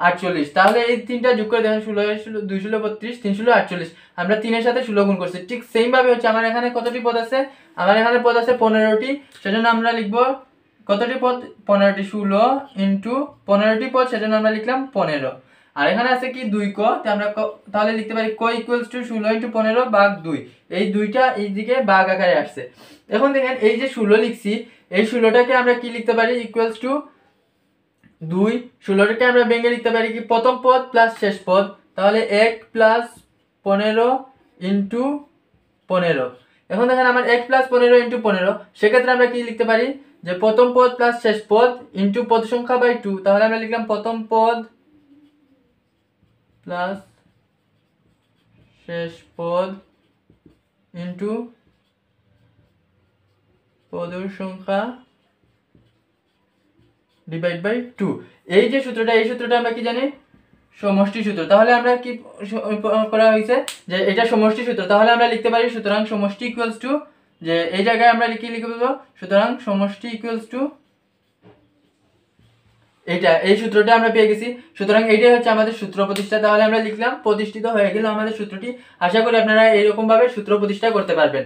48। তাহলে এই তিনটা যোগ করে দেখেন 16 2 ষোলো 32, 3 ষোলো 48, আমরা 3 এর সাথে 16 গুণ করছি। ঠিক সেম ভাবে হচ্ছে আমার এখানে কতটি পদ আছে, আমার এখানে পদ আছে 15টি, সেজন্য আমরা লিখবো কতটি পদ, 15টি। 16 ইন্টু 15টি পদ, সেজন্য আমরা লিখলাম 15। আর এখানে আছে কি 2 ক, আমরা তাহলে লিখতে পারি ক ইকুয়ালস টু 16 ইন্টু 15 ভাগ 2। এই দুইটা এই দিকে ভাগ আকারে আসছে। এখন দেখেন এই যে 16 লিখছি, এই 16টাকে আমরা কি লিখতে পারি, ইকুয়ালস টু 2। 16টাকে আমরা ভেঙে লিখতে পারি কি প্রথম পদ প্লাস শেষ পদ, তাহলে 1 প্লাস 15 ইন্টু 15। এখন দেখেন আমার 1 প্লাস 15 ইন্টু 15, সেক্ষেত্রে আমরা কি লিখতে পারি যে প্রথম পদ প্লাস শেষ পদ ইন্টু পদ সংখ্যা বাই 2, তাহলে আমরা লিখলাম প্রথম পদ প্লাস শেষ পদ ইন্টু পদের সংখ্যা ডিভাইড বাই 2। এই যে সূত্রটা, এই সূত্রটা আমরা কি জানি, সমষ্টি সূত্র। তাহলে আমরা কি করা হয়েছে যে এটা সমষ্টি সূত্র, তাহলে আমরা লিখতে পারি সুতরাং সমষ্টি ইকুয়ালস টু, যে এই জায়গায় আমরা লিখে দেবো সুতরাং সমষ্টি ইকুয়ালস টু এইটা, এই সূত্রটা আমরা পেয়ে গেছি। সুতরাং এইটাই হচ্ছে আমাদের সূত্র প্রতিষ্ঠা। তাহলে আমরা লিখলাম প্রতিষ্ঠিত হয়ে গেল আমাদের সূত্রটি। আশা করি আপনারা এইরকম ভাবে সূত্র প্রতিষ্ঠা করতে পারবেন।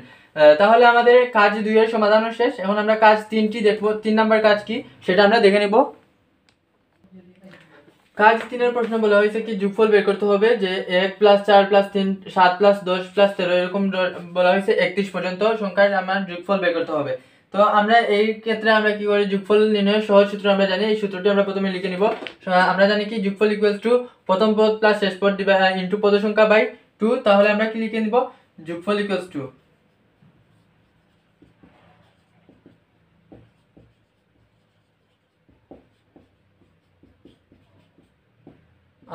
তাহলে আমাদের কাজ 2 এর সমাধানও শেষ। এখন আমরা কাজ 3টি দেখব। 3 নাম্বার কাজ কি সেটা আমরা দেখে নেব। কাজ 3 এর প্রশ্ন বলা হয়েছে কি যোগফল বের করতে হবে, যে 1 প্লাস 4 প্লাস 3 7 প্লাস 10 প্লাস 13 এরকম বলা হয়েছে 31 পর্যন্ত সংখ্যার আমার যোগফল বের করতে হবে। তো আমরা এই ক্ষেত্রে আমরা কি করি, যোগফল নির্ণয়ের সহজ সূত্র আমরা জানি। এই সূত্রটি আমরা প্রথমে লিখে নিব। আমরা জানি কি যোগফল ইকুয়ালস টু প্রথম পদ প্লাস শেষ পদ ইনটু পদ সংখ্যা বাই 2। তাহলে আমরা কি লিখে নিব, যোগফল ইকুয়ালস টু,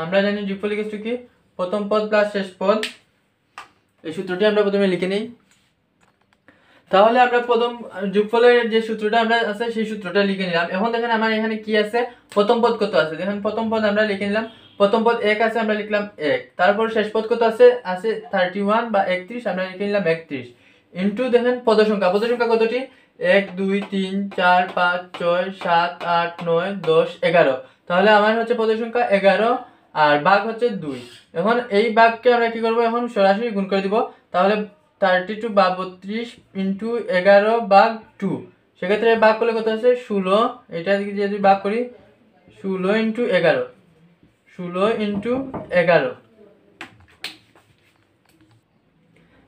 আমরা জানি যোগফল ইকুয়ালস টু কি প্রথম পদ প্লাস শেষ পদ। এই সূত্রটি আমরা প্রথমে লিখে নিই। তাহলে আমরা প্রথম যোগফলের যে সূত্রটা আমরা আছে সেই সূত্রটা লিখে নিলাম। এখন দেখেন আমার এখানে কি আছে, প্রথম পদ কত আছে, দেখেন প্রথম পদ আমরা লিখে নিলাম। প্রথম পদ 1 আছে, আমরা লিখলাম 1। তারপর শেষ পদ কত আছে, আছে 31 বা 31, আমরা লিখে নিলাম 31 ইনটু দেখেন পদ সংখ্যা কতটি, 1 2 3 4 5 6 7 8 9 10 11। তাহলে আমার হচ্ছে পদ সংখ্যা 11 আর ভাগ হচ্ছে 2। এখন এই ভাগকে আমরা কি করব, এখন সরাসরি গুণ করে দিব। তাহলে 32 বা 32 ইন্টু 11 ভাগ 2, সেক্ষেত্রে ভাগ করলে কত আছে 16। এটা যদি ভাগ করি 16 ইন্টু 11, 16 ইন্টু 11,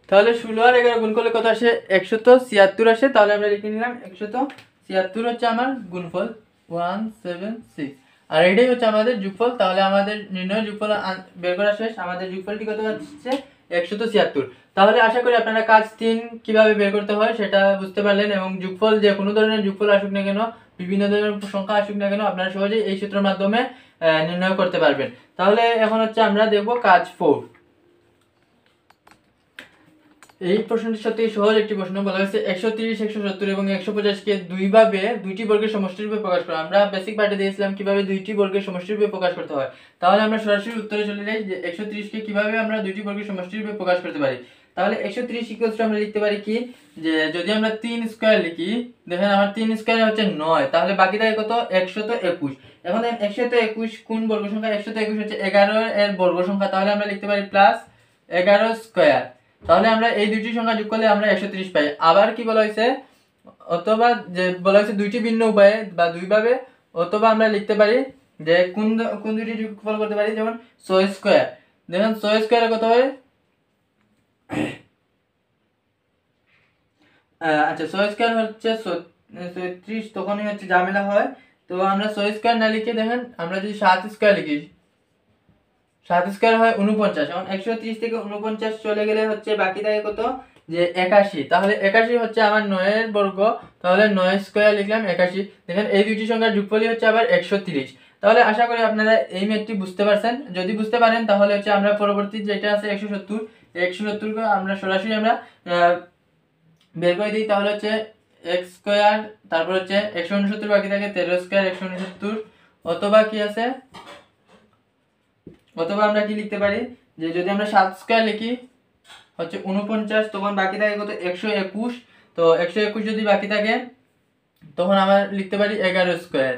তাহলে 16 আর 11 গুণ করলে কত আসে 176 আসে। তাহলে আমরা লিখে নিলাম 176 হচ্ছে আমার গুণফল 176, আর এটাই হচ্ছে আমাদের যোগফল। তাহলে আমাদের নির্ণয় যোগফল বের করা শেষ। আমাদের যোগফলটি কত হচ্ছে 176। তাহলে আশা করি আপনারা কাজ 3 কিভাবে বের করতে হয় সেটা বুঝতে পারলেন, এবং যোগফল যে কোনো ধরনের যোগফল আসুক না কেন, বিভিন্ন ধরনের সংখ্যা আসুক না কেন, আপনারা সহজেই এই সূত্রের মাধ্যমে নির্ণয় করতে পারবেন। তাহলে এখন হচ্ছে আমরা দেখব কাজ 4। এই প্রশ্নটি সত্যি সহজ একটি প্রশ্ন। বলা হয়েছে 130 170 এবং 150 কে দুইটি বর্গের সমষ্টিরূপে প্রকাশ করা। আমরা বেসিক পার্টে দিয়েছিলাম কিভাবে দুইটি বর্গের সমষ্টিরূপে প্রকাশ করতে হয়। তাহলে আমরা সরাসরি উত্তরে চলে যাই যে 130 কে কিভাবে আমরা দুইটি বর্গের সমষ্টিরূপে প্রকাশ করতে পারি। তাহলে 130 ইকুয়ালস টু আমরা লিখতে পারি কি, যে যদি আমরা 3 স্কয়ার লিখি, দেখেন আমার 3 স্কয়ারে হচ্ছে 9, তাহলে বাকি থাকে কত 121। এখন 121 কোন বর্গ সংখ্যা, 121 হচ্ছে 11 এর বর্গ সংখ্যা। তাহলে আমরা লিখতে পারি প্লাস 11 স্কয়ার। তাহলে আমরা এই দুইটি সংখ্যা যোগ করলে আমরা 130 পাই। আবার কি বলা হয়েছে, অথবা যে বলা হয়েছে দুইটি ভিন্ন উপায়ে বা দুইভাবে, অথবা আমরা লিখতে পারি যে কোন দুইটি যোগফল করতে পারি, যেমন 6 স্কয়ার। দেখেন 6 স্কয়ারে কত হয়, আচ্ছা 6 স্কয়ার হচ্ছে 36, তখনই হচ্ছে ঝামেলা হয়। তো আমরা 6 স্কয়ার না লিখে দেখেন আমরা যদি 7 স্কয়ার লিখি, 7 স্কয়ার হয় 49। এখন 130 থেকে 49 চলে গেলে হচ্ছে বাকি থাকে কত, যে 81। তাহলে 81 হচ্ছে আমার 9 এর বর্গ, তাহলে 9 স্কয়ার লিখলাম 81। দেখেন এই দুইটি সংখ্যার যোগফলই হচ্ছে আবার 130। তাহলে আশা করি আপনারা এই ম্যাথটি বুঝতে পারছেন। যদি বুঝতে পারেন তাহলে হচ্ছে আমরা পরবর্তী যেটা আছে 170, 170 কে আমরা সরাসরি আমরা বের করে দিই। তাহলে হচ্ছে x স্কয়ার, তারপর হচ্ছে 169 বাকি থাকে 13 স্কয়ার 169, অথবা কি আছে, অথবা আমরা কি লিখতে পারি, যে যদি আমরা 7 স্কয়ার লিখি হচ্ছে 49, তখন বাকি থাকে কত 121। তো 121 যদি বাকি থাকে তখন আমরা লিখতে পারি 11 স্কয়ার।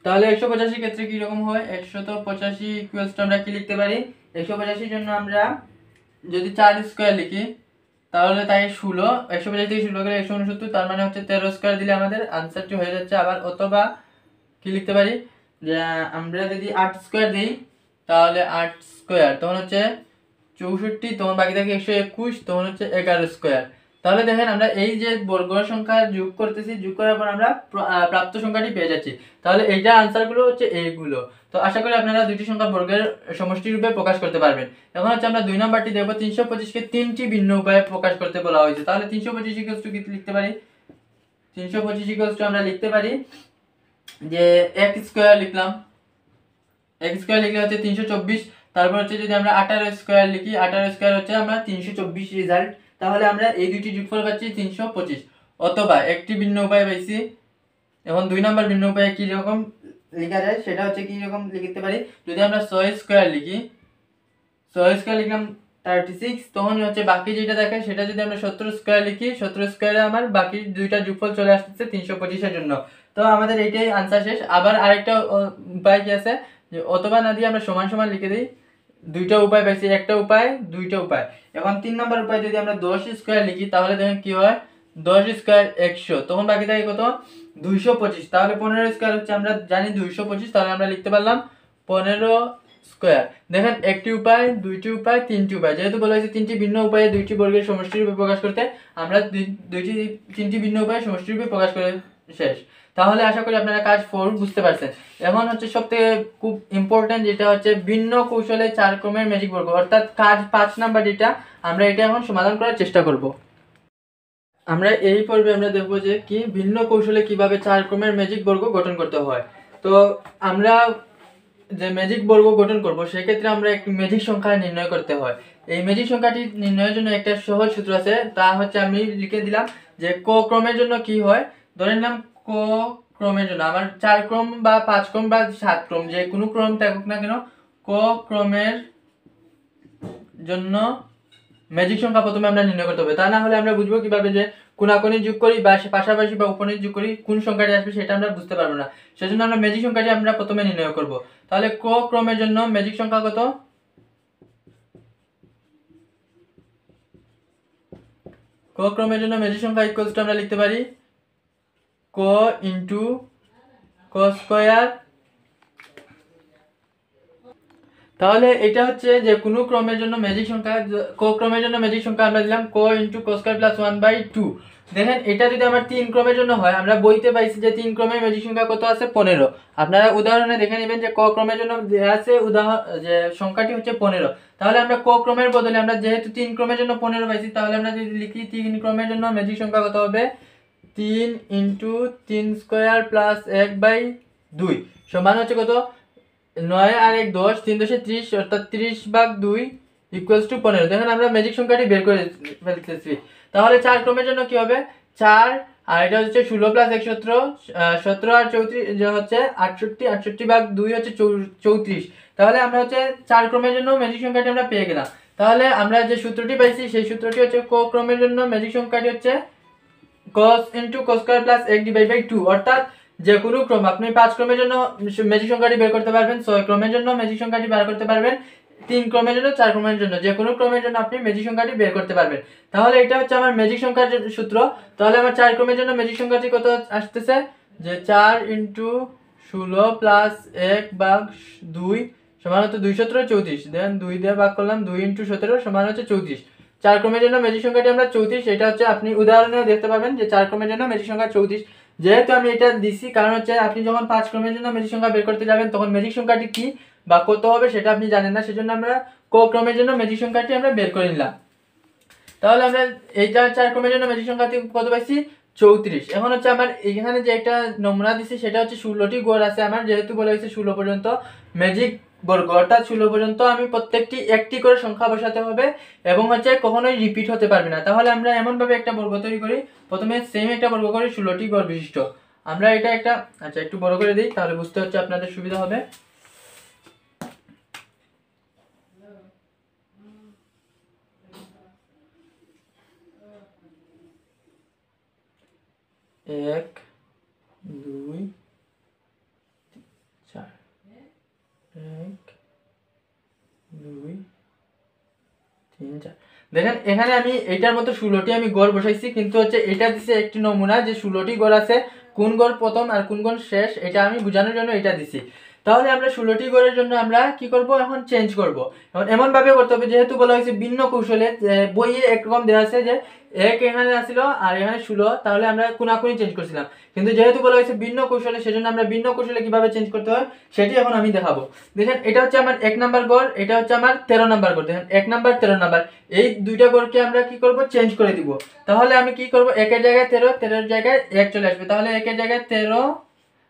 তাহলে 185 ক্ষেত্রে কি রকম হয়, 185 ইকুয়ালস টু আমরা কি লিখতে পারি, 185 জন্য আমরা যদি 4 স্কয়ার লিখি তাহলে তাই 16, 185 থেকে 16 গেলে 169, তার মানে হচ্ছে 13 স্কয়ার দিলে আমাদের আনসারটি হয়ে যাচ্ছে। আবার অথবা কি লিখতে পারি, যে আমরা যদি 8 স্কয়ার দিই তাহলে 8 স্কয়ার তখন হচ্ছে 64, তখন বাকি থাকে 121, তখন হচ্ছে 11 স্কয়ার। তাহলে দেখেন আমরা এই যে বর্গ সংখ্যা যোগ করতেছি, যোগ করার পর আমরা প্রাপ্ত সংখ্যাটি পেয়ে যাচ্ছি। তাহলে এইটার আনসারগুলো হচ্ছে এইগুলো। তো আশা করি আপনারা দুইটি সংখ্যা বর্গের সমষ্টি রূপে প্রকাশ করতে পারবেন। এখন হচ্ছে আমরা 2 নম্বরটি দেখব, 325 কে তিনটি ভিন্ন উপায়ে প্রকাশ করতে বলা হয়েছে। তাহলে 325 ইকুয়ালস টু কি লিখতে পারি, 325 ইকুয়ালস টু আমরা লিখতে পারি যে x স্কয়ার লিখলাম, x স্কয়ার লিখলে হচ্ছে 324। তারপর হচ্ছে যদি আমরা 18 স্কয়ার লিখি, 18 স্কয়ার হচ্ছে আমরা 324 রেজাল্ট। তাহলে আমরা এই দুইটি যোগফল পাচ্ছি 325। অথবা একটি ভিন্ন উপায় পাইছি। এখন 2 নম্বর ভিন্ন উপায়ে কি রকম লেখা যায় সেটা হচ্ছে কি রকম লিখতে পারি, যদি আমরা 6 স্কয়ার লিখি, 6 স্কয়ার লিখলাম 36, তখন হচ্ছে বাকি যেটা থাকে সেটা যদি আমরা 17 স্কয়ার লিখি, 17 স্কয়ারে আমার বাকি দুইটা যোগফল চলে আসছে 325 এর জন্য। তো আমাদের এইটাই आंसर শেষ। আবার আরেকটা উপায় কি আছে, যে অথবা না দিয়ে আমরা সমান সমান লিখে দিই। দুইটা উপায় পাইছি, একটা উপায়, দুইটা উপায়। এখন 3 নম্বর উপায় যদি আমরা 10 স্কয়ার লিখি তাহলে দেখেন কি হয়, 10 স্কয়ার 100, তখন বাকি থাকে কত 225। তাহলে 15 স্কয়ার হচ্ছে আমরা জানি 225, তাহলে আমরা লিখতে পারলাম 15 স্কয়ার। দেখেন একটি উপায়, দুইটি উপায়, তিনটি উপায়। যেহেতু বলা হয়েছে তিনটি ভিন্ন উপায়ে দুইটি বর্গের সমষ্টি রূপে প্রকাশ করতে, আমরা তিনটি ভিন্ন উপায়ে সমষ্টি রূপে প্রকাশ করে শেষ। তাহলে আশা করি আপনারা কাজ 4 বুঝতে পারছেন। এখন হচ্ছে সবথেকে খুব ইম্পর্টেন্ট যেটা হচ্ছে ভিন্ন কৌশলে 4 ক্রমের ম্যাজিক বর্গ, অর্থাৎ কাজ 5 নাম্বার যেটা, আমরা এটা এখন সমাধান করার চেষ্টা করব। আমরা এই পর্বে আমরা দেখব যে কি ভিন্ন কৌশলে কিভাবে 4 ক্রমের ম্যাজিক বর্গ গঠন করতে হয়। তো আমরা যে ম্যাজিক বর্গ গঠন করব সেক্ষেত্রে আমরা একটি ম্যাজিক সংখ্যা নির্ণয় করতে হয়। এই ম্যাজিক সংখ্যাটি নির্ণয়ের জন্য একটা সহজ সূত্র আছে, তা হচ্ছে আমি লিখে দিলাম যে ক ক্রমের জন্য কি হয়। ধরে নিলাম ক ক্রমের জন্য আমার 4 ক্রম বা 5 ক্রম বা 7 ক্রম, যে কোনো ক্রম থাকুক না কেন, ক ক্রমের জন্য ম্যাজিক সংখ্যা প্রথমে আমরা নির্ণয় করতে হবে। তা না হলে আমরা বুঝবো কিভাবে যে কোনাকুনি যোগ করি বা পাশাপাশি বা উপনিত যোগ করি, কোন সংখ্যাটি আসবে সেটা আমরা বুঝতে পারবো না। সেজন্য আমরা ম্যাজিক সংখ্যাটি আমরা প্রথমে নির্ণয় করব। তাহলে ক ক্রমের জন্য ম্যাজিক সংখ্যা কত, ক ক্রমের জন্য ম্যাজিক সংখ্যা ইকুয়ালস টু আমরা লিখতে পারি ক ইনটু ক স্কয়ার। তাহলে এটা হচ্ছে যে কোনো ক্রমের জন্য ম্যাজিক সংখ্যা, ক ক্রমের জন্য ম্যাজিক সংখ্যা আমরা দিলাম ক ইনটু ক স্কয়ার প্লাস 1/2। দেখেন এটা যদি আমার 3 ক্রমের জন্য হয়, আমরা বইতে পাইছি যে 3 ক্রমের ম্যাজিক সংখ্যা কত আছে 15। আপনারা উদাহরণে দেখে নেবেন যে ক ক্রমের জন্য দেয়া আছে যে সংখ্যাটি হচ্ছে 15। তাহলে আমরা ক ক্রমের বদলে আমরা যেহেতু 3 ক্রমের জন্য 15 পাইছি, তাহলে আমরা যদি লিখি 3 ক্রমের জন্য ম্যাজিক সংখ্যা কত হবে 3 ইনটু 3 স্কয়ার প্লাস 1/2 সমান হচ্ছে কত 9 আর 1 10, 3 10 30, অর্থাৎ 30/2 ইকুয়ালস টু 15। দেখেন আমরা ম্যাজিক সংখ্যাটি বের করে ফেলতেছি। তাহলে 4 ক্রমের জন্য কি হবে 4 আর এটা হচ্ছে 16 প্লাস 1 17, 17 আর 34 যে হচ্ছে 68, 68/2 হচ্ছে 34। তাহলে আমরা হচ্ছে 4 ক্রমের জন্য ম্যাজিক সংখ্যাটি আমরা পেয়ে গেলাম। তাহলে আমরা যে সূত্রটি পাইছি সেই সূত্রটি হচ্ছে ক ক্রমের জন্য ম্যাজিক সংখ্যাটি হচ্ছে cos into cos square plus 1/2, অর্থাৎ যে কোনো ক্রম আপনি 5 ক্রমের জন্য ম্যাজিক সংখ্যাটি বের করতে পারবেন, 6 ক্রমের জন্য ম্যাজিক সংখ্যাটি বের করতে পারবেন, 3 ক্রমের জন্য, 4 ক্রমের জন্য, যে কোনো ক্রমের জন্য আপনি ম্যাজিক সংখ্যাটি বের করতে পারবেন। তাহলে এটা হচ্ছে আমার ম্যাজিক সংখ্যার সূত্র। তাহলে আমার 4 ক্রমের জন্য ম্যাজিক সংখ্যাটি কত আসতেছে, যে 4 ইনটু 16 প্লাস 1 ভাগ 2 সমান হচ্ছে 2 17 34। দেন 2 দিয়ে ভাগ করলাম, 2 × 17 সমান হচ্ছে 34। 4 ক্রমের জন্য ম্যাজিক সংখ্যাটি আমরা 34, এটা হচ্ছে আপনি উদাহরণেও দেখতে পাবেন যে 4 ক্রমের জন্য ম্যাজিক সংখ্যা 34। যেহেতু আমি এটা দিছি কারণ হচ্ছে আপনি যখন 5 ক্রমের জন্য ম্যাজিক সংখ্যা বের করতে যাবেন তখন ম্যাজিক সংখ্যাটি কি বা কত হবে সেটা আপনি জানেন না, সেজন্য আমরা ক ক্রমের জন্য ম্যাজিক সংখ্যাটি আমরা বের করে নিলাম। তাহলে আমরা এইটা 4 ক্রমের জন্য ম্যাজিক সংখ্যাটি কত পাইছি 34। এখন হচ্ছে আমার এখানে যে একটা নমুনা দিছি সেটা হচ্ছে 16টি গড় আছে আমার, যেহেতু বলা হয়েছে 16 পর্যন্ত ম্যাজিক বর্গ, অর্থাৎ 16 পর্যন্ত আমি প্রত্যেকটি একটি করে সংখ্যা বসাতে হবে এবং হচ্ছে কখনোই রিপিট হতে পারবে না। তাহলে আমরা এমনভাবে একটা বর্গ তৈরি করি, প্রথমে সেম একটা বর্গ করি 16টি গড় বিশিষ্ট। আমরা এটা একটা আচ্ছা একটু বড় করে দিই তাহলে বুঝতে হচ্ছে আপনাদের সুবিধা হবে। এক 2 4 1 2 3 4। দেখেন এখানে আমি এটার মতো 16টি আমি গড় বসাইছি, কিন্তু হচ্ছে এটা দিছে একটি নমুনা যে 16টি গড় আছে, কোন গড় প্রথম আর কোন গড় শেষ এটা আমি বোঝানোর জন্য এটা দিছি। তাহলে আমরা 16টি গড়ের জন্য আমরা কি করব, এখন চেঞ্জ করব। এখন এমন ভাবে করতে হবে, যেহেতু বলা হয়েছে ভিন্ন কৌশলে, বইয়ে একরকম দেওয়া আছে যে এক এখানে আসলো আর এখানে 16, তাহলে আমরা কোনাকুনি চেঞ্জ করছিলাম, কিন্তু যেহেতু বলা হয়েছে ভিন্ন কৌশলে সেজন্য আমরা ভিন্ন কৌশলে কিভাবে চেঞ্জ করতে হয় সেটি এখন আমি দেখাবো। দেখেন এটা হচ্ছে আমার 1 নাম্বার গড়, এটা হচ্ছে আমার 13 নাম্বার গড়। দেখেন 1 নাম্বার 13 নাম্বার এই দুইটা গড়কে আমরা কি করব, চেঞ্জ করে দিব। তাহলে আমি কি করব, 1 এর জায়গায় 13, 13 এর জায়গায় 1 চলে আসবে, তাহলে 1 এর জায়গায় 13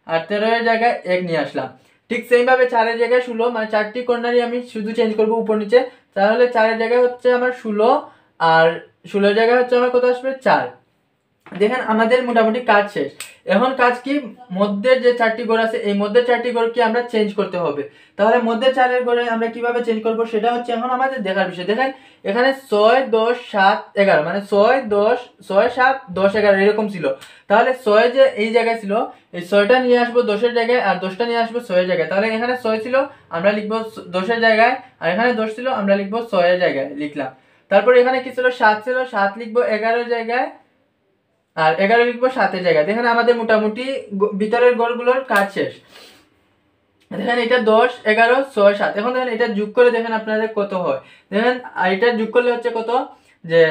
আর 13 এর জায়গায় 1 নিয়ে আসলাম। ঠিক সেম ভাবে 4 এর জায়গায় 16, মানে 4টি কর্নারই আমি শুধু চেঞ্জ করব উপর নিচে। তাহলে 4 এর জায়গায় হচ্ছে আমার 16 আর 16 এর জায়গায় হচ্ছে আমার কত আসবে 4। দেখেন আমাদের মোটামুটি কাজ শেষ। এখন কাজ কি, মধ্যে যে 4টি গড় আছে এই মধ্যে 4টি গড়কে আমরা চেঞ্জ করতে হবে। তাহলে মধ্যে 4 এর গড়ে আমরা কিভাবে চেঞ্জ করব সেটা হচ্ছে এখন আমাদের দেখার বিষয়। দেখেন এখানে 6 10 7 11, মানে 6 10 6 7 10 11 এরকম ছিল। তাহলে 6 যে এই জায়গায় ছিল, এই 6টা নিয়ে আসবো 10 এর জায়গায় আর 10টা নিয়ে আসবো 6 এর জায়গায়। তাহলে এখানে 6 ছিল আমরা লিখবো 10 এর জায়গায়, আর এখানে 10 ছিল আমরা লিখবো 6 এর জায়গায় লিখলাম। তারপর এখানে কি ছিল 7 ছিল, 7 লিখবো 11 এর জায়গায় আর 11 লিখবো 7 এর জায়গায়। দেখেন আমাদের মোটামুটি ভিতরের গড়গুলোর কাজ শেষ। দেখেন এটা 10 11 6 7। এখন দেখেন এটা যোগ করে দেখেন আপনাদের কত হয়। দেখেন এটা যোগ করলে হচ্ছে কত, যে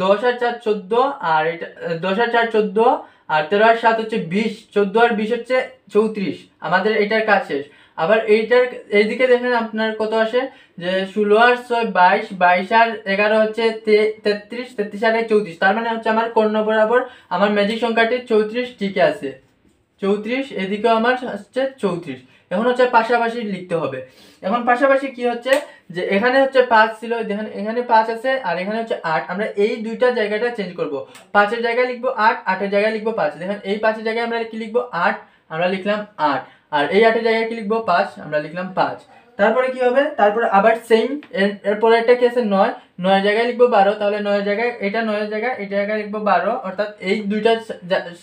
10 আর 4 14, আর এটা 10 আর 4 14, আর 13 আর 7 হচ্ছে 20, 14 আর 20 হচ্ছে 34। আমাদের এটার কাজ শেষ। আবার এইটার এইদিকে দেখেন আপনার কত আসে, যে 16 আর 6 22, 22 আর 11 হচ্ছে 33, 33 আর 1 34। তার মানে হচ্ছে আমার কর্ণ বরাবর আমার ম্যাজিক সংখ্যাটি 34 টিকে আছে। 34 এদিকেও আমার হচ্ছে 34। এখন হচ্ছে পাশাপাশি লিখতে হবে। এখন পাশাপাশি কি হচ্ছে, যে এখানে হচ্ছে 5 ছিল, দেখেন এখানে 5 আছে আর এখানে হচ্ছে 8। আমরা এই দুইটা জায়গাটা চেঞ্জ করব। 5 এর জায়গায় লিখবো 8, 8 এর জায়গায় লিখবো 5। দেখেন এই 5 এর জায়গায় আমরা কি লিখবো 8, আমরা লিখলাম 8, আর এই 8 এর জায়গায় কি লিখবো 5, আমরা লিখলাম 5। তারপরে কি হবে, তারপরে আবার সেম এরপরে একটা কি আছে 9, 9 এর জায়গায় লিখবো 12। তাহলে 9 এর জায়গায় এটা 9 এর জায়গায় এটা জায়গায় লিখবো 12, অর্থাৎ এই দুইটা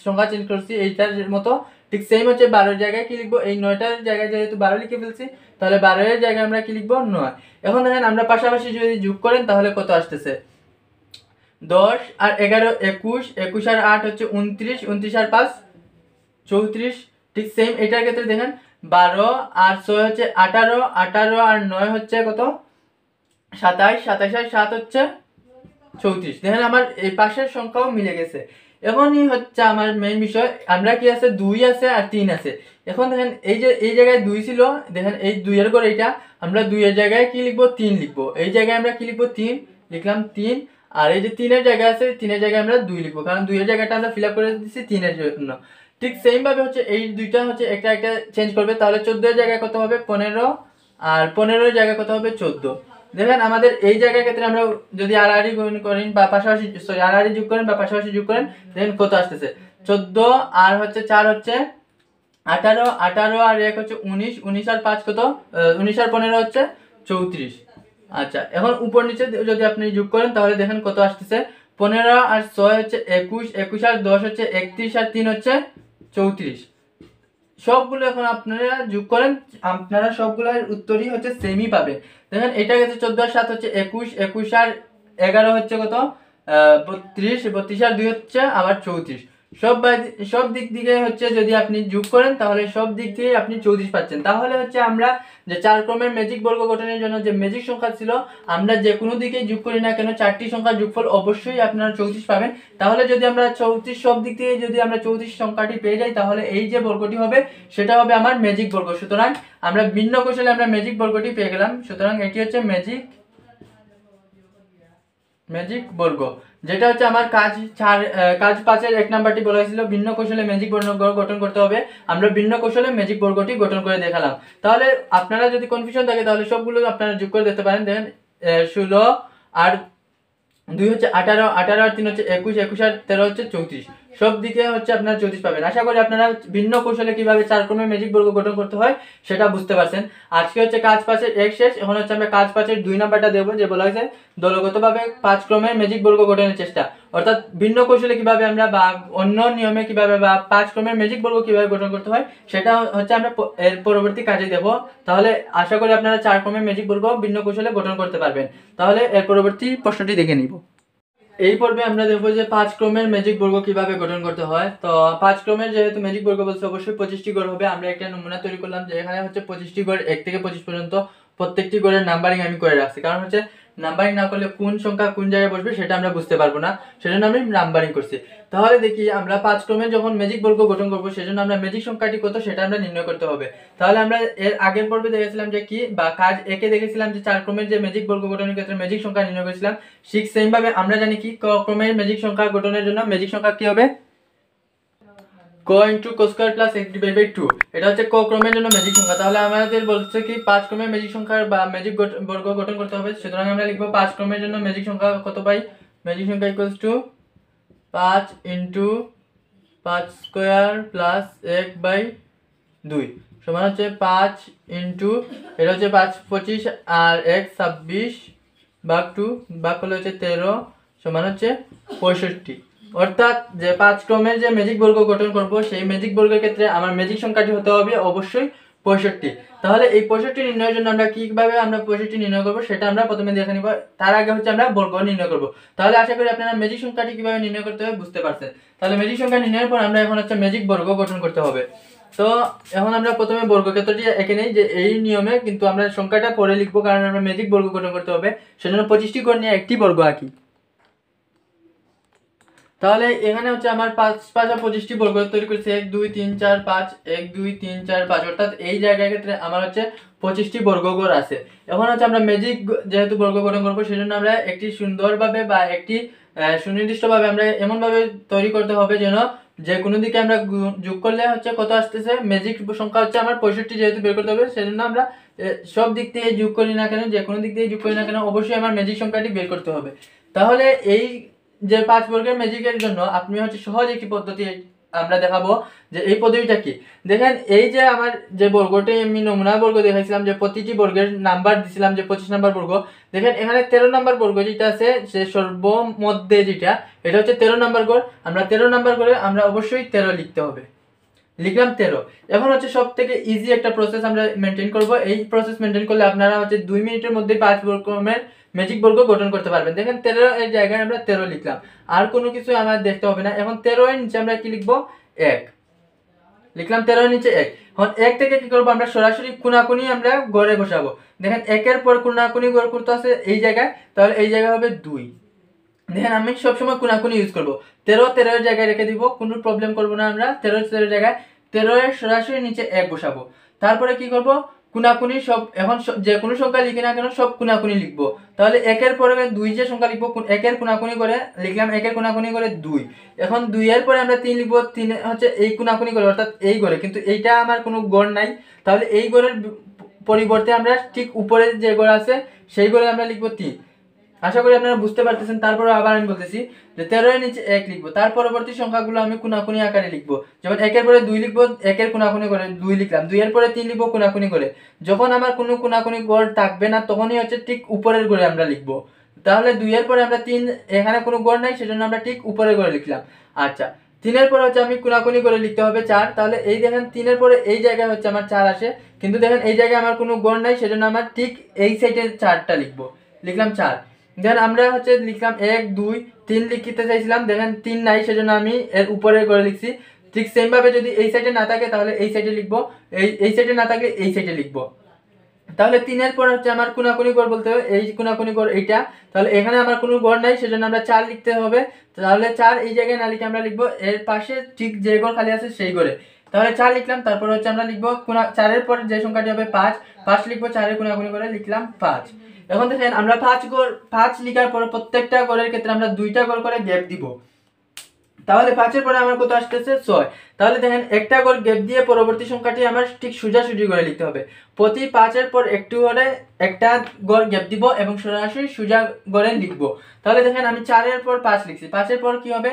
সংখ্যা চেঞ্জ করছি এইটার মতো। ঠিক সেম হচ্ছে 12 এর জায়গায় কি লিখবো, এই 9টার জায়গায় যেহেতু 12 লিখে ফেলছি তাহলে 12 এর জায়গায় আমরা কি লিখবো 9। এখন দেখেন আমরা পাশাপাশি যদি যোগ করেন তাহলে কত আসতেছে, 10 আর 11 21, 21 আর 8 হচ্ছে 29, 29 আর 5 34। ঠিক সেম এটার ক্ষেত্রে দেখেন 12 আর 6 হচ্ছে 18, 18 আর 9 হচ্ছে কত 27, 27 আর 7 হচ্ছে 34। দেখেন আমার এই পাশের সংখ্যাও মিলে গেছে। এখনই হচ্ছে আমার মেইন বিষয়, আমরা কি আছে 2 আছে আর 3 আছে। এখন দেখেন এই যে এই জায়গায় 2 ছিল, দেখেন এই 2 এর ঘর এইটা, আমরা 2 এর জায়গায় কি লিখবো 3 লিখবো। এই জায়গায় আমরা কি লিখবো 3 লিখলাম 3, আর এই যে 3 এর জায়গা আছে 3 এর জায়গায় আমরা 2 লিখবো, কারণ 2 এর জায়গাটা আমরা ফিল আপ করে দিচ্ছি 3 এর জন্য। ঠিক সেম ভাবে হচ্ছে এই দুইটা হচ্ছে একটা একটা চেঞ্জ করবে। তাহলে 14 এর জায়গায় কত হবে 15, আর 15 এর জায়গায় কত হবে 14। দেখেন আমাদের এই জায়গার ক্ষেত্রে আমরা যদি আড়াআড়ি গুণ করেন বা পাশাপাশি আড়াআড়ি যোগ করেন বা পাশাপাশি যোগ করেন, দেখেন কত আসতেছে 14 আর হচ্ছে 4 হচ্ছে 18, 18 আর 1 হচ্ছে 19, 19 আর 5 কত 19 আর 15 হচ্ছে 34। আচ্ছা এখন উপর নিচে যদি আপনি যোগ করেন তাহলে দেখেন কত আসতেছে, 15 আর 6 হচ্ছে 21, 21 আর 10 হচ্ছে 31, আর 3 হচ্ছে 34। সবগুলো এখন আপনারা যোগ করেন, আপনারা সবগুলোর উত্তরই হচ্ছে সেমই পাবেন। দেখেন এটা গেছে 14 আর 7 হচ্ছে 21, 21 আর 11 হচ্ছে কত 32, 32 আর 2 হচ্ছে আবার 34। সব দিক থেকে হচ্ছে যদি আপনি যোগ করেন তাহলে সব দিক থেকে আপনি 34 পাচ্ছেন। তাহলে হচ্ছে আমরা যে 4 ক্রমের ম্যাজিক বর্গ গঠনের জন্য যে ম্যাজিক সংখ্যা ছিল, আমরা যে কোনো দিকে যোগ করি না কেন 4টি সংখ্যার যোগফল অবশ্যই আপনারা 34 পাবেন। তাহলে যদি আমরা 34 সব দিক থেকে যদি আমরা 34 সংখ্যাটি পেয়ে যাই তাহলে এই যে বর্গটি হবে সেটা হবে আমার ম্যাজিক বর্গ। সুতরাং আমরা ভিন্ন কৌশলে আমরা ম্যাজিক বর্গটি পেয়ে গেলাম। সুতরাং এটি হচ্ছে ম্যাজিক বর্গ, যেটা হচ্ছে আমার কাজ 5-এর 1 নাম্বারটি বলা হয়েছিল ভিন্ন কৌশলে ম্যাজিক বর্গ গঠন করতে হবে। আমরা ভিন্ন কৌশলে ম্যাজিক বর্গটি গঠন করে দেখালাম। তাহলে আপনারা যদি কনফিউশন থাকে তাহলে সবগুলো আপনারা যোগ করে দেখতে পারেন। দেখেন 16 আর 2 হচ্ছে 18, 18 আর 3 হচ্ছে 21, 21 আর 13 হচ্ছে 34। সব দিকে হচ্ছে আপনারা 34 পাবেন। আশা করি আপনারা ভিন্ন কৌশলে কিভাবে 4 ক্রমের ম্যাজিক বর্গ গঠন করতে হয় সেটা বুঝতে পারছেন। আজকে হচ্ছে কাজ 5-এর 1 শেষ। এখন হচ্ছে আমরা কাজ 5-এর 2 নাম্বারটা দেখব, যে বলা হয়েছে দলগতভাবে 5 ক্রমের ম্যাজিক বর্গ গঠনের চেষ্টা। অর্থাৎ ভিন্ন কৌশলে কিভাবে আমরা বা অন্য নিয়মে কিভাবে বা 5 ক্রমের ম্যাজিক বর্গ কিভাবে গঠন করতে হয় সেটা হচ্ছে আমরা এর পরবর্তী কাজে দেব। তাহলে আশা করি আপনারা 4 ক্রমের ম্যাজিক বর্গ ভিন্ন কৌশলে গঠন করতে পারবেন। তাহলে এর পরবর্তী প্রশ্নটি দেখে নিব। এই পর্বে আমরা দেখবো যে 5 ক্রমের ম্যাজিক বর্গ কিভাবে গঠন করতে হয়। তো 5 ক্রমের যেহেতু ম্যাজিক বর্গ বলছে অবশ্যই 25টি গড় হবে। আমরা একটা নমুনা তৈরি করলাম যে এখানে হচ্ছে 25টি গড় 1 থেকে 25 পর্যন্ত প্রত্যেকটি গড়ের নাম্বারিং আমি করে রাখছি। কারণ হচ্ছে নাম্বারিং না করলে কোন সংখ্যা কোন জায়গায় বসবে সেটা আমরা বুঝতে পারবো না, সেজন্য আমি নাম্বারিং করছি। তাহলে দেখি আমরা 5 ক্রমে যখন ম্যাজিক বর্গ গঠন করব সেজন্য আমরা ম্যাজিক সংখ্যাটি কত সেটা আমরা নির্ণয় করতে হবে। তাহলে আমরা এর আগের পর্বে দেখেছিলাম যে কি বা কাজ 1-এ দেখেছিলাম যে 4 ক্রমের যে ম্যাজিক বর্গ গঠনের ক্ষেত্রে ম্যাজিক সংখ্যা নির্ণয় করেছিলাম। ঠিক সেম ভাবে আমরা জানি কি ক ক্রমের ম্যাজিক সংখ্যা গঠনের জন্য ম্যাজিক সংখ্যা কি হবে, ক ইনটু ক স্কয়ার প্লাস 1 ডিভাইড বাই 2। এটা হচ্ছে ক ক্রমের জন্য ম্যাজিক সংখ্যা। তাহলে আমাদের বলছে কি 5 ক্রমের ম্যাজিক সংখ্যা বা ম্যাজিক বর্গ গঠন করতে হবে। সুতরাং আমরা লিখব 5 ক্রমের জন্য ম্যাজিক সংখ্যা কত পাই, ম্যাজিক সংখ্যা equals to 5 into 5 square plus 1 by 2 সমান হচ্ছে 5 ইনটু এটা হচ্ছে 5 25 আর 1 26 ভাগ 2 ভাগ করলে হচ্ছে 13 সমান হচ্ছে 65। অর্থাৎ যে 5 ক্রমের যে ম্যাজিক বর্গ গঠন করব সেই ম্যাজিক বর্গের ক্ষেত্রে আমার ম্যাজিক সংখ্যাটি হতে হবে অবশ্যই 65। তাহলে এই 65 নির্ণয়ের জন্য আমরা কিভাবে আমরা 65 নির্ণয় করব সেটা আমরা প্রথমে দেখে নিব। তার আগে হচ্ছে আমরা বর্গ নির্ণয় করব। তাহলে আশা করি আপনারা ম্যাজিক সংখ্যাটি কিভাবে নির্ণয় করতে হবে বুঝতে পারছেন। তাহলে ম্যাজিক সংখ্যা নির্ণয়ের পর আমরা এখন হচ্ছে ম্যাজিক বর্গ গঠন করতে হবে। তো এখন আমরা প্রথমে বর্গক্ষেত্রটি এঁকে নেই, যে এই নিয়মে কিন্তু আমরা সংখ্যাটা পরে লিখবো কারণ আমরা ম্যাজিক বর্গ গঠন করতে হবে, সেজন্য 25টি কোণ নিয়ে একটি বর্গ আঁকি। তাহলে এখানে হচ্ছে আমার 5 আর 25টি বর্গ তৈরি করেছে 1 2 3 4 5 1 2 3 4 5। অর্থাৎ এই জায়গার ক্ষেত্রে আমার হচ্ছে 25টি বর্গগড় আছে। এখন হচ্ছে আমরা ম্যাজিক যেহেতু বর্গ গঠন করবো সেজন্য আমরা একটি সুন্দরভাবে বা একটি সুনির্দিষ্টভাবে আমরা এমনভাবে তৈরি করতে হবে যেন যে কোনো দিকে আমরা যোগ করলে হচ্ছে কত আসতেছে, ম্যাজিক সংখ্যা হচ্ছে আমার 65 যেহেতু বের করতে হবে সেজন্য আমরা সব দিক থেকে যোগ করি না কেন, যে কোনো দিক থেকে যোগ করি না কেন অবশ্যই আমার ম্যাজিক সংখ্যাটি বের করতে হবে। তাহলে এই যে 5 বর্গের ম্যাজিকের জন্য আপনি হচ্ছে সহজ একটি পদ্ধতি আমরা দেখাবো। যে এই পদ্ধতিটা কি, দেখেন এই যে আমার যে বর্গটি আমি নমুনা বর্গ দেখাইছিলাম যে প্রতিটি বর্গের নাম্বার দিছিলাম যে 25 নাম্বার বর্গ, দেখেন এখানে 13 নাম্বার বর্গ যেটা আছে সে সর্বমধ্যে যেটা এটা হচ্ছে 13 নাম্বার গড়। আমরা 13 নাম্বার করে আমরা অবশ্যই 13 লিখতে হবে, লিখলাম 13। এখন হচ্ছে সব থেকে ইজি একটা প্রসেস আমরা মেনটেন করব। এই প্রসেস মেনটেন করলে আপনারা হচ্ছে 2 মিনিটের মধ্যে 5 বর্গের ম্যাজিক বর্গ গঠন করতে পারবেন। দেখেন 13 এর জায়গায় আমরা 13 লিখলাম, আর কোনো কিছু আমাদের দেখতে হবে না। এখন 13 এর নিচে আমরা কি লিখবো, 1 লিখলাম, 13 এর নিচে 1। এখন 1 থেকে কি করবো, আমরা সরাসরি কোনাকুনি আমরা গড়ে বসাবো। দেখেন 1 এর পর কোনাকুনি গড় করতে আছে এই জায়গায়, তাহলে এই জায়গায় হবে 2। দেখেন আমি সবসময় কোনাকুনি ইউজ করবো, 13 এর জায়গায় রেখে দিব, কোনো প্রবলেম করবো না। আমরা 13 এর জায়গায় 13 এর সরাসরি নিচে 1 বসাবো। তারপরে কি করব, কোনাকুনি সব এখন যে কোনো সংখ্যা লিখি না কেন সব কোনাকুনি লিখবো। তাহলে 1 এর পরে 2 যে সংখ্যা লিখবো 1 এর কোনাকুনি করে লিখলাম, 1 এর কোনাকুনি করে 2। এখন 2 এর পরে আমরা 3 লিখবো, 3 হচ্ছে এই কোনাকুনি করে অর্থাৎ এই গড়ে, কিন্তু এইটা আমার কোনো গড় নাই। তাহলে এই গড়ের পরিবর্তে আমরা ঠিক উপরে যে গড় আছে সেই গড়ে আমরা লিখবো 3। আশা করি আপনারা বুঝতে পারতেছেন। তারপরে আবার আমি বলতেছি যে 13 এর নিচে 1 লিখবো, তার পরবর্তী সংখ্যাগুলো আমি কোনাকুনি আকারে লিখবো। যেমন 1 এর পরে 2 লিখবো, 1 এর কোনাকুনি করে 2 লিখলাম, 2 এর পরে 3 লিখবো কোনাকুনি করে। যখন আমার কোনো কোনাকুনি গড় থাকবে না তখনই হচ্ছে ঠিক উপরের গড়ে আমরা লিখবো। তাহলে 2 এর পরে আমরা 3, এখানে কোনো গড় নাই সেজন্য আমরা ঠিক উপরের গড়ে লিখলাম। আচ্ছা, 3 এর পরে হচ্ছে আমি কোনাকুনি করে লিখতে হবে 4। তাহলে এই দেখেন 3 এর পরে এই জায়গায় হচ্ছে আমার 4 আসে, কিন্তু দেখেন এই জায়গায় আমার কোনো গড় নাই সেজন্য আমার ঠিক এই সাইডে 4টা লিখবো, লিখলাম 4। দেন আমরা হচ্ছে লিখলাম 1 2 3 লিখতে চাইছিলাম, দেখেন 3 নাই, সেজন্য আমি এর উপরে করে লিখছি। ঠিক সেম ভাবে যদি এই সাইডে না থাকে তাহলে এই সাইডে লিখবো, এই সাইডে না থাকলে এই সাইডে লিখবো। তাহলে 3-এর পর হচ্ছে আমার কোনাকুনি গড় বলতে হবে, এই কোনাকুনি গড় এইটা। তাহলে এখানে আমার কোনো গড় নাই, সেজন্য আমরা 4 লিখতে হবে। তাহলে 4 এই জায়গায় না লিখে আমরা লিখবো এর পাশে ঠিক যে গড় খালি আছে সেই গড়ে। তাহলে 4 লিখলাম, তারপর হচ্ছে আমরা লিখবো 4-এর পর যে সংখ্যাটি হবে 5, 5 লিখবো, 4-এর কোনাকুনি করে লিখলাম 5। এখন দেখেন আমরা 5 লিখার পর প্রত্যেকটা গড়ের ক্ষেত্রে আমরা 2টা গড় করে গ্যাপ দিব। তাহলে 5-এর পরে আমার কত আসতেছে 6। তাহলে দেখেন একটা গড় গ্যাপ দিয়ে পরবর্তী সংখ্যাটি আমার ঠিক সোজাসুজি করে লিখতে হবে। প্রতি 5-এর পর একটু করে একটা গড় গ্যাপ দিব এবং সরাসরি সোজা গড়ে লিখবো। তাহলে দেখেন আমি 4-এর পর 5 লিখছি, 5-এর পর কি হবে,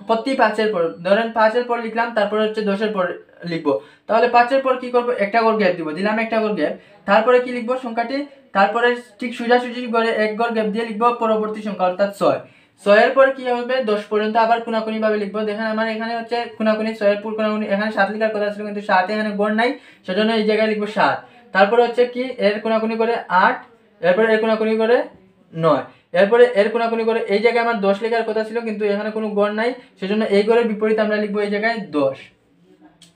প্রতি 5-এর পর ধরেন 5-এর পর লিখলাম, তারপর হচ্ছে 10-এর পর লিখবো। তাহলে 5-এর পর কি করবো, একটা গড় গ্যাপ দিব, দিলাম একটা গড় গ্যাপ, তারপরে কি লিখবো সংখ্যাটি, তারপরে ঠিক সোজাসুজি করে এক গড় গ্যাপ দিয়ে লিখবো পরবর্তী সংখ্যা অর্থাৎ 6। 6-এর পর কি হবে 10 পর্যন্ত আবার কোনাকুনি ভাবে লিখবো। দেখেন আমার এখানে হচ্ছে কোনাকুনি 6-এর পর কোনাকুনি, এখানে 7 লেখার কথা ছিল কিন্তু 7 এখানে গড় নাই, সেজন্য এই জায়গায় লিখবো 7। তারপরে হচ্ছে কি এর কোনাকুনি করে 8, এরপরে এর কোনাকুনি করে 9, এরপরে এর কোনাকুনি করে এই জায়গায় আমার 10 লেখার কথা ছিল কিন্তু এখানে কোনো গড় নাই, সেজন্য এই গড়ের বিপরীতে আমরা লিখবো এই জায়গায় 10,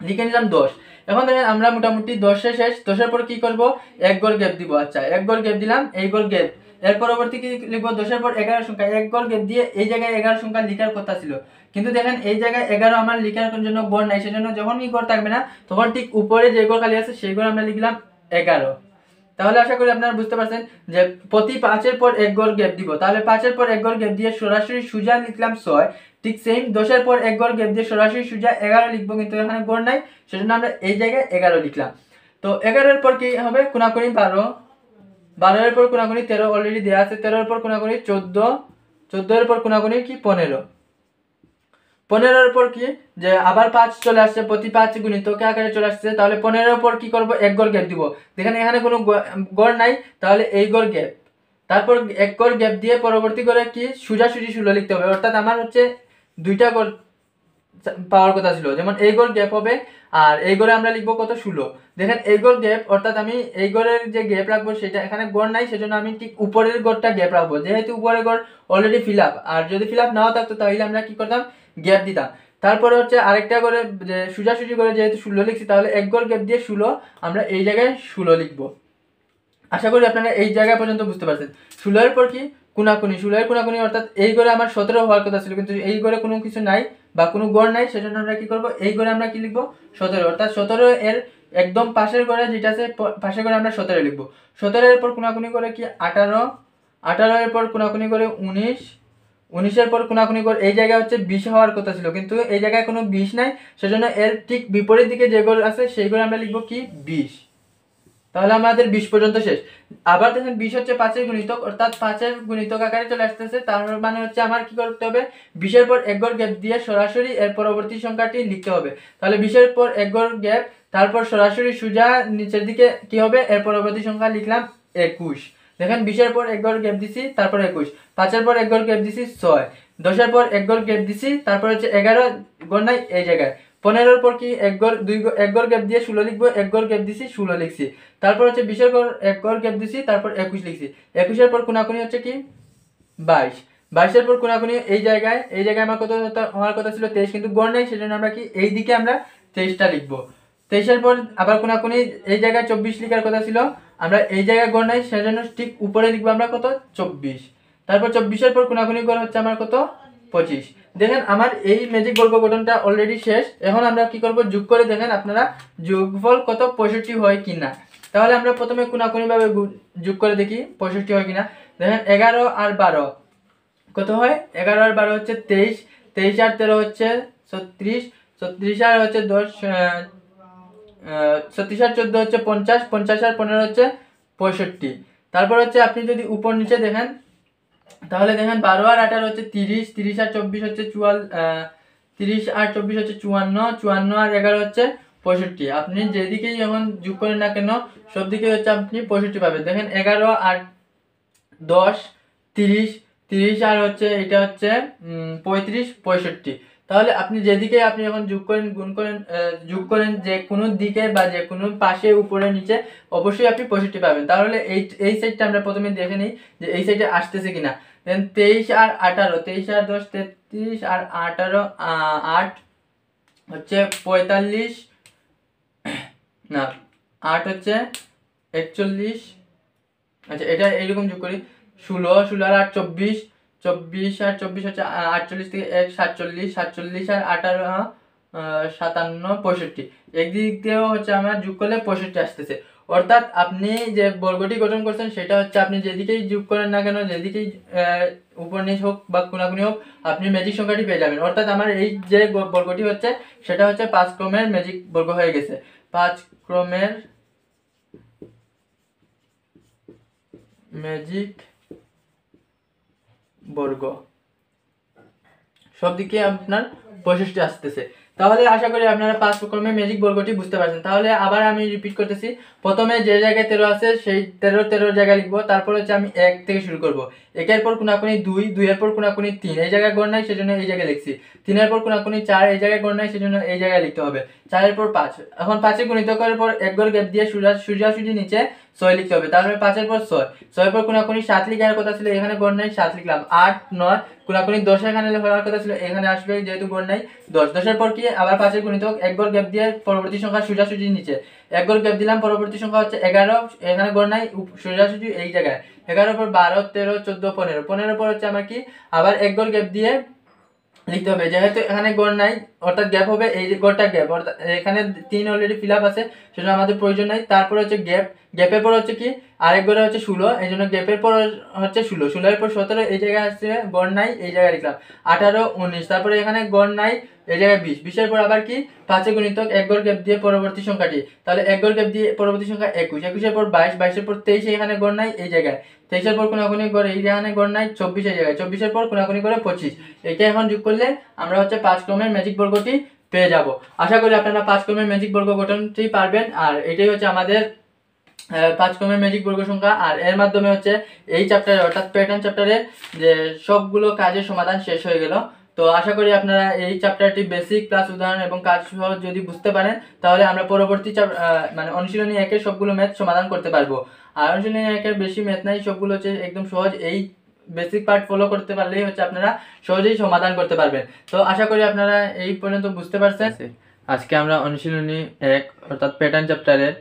লিখে নিলাম 10। এখন দেখেন আমরা মোটামুটি 10-এ শেষ। 10-এর পর কি করব, এক গড় গ্যাপ দিব। আচ্ছা এক গড় গ্যাপ দিলাম, এই গড় গ্যাপ, এর পরবর্তী কি লিখবো, 10-এর পর 11 সংখ্যা, এক গড় গ্যাপ দিয়ে এই জায়গায় 11 সংখ্যা লিখার কথা ছিল কিন্তু দেখেন এই জায়গায় 11 আমার লিখার জন্য গড় নাই, সেজন্য যখনই গড় থাকবে না তখন ঠিক উপরে যে গড় খালি আছে সেই গড় আমরা লিখলাম 11। তাহলে আশা করি আপনারা বুঝতে পারছেন যে প্রতি 5-এর পর এক গড় গ্যাপ দিব। তাহলে 5-এর পর এক গড় গ্যাপ দিয়ে সরাসরি সোজা লিখলাম 6। ঠিক সেম 10-এর পর এক গড় গ্যাপ দিয়ে সরাসরি সোজা 11 লিখবো কিন্তু এখানে গড় নাই, সেজন্য আমরা এই জায়গায় 11 লিখলাম। তো 11-এর পর কি হবে, কোনাকুনি 12, 12-এর পর কোনাকুনি 13 অলরেডি দেওয়া আছে, 13-এর পর কোনাকুনি 14, 14-এর পর কোনাকুনি কি 15, 15-এর পর কি যে আবার 5 চলে আসছে, প্রতি 5 গুণিতকে আকারে চলে আসছে। তাহলে 15-এর পর কি করব, এক গড় গ্যাপ দিব। দেখেন এখানে কোনো গড় নাই, তাহলে এই গড় গ্যাপ, তারপর এক গড় গ্যাপ দিয়ে পরবর্তী করে কি সোজাসুজি 16 লিখতে হবে। অর্থাৎ আমার হচ্ছে 2টা গড় পাওয়ার কথা ছিল, যেমন এই গড় গ্যাপ হবে আর এই গড়ে আমরা লিখবো কত 16। দেখেন এই গড় গ্যাপ অর্থাৎ আমি এই গড়ের যে গ্যাপ রাখবো সেটা এখানে গড় নাই, সেজন্য আমি ঠিক উপরের গড়টা গ্যাপ রাখবো, যেহেতু উপরের গড় অলরেডি ফিল আপ, আর যদি ফিল আপ নাও থাকতো তাহলে আমরা কি করতাম, গ্যাপ দিতাম। তারপরে হচ্ছে আরেকটা করে যে সোজাসুজি করে যেহেতু 16 লিখছি, তাহলে এক গড় গ্যাপ দিয়ে 16 আমরা এই জায়গায় 16 লিখবো। আশা করি আপনারা এই জায়গা পর্যন্ত বুঝতে পারছেন। 16-এর পর কি কোনাকুনি, 16-এর কোনাকুনি অর্থাৎ এই ঘরে আমার 17 হওয়ার কথা ছিল কিন্তু এই ঘরে কোনো কিছু নাই বা কোনো গড় নাই, সেজন্য আমরা কি করব, এই ঘরে আমরা কি লিখবো 17, অর্থাৎ 17 এর একদম পাশের ঘরে যেটা আছে পাশের ঘরে আমরা 17 লিখবো। 17-এর পর কোনাকুনি করে কি 18, 18-এর পর কোনাকুনি করে 19, 19-এর পর কোনাকুনি করে এই জায়গায় হচ্ছে 20 হওয়ার কথা ছিল কিন্তু এই জায়গায় কোনো 20 নাই, সেজন্য এর ঠিক বিপরীত দিকে যে ঘর আছে সেই ঘরে আমরা লিখবো কি 20। তাহলে আমাদের 20 পর্যন্ত শেষ। আবার দেখেন 20 হচ্ছে 5-এর গুণিতক, অর্থাৎ 5-এর গুণিতক আকারে চলে আসতেছে, তার মানে হচ্ছে আমার কি করতে হবে, 20-এর পর এক গড় গ্যাপ দিয়ে সরাসরি এর পরবর্তী সংখ্যাটি লিখতে হবে। তাহলে 20-এর পর এক গড় গ্যাপ, তারপর সরাসরি সোজা নিচের দিকে কি হবে, এর পরবর্তী সংখ্যা লিখলাম 21। দেখেন 20-এর পর এক গড় গ্যাপ দিছি, তারপর 21, 5-এর পর এক গড় গ্যাপ দিছি 6, 10-এর পর এক গড় গ্যাপ দিছি, তারপর হচ্ছে 11 গড় নাই এই জায়গায়, 15-এর পর কি এক গড় গ্যাপ দিয়ে 16 লিখবো, এক গড় গ্যাপ দিছি 16 লিখছি, তারপর হচ্ছে 20-এর পর এক গড় গ্যাপ দিছি, তারপর 21 লিখছি, 21-এর পর কোনাকুনি হচ্ছে কি 22, 22-এর পর কোনাকুনি এই জায়গায় আমার কত হওয়ার কথা ছিল 23 কিন্তু গড় নাই, সেজন্য আমরা কি এই দিকে আমরা 23টা লিখবো। 23-এর পর আবার কোনাকুনি এই জায়গায় 24 লিখার কথা ছিল, আমরা এই জায়গায় গড় নাই সেজন্য ঠিক উপরে লিখবো আমরা কত 24। তারপর 24-এর পর কোনাকুনি গড় হচ্ছে আমার কত 25। দেখেন আমার এই ম্যাজিক বর্গ গঠনটা অলরেডি শেষ। এখন আমরা কি করব, যোগ করে দেখেন আপনারা যোগফল কত 65 হয় কিনা। তাহলে আমরা প্রথমে কোনাকুনি ভাবে যোগ করে দেখি 65 হয় কিনা। দেখেন 11 আর 12 কত হয়, 11 আর 12 হচ্ছে 23, 23 আর 13 হচ্ছে 36, 36 আর হচ্ছে 10 36 আর 14 হচ্ছে 50, 50 আর 15 হচ্ছে 65। তারপর হচ্ছে আপনি যদি উপর নিচে দেখেন তাহলে দেখেন 12 আর 18 হচ্ছে 30, 30 আর 24 হচ্ছে 30 আর 24 হচ্ছে 54, 54 আর 11 হচ্ছে 65। আপনি যেদিকেই যখন যোগ করেন না কেন সব দিকে হচ্ছে আপনি 65 পাবেন। দেখেন 11 আর 10 30, 30 আর হচ্ছে এটা হচ্ছে 35, 65। তাহলে আপনি যেদিকে আপনি যখন যোগ করেন গুণ করেন যোগ করেন যে কোনো দিকে বা যে কোনো পাশে উপরে নিচে অবশ্যই আপনি 65 পাবেন। তাহলে এই সাইডটা আমরা প্রথমে দেখে নিই যে এই সাইডে আসতেছে কিনা। দেন 23 আর 18, 23 আর 10 33 আর 18 8 হচ্ছে 45, না 8 হচ্ছে 41, আচ্ছা এটা এইরকম যোগ করি 16 16 আর 8 24, 24 আর 24 হচ্ছে 48 থেকে 1 47, 47 আর 18 57 65, একদিক দিয়েও হচ্ছে আমার যোগ করলে 65 আসতেছে। অর্থাৎ আপনি যে বর্গটি গঠন করছেন সেটা হচ্ছে আপনি যেদিকেই যোগ করেন না কেন, যেদিকেই উপর নিচ হোক বা কোনাকুনি হোক, আপনি ম্যাজিক সংখ্যাটি পেয়ে যাবেন। অর্থাৎ আমার এই যে বর্গটি হচ্ছে সেটা হচ্ছে 5 ক্রমের ম্যাজিক বর্গ হয়ে গেছে। 5 ক্রমের ম্যাজিক বর্গ, সব দিকে আপনার 65 আসতেছে। তাহলে আশা করি আপনারা 5 ক্রমের ম্যাজিক বর্গটি বুঝতে পারছেন। তাহলে আবার আমি রিপিট করতেছি, প্রথমে যে জায়গায় 13 আছে সেই 13 জায়গায় লিখবো। তারপর হচ্ছে আমি 1 থেকে শুরু করব। 1 এর পর কোনাকুনি 2, 2 এর পর কোনাকুনি 3, এই জায়গায় গড় নাই সেজন্য এই জায়গায় লিখছি। 3 এর পর কোনাকুনি 4, এই জায়গায় গড় নাই সেজন্য এই জায়গায় লিখতে হবে। 4 এর পর 5, এখন 5 এ গুণিত করার পর এক ঘর গ্যাপ দিয়ে সোজাসুজি নিচে 6 লিখতে হবে। তারপরে 5 এর পর 6, 6 এর পর কোনাকুনি 7 লিখার কথা ছিল, এখানে গড় নাই 7 লিখলাম। 8 9 কোনাকুনি 10 এখানে লেখার কথা ছিল, এখানে আসবে যেহেতু গড় নাই 10। 10 এর পর কি আবার 5 এর গুণিতক এক ঘর গ্যাপ দিয়ে পরবর্তী সংখ্যা সোজাসুজি নিচে এক ঘর গ্যাপ দিলাম, পরবর্তী সংখ্যা হচ্ছে 11, এখানে গড় নাই সোজাসুজি এই জায়গায়। 11 পর 12 13 14 15, 15 পর হচ্ছে আমার কি আবার এক ঘর গ্যাপ দিয়ে লিখতে হবে। যেহেতু এখানে গড় নাই অর্থাৎ গ্যাপ হবে, এই যে গড়টা গ্যাপ, অর্থাৎ এখানে 3 অলরেডি ফিল আপ আছে সেজন্য আমাদের প্রয়োজন নাই। তারপর হচ্ছে গ্যাপ, গ্যাপের পর হচ্ছে কি আরেক ঘরে হচ্ছে 16, এই জন্য গ্যাপের পর হচ্ছে 16, 16 এর পর 17, এই জায়গায় আসছে গড় নাই এই জায়গায় লিখলাম। 18 19, তারপরে এখানে গড় নাই এই জায়গায় 20, 20 এর পর আবার কি 5 এর গুণিতক এক ঘর গ্যাপ দিয়ে পরবর্তী সংখ্যাটি, তাহলে এক ঘর গ্যাপ দিয়ে পরবর্তী সংখ্যা 21, 21 এর পর 22, 22 এর পর 23, এখানে গড় নাই এই জায়গায়। 23 এর পর কোনাকুনি করে এই জায়গায় গড় নাই 24 এই জায়গায়। 24 এর পর কোনাকুনি করে 25, এটা এখন যোগ করলে আমরা হচ্ছে 5 ক্রমের ম্যাজিক বর্গটি পেয়ে যাব। আশা করি আপনারা 5 ক্রমের ম্যাজিক বর্গ গঠনটি পারবেন। আর এটাই হচ্ছে আমাদের 5 ক্রমের ম্যাজিক বর্গ সংখ্যা। আর এর মাধ্যমে হচ্ছে এই চ্যাপ্টারে অর্থাৎ প্যাটার্ন চ্যাপ্টারে যে সবগুলো কাজের সমাধান শেষ হয়ে গেল। তো আশা করি আপনারা এই চ্যাপ্টারটি বেসিক প্লাস উদাহরণ এবং কাজ সহ যদি বুঝতে পারেন তাহলে আমরা পরবর্তী মানে অনুশীলনী 1 এর সবগুলো ম্যাথ সমাধান করতে পারবো। আর অনুশীলনী 1 এর বেশি ম্যাথ নাই, সবগুলো হচ্ছে একদম সহজ। এই বেসিক পার্ট ফলো করতে পারলেই হচ্ছে আপনারা সহজেই সমাধান করতে পারবেন। তো আশা করি আপনারা এই পর্যন্ত বুঝতে পারছেন। আজকে আমরা অনুশীলনী 1 অর্থাৎ প্যাটার্ন চ্যাপ্টারের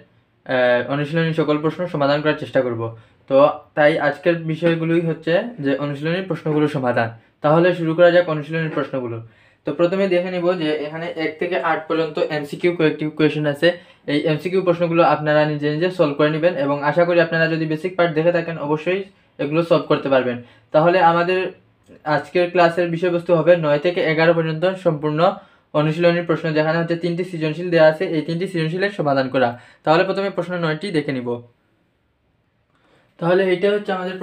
অনুশীলনী সকল প্রশ্ন সমাধান করার চেষ্টা করব। তো তাই আজকের বিষয়গুলোই হচ্ছে যে অনুশীলনীর প্রশ্নগুলোর সমাধান। তাহলে শুরু করা যাক অনুশীলনীর প্রশ্নগুলো। তো প্রথমে দেখে নিব যে এখানে 1 থেকে 8 পর্যন্ত এমসিকিউ কয়েকটি কোয়েশ্চেন আছে। এই এমসিকিউ প্রশ্নগুলো আপনারা নিজে নিজে সলভ করে নেবেন এবং আশা করি আপনারা যদি বেসিক পার্ট দেখে থাকেন অবশ্যই এগুলো সলভ করতে পারবেন। তাহলে আমাদের আজকের ক্লাসের বিষয়বস্তু হবে 9 থেকে 11 পর্যন্ত সম্পূর্ণ অনুশীলনীর প্রশ্ন, যেখানে হচ্ছে 3টি সৃজনশীল দেওয়া আছে, এই 3টি সৃজনশীলের সমাধান করা। তাহলে প্রথমে প্রশ্ন 9টি দেখে নিব। তাহলে এইটা হচ্ছে আমাদের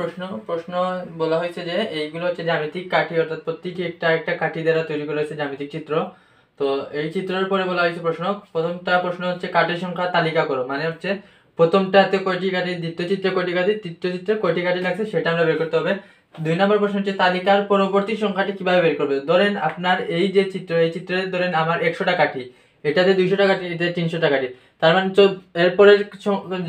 প্রশ্ন বলা হয়েছে যে এইগুলো হচ্ছে জ্যামিতিক কাঠি, অর্থাৎ প্রত্যেকটি একটা একটা কাঠি দ্বারা তৈরি করা হয়েছে জ্যামিতিক চিত্র। তো এই চিত্রের পরে বলা হয়েছে প্রথমটা প্রশ্ন হচ্ছে কাঠের সংখ্যা তালিকা করো, মানে হচ্ছে প্রথমটাতে কয়টি কাঠি, দ্বিতীয় চিত্রে কয়টি কাঠি, তৃতীয় চিত্রে কয়টি কাঠি লাগছে সেটা আমরা বের করতে হবে। 2 নম্বর প্রশ্ন হচ্ছে তালিকার পরবর্তী সংখ্যাটি কিভাবে বের করবে। ধরেন আপনার এই যে চিত্র, এই চিত্রে ধরেন আমার 100টা কাঠি, এটাতে 200টা কাঠি, এটাতে 300টা কাঠি, তার মানে এরপরের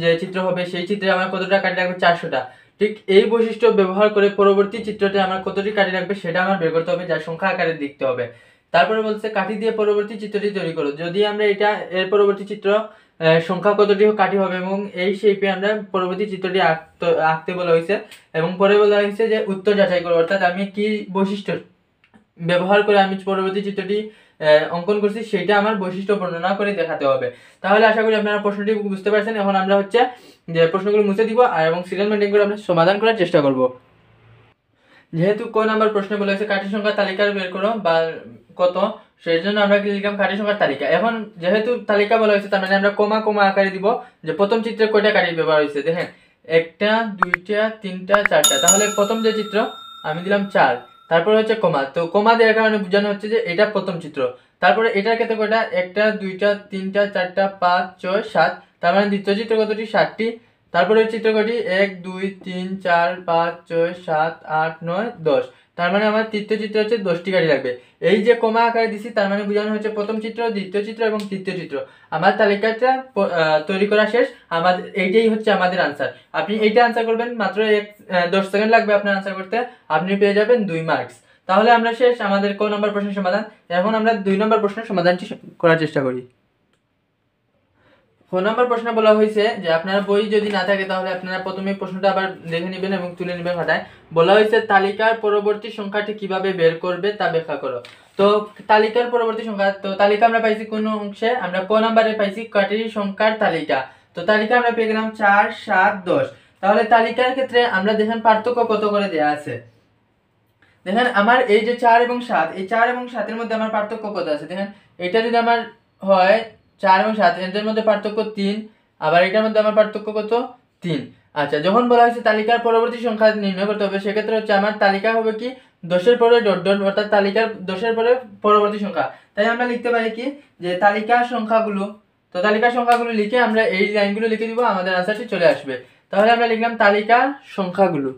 যে চিত্র হবে সেই চিত্রে আমার কতটা কাঠি লাগবে, 400টা। ঠিক এই বৈশিষ্ট্য ব্যবহার করে পরবর্তী চিত্রতে আমার কতটি কাঠি লাগবে সেটা আমার বের করতে হবে, যার সংখ্যা আকারে লিখতে হবে। তারপরে বলছে কাঠি দিয়ে পরবর্তী চিত্রটি তৈরি করো। যদি আমরা এটা এর পরবর্তী চিত্র সংখ্যা কতটি কাঠি হবে এবং এই শেপে আমরা পরবর্তী চিত্রটি আঁকতে বলা হয়েছে। এবং পরে বলা হয়েছে যে উত্তর যাচাই করো, অর্থাৎ আমি কি বৈশিষ্ট্য ব্যবহার করে আমি পরবর্তী চিত্রটি অঙ্কন করছি সেটা আমার বৈশিষ্ট্য বর্ণনা করে দেখাতে হবে। তাহলে আশা করি আপনারা প্রশ্নটি বুঝতে পারছেন। এখন আমরা হচ্ছে যে প্রশ্নগুলো মুছে দিব আর এবং সিরিয়াল মেনটেন করে আমরা সমাধান করার চেষ্টা করব। যেহেতু কোন নাম্বার প্রশ্ন বলা হয়েছে কাঠি সংখ্যা তালিকা বের করো বা কত, সেই জন্য আমরা কি লিখলাম কাঠি সংখ্যার তালিকা। এখন যেহেতু তালিকা বলা হয়েছে তার মানে আমরা কমা কমা আকারে দিব যে প্রথম চিত্রে কয়টা কাঠি ব্যবহার হয়েছে। দেখেন 1টা 2টা 3টা 4টা, তাহলে প্রথম যে চিত্র আমি দিলাম 4, তারপর হচ্ছে কমা। তো কমা দেওয়ার কারণে বোঝানো হচ্ছে যে এটা প্রথম চিত্র। তারপরে এটার ক্ষেত্রে কয়টা, 1টা 2টা 3টা 4টা 5 6 7, তার মানে দ্বিতীয় চিত্র কতটি, 7টি। তারপরে চিত্র কটি 1 2 3 4 5 6 7 8 9 10। তার মানে আমার তৃতীয় চিত্র হচ্ছে 10টি কাঠি লাগবে। এই যে কমা আকারে দিছি তার মানে বোঝানো হচ্ছে প্রথম চিত্র, দ্বিতীয় চিত্র এবং তৃতীয় চিত্র। আমার তালিকাটা তৈরি করা শেষ। আমাদের এইটাই হচ্ছে আমাদের আনসার। আপনি এইটা আনসার করবেন, মাত্র 10 সেকেন্ড লাগবে আপনার আনসার করতে। আপনি পেয়ে যাবেন 2 মার্কস। তাহলে আমরা শেষ আমাদের ক নম্বর প্রশ্নের সমাধান। এখন আমরা 2 নম্বর প্রশ্নের সমাধানটি করার চেষ্টা করি। ক নম্বর প্রশ্ন বলা হয়েছে যে আপনার বই যদি না থাকে তাহলে আপনারা প্রথমে প্রশ্নটা আবার দেখে নেবেন এবং তুলে নেবেন খাতায়। বলা হয়েছে তালিকার পরবর্তী সংখ্যাটি কিভাবে বের করবে তা ব্যাখ্যা করো। তো তালিকার পরবর্তী সংখ্যা, তো তালিকা আমরা পাইছি কোন অংশে? আমরা ক নম্বরে পাইছি কাঠির সংখ্যার তালিকা। তো তালিকা আমরা পেয়ে গেলাম 4 7 10। তাহলে তালিকার ক্ষেত্রে আমরা দেখেন পার্থক্য কত করে দেয়া আছে। দেখেন আমার এই যে 4 এবং 7, এই 4 এবং 7 এর মধ্যে আমার পার্থক্য কত আছে দেখেন। এটা যদি আমার হয় 4 এবং 7, এদের মধ্যে পার্থক্য 3, আবার এটার মধ্যে আমার পার্থক্য কত 3। আচ্ছা, যখন বলা হয়েছে তালিকার পরবর্তী সংখ্যা নির্ণয় করতে হবে, সেক্ষেত্রে হচ্ছে আমার তালিকা হবে কি 10 এর পরে ডট ডট, অর্থাৎ তালিকার 10 এর পরে পরবর্তী সংখ্যা। তাই আমরা লিখতে পারি কি যে তালিকার সংখ্যাগুলো, তো তালিকার সংখ্যাগুলো লিখে আমরা এই লাইনগুলো লিখে দিব, আমাদের আনসারটি চলে আসবে। তাহলে আমরা লিখলাম তালিকার সংখ্যাগুলো।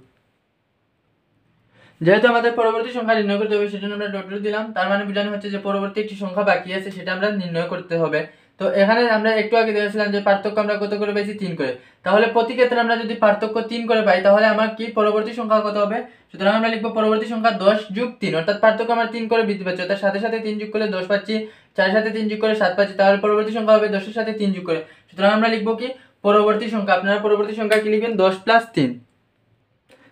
যেহেতু আমাদের পরবর্তী সংখ্যা নির্ণয় করতে হবে সেজন্য আমরা ডট ডট দিলাম। তার মানে বোঝানো হচ্ছে যে পরবর্তী একটি সংখ্যা বাকি আছে, সেটা আমরা নির্ণয় করতে হবে। তো এখানে আমরা একটু আগে দেখেছিলাম যে পার্থক্য আমরা কত করে পাইছি 3 করে। তাহলে প্রতি ক্ষেত্রে আমরা যদি পার্থক্য 3 করে পাই তাহলে আমার কি পরবর্তী সংখ্যা কত হবে? সুতরাং আমরা লিখব পরবর্তী সংখ্যা 10 যোগ 3, অর্থাৎ পার্থক্য আমরা 3 করে বৃদ্ধি পাচ্ছে, অর্থাৎ সাথে সাথে 3 যোগ করলে 10 পাচ্ছি, 4 সাথে 3 যোগ করে 7 পাচ্ছি। তাহলে পরবর্তী সংখ্যা হবে 10 এর সাথে 3 যোগ করে। সুতরাং আমরা লিখব কি পরবর্তী সংখ্যা, আপনারা পরবর্তী সংখ্যা কি লিখবেন 10 + 3।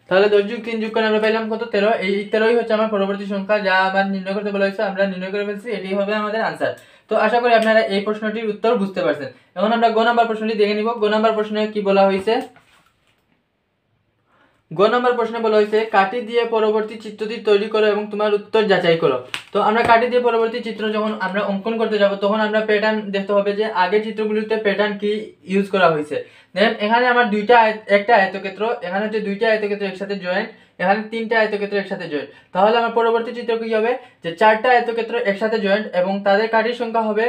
তাহলে 10 যোগ 3 যোগ করে আমরা পাইলাম কত 13। এই 13ই হচ্ছে আমার পরবর্তী সংখ্যা, যা আমার নির্ণয় করতে বলা হয়েছে, আমরা নির্ণয় করে ফেলছি, এটাই হবে আমাদের আনসার। তো আশা করি আপনারা এই প্রশ্নটির উত্তর বুঝতে পারছেন। এখন আমরা গ নাম্বার প্রশ্নটি দেখে নিব। গ নাম্বার প্রশ্নে কি বলা হয়েছে? গ নম্বর প্রশ্নে বলা হয়েছে কাঠি দিয়ে পরবর্তী চিত্রটি তৈরি করো এবং তোমার উত্তর যাচাই করো। তো আমরা কাঠি দিয়ে পরবর্তী চিত্র যখন আমরা অঙ্কন করতে যাব তখন আমরা প্যাটার্ন দেখতে হবে যে আগের চিত্রগুলিতে প্যাটার্ন কি ইউজ করা হয়েছে। দেন এখানে আমার একটা আয়তক্ষেত্র, এখানে হচ্ছে 2টা আয়তক্ষেত্র একসাথে জয়েন্ট, এখানে 3টা আয়তক্ষেত্র একসাথে জয়েন্ট। তাহলে আমার পরবর্তী চিত্র কি হবে যে 4টা আয়তক্ষেত্র একসাথে জয়েন্ট এবং তাদের কাঠির সংখ্যা হবে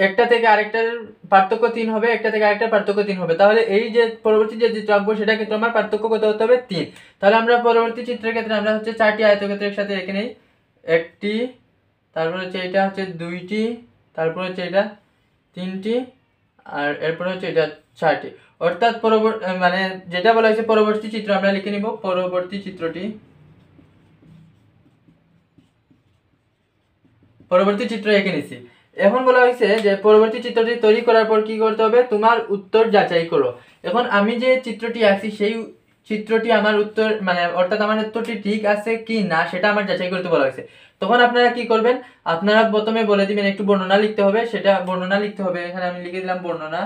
একটা থেকে আরেকটার পার্থক্য 3 হবে, একটা থেকে আরেকটার পার্থক্য 3 হবে। তাহলে এই যে পরবর্তী যে চিত্র আঁকবো সেটা ক্ষেত্রে আমার পার্থক্য কত হতে হবে 3। তাহলে আমরা পরবর্তী চিত্রের ক্ষেত্রে আমরা হচ্ছে 4টি আয়তক্ষেত্র একসাথে রেখে নেই, একটি, তারপর হচ্ছে এটা হচ্ছে 2টি, তারপর হচ্ছে এটা 3টি, আর এরপর হচ্ছে এটা 4টি। অর্থাৎ মানে যেটা বলা হয়েছে পরবর্তী চিত্র আমরা লিখে নিব পরবর্তী চিত্র এঁকে নিছি। এখন বলা হয়েছে যে পরবর্তী চিত্রটি তৈরি করার পর কি করতে হবে? তোমার উত্তর যাচাই করো। এখন আমি যে চিত্রটি আঁকছি সেই চিত্রটি আমার উত্তর মানে অর্থাৎ আমার উত্তরটি ঠিক আছে কি না সেটা আমার যাচাই করতে বলা হয়েছে। তখন আপনারা কি করবেন? আপনারা প্রথমে বলে দিবেন একটু বর্ণনা লিখতে হবে, সেটা বর্ণনা লিখতে হবে। এখানে আমি লিখে দিলাম বর্ণনা।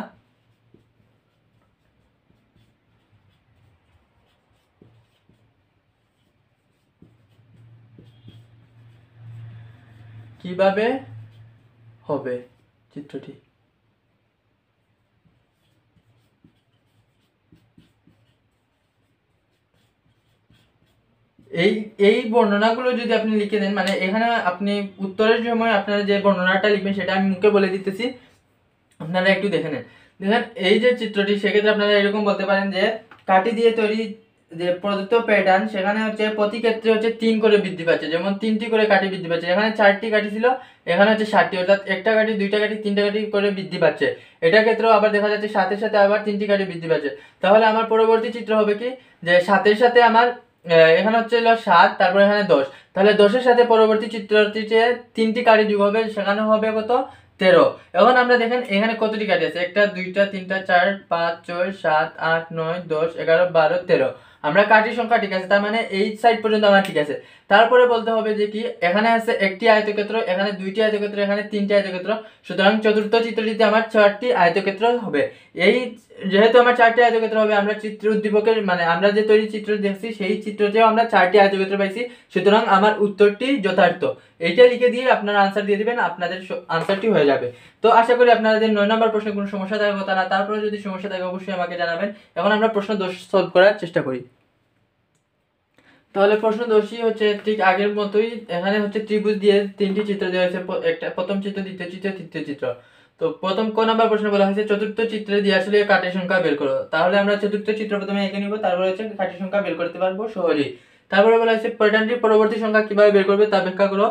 কিভাবে হবে চিত্রটি? এই এই বর্ণনাগুলো যদি আপনি লিখে দেন, মানে এখানে আপনি উত্তরের সময় আপনারা যে বর্ণনাটা লিখবেন সেটা আমি মুখে বলে দিতেছি, আপনারা একটু দেখে নেন। দেখেন এই যে চিত্রটি, সেক্ষেত্রে আপনারা এরকম বলতে পারেন যে কাঠি দিয়ে তৈরি যে প্রদত্ত প্যাটার্ন সেখানে হচ্ছে প্রতি ক্ষেত্রে হচ্ছে 3 করে বৃদ্ধি পাচ্ছে, যেমন 3টি করে কাঠি বৃদ্ধি পাচ্ছে। এখানে 4টি কাঠি ছিল, এখানে হচ্ছে 7টি, অর্থাৎ একটা কাঠি 2টা কাঠি 3টা কাঠি করে বৃদ্ধি পাচ্ছে। এটার ক্ষেত্রেও আবার দেখা যাচ্ছে 7-এর সাথে আবার 3টি কাঠি বৃদ্ধি পাচ্ছে। তাহলে আমার পরবর্তী চিত্র হবে কি যে 7-এর সাথে আমার এখানে হচ্ছে 7, তারপর এখানে 10। তাহলে 10-এর সাথে পরবর্তী চিত্রটিতে 3টি কাঠি যোগ হবে, সেখানে হবে কত 13। এখন আমরা দেখেন এখানে কতটি কাঠি আছে, 1টা 2টা 3টা 4 5 6 7 8 9 10 11 12 13। আমরা কাঠির সংখ্যা ঠিক আছে, তার মানে এই সাইড পর্যন্ত আমার ঠিক আছে। তারপরে বলতে হবে যে কি এখানে আছে একটি আয়তক্ষেত্র, এখানে 2টি আয়তক্ষেত্র, এখানে 3টি আয়তক্ষেত্র। সুতরাং চতুর্থ চিত্রটিতে আমার 4টি আয়তক্ষেত্র হবে। এই যেহেতু আমার 4টি আয়তক্ষেত্র হবে, আমরা চিত্র উদ্দীপকের মানে আমরা যে তৈরি চিত্র দেখছি সেই চিত্রতেও আমরা 4টি আয়তক্ষেত্র পাইছি। সুতরাং আমার উত্তরটি যথার্থ। এইটা লিখে দিয়ে আপনারা আনসার দিয়ে দিবেন, আপনাদের আনসারটি হয়ে যাবে। তো আশা করি আপনাদের 9 নম্বর প্রশ্নে কোনো সমস্যা থাকার কথা না। তারপরে যদি সমস্যা থাকে অবশ্যই আমাকে জানাবেন। এখন আমরা প্রশ্ন 10 সলভ করার চেষ্টা করি। তাহলে প্রশ্ন 10 হচ্ছে ঠিক আগের মতোই, এখানে হচ্ছে ত্রিভুজ দিয়ে 3টি চিত্র দেওয়া হয়েছে, একটা প্রথম চিত্র, দ্বিতীয় চিত্র, তৃতীয় চিত্র। তো প্রথম ক নাম্বার প্রশ্ন বলা হয়েছে চতুর্থ চিত্রে দিয়ে আসলে কাঠের সংখ্যা বের করো। তাহলে আমরা চতুর্থ চিত্র প্রথমে এঁকে নিব, তারপরে হচ্ছে কাঠের সংখ্যা বের করতে পারবো সহজেই। তারপরে বলা হয়েছে প্যাটার্নটির পরবর্তী সংখ্যা কিভাবে বের করবে তা ব্যাখ্যা করো।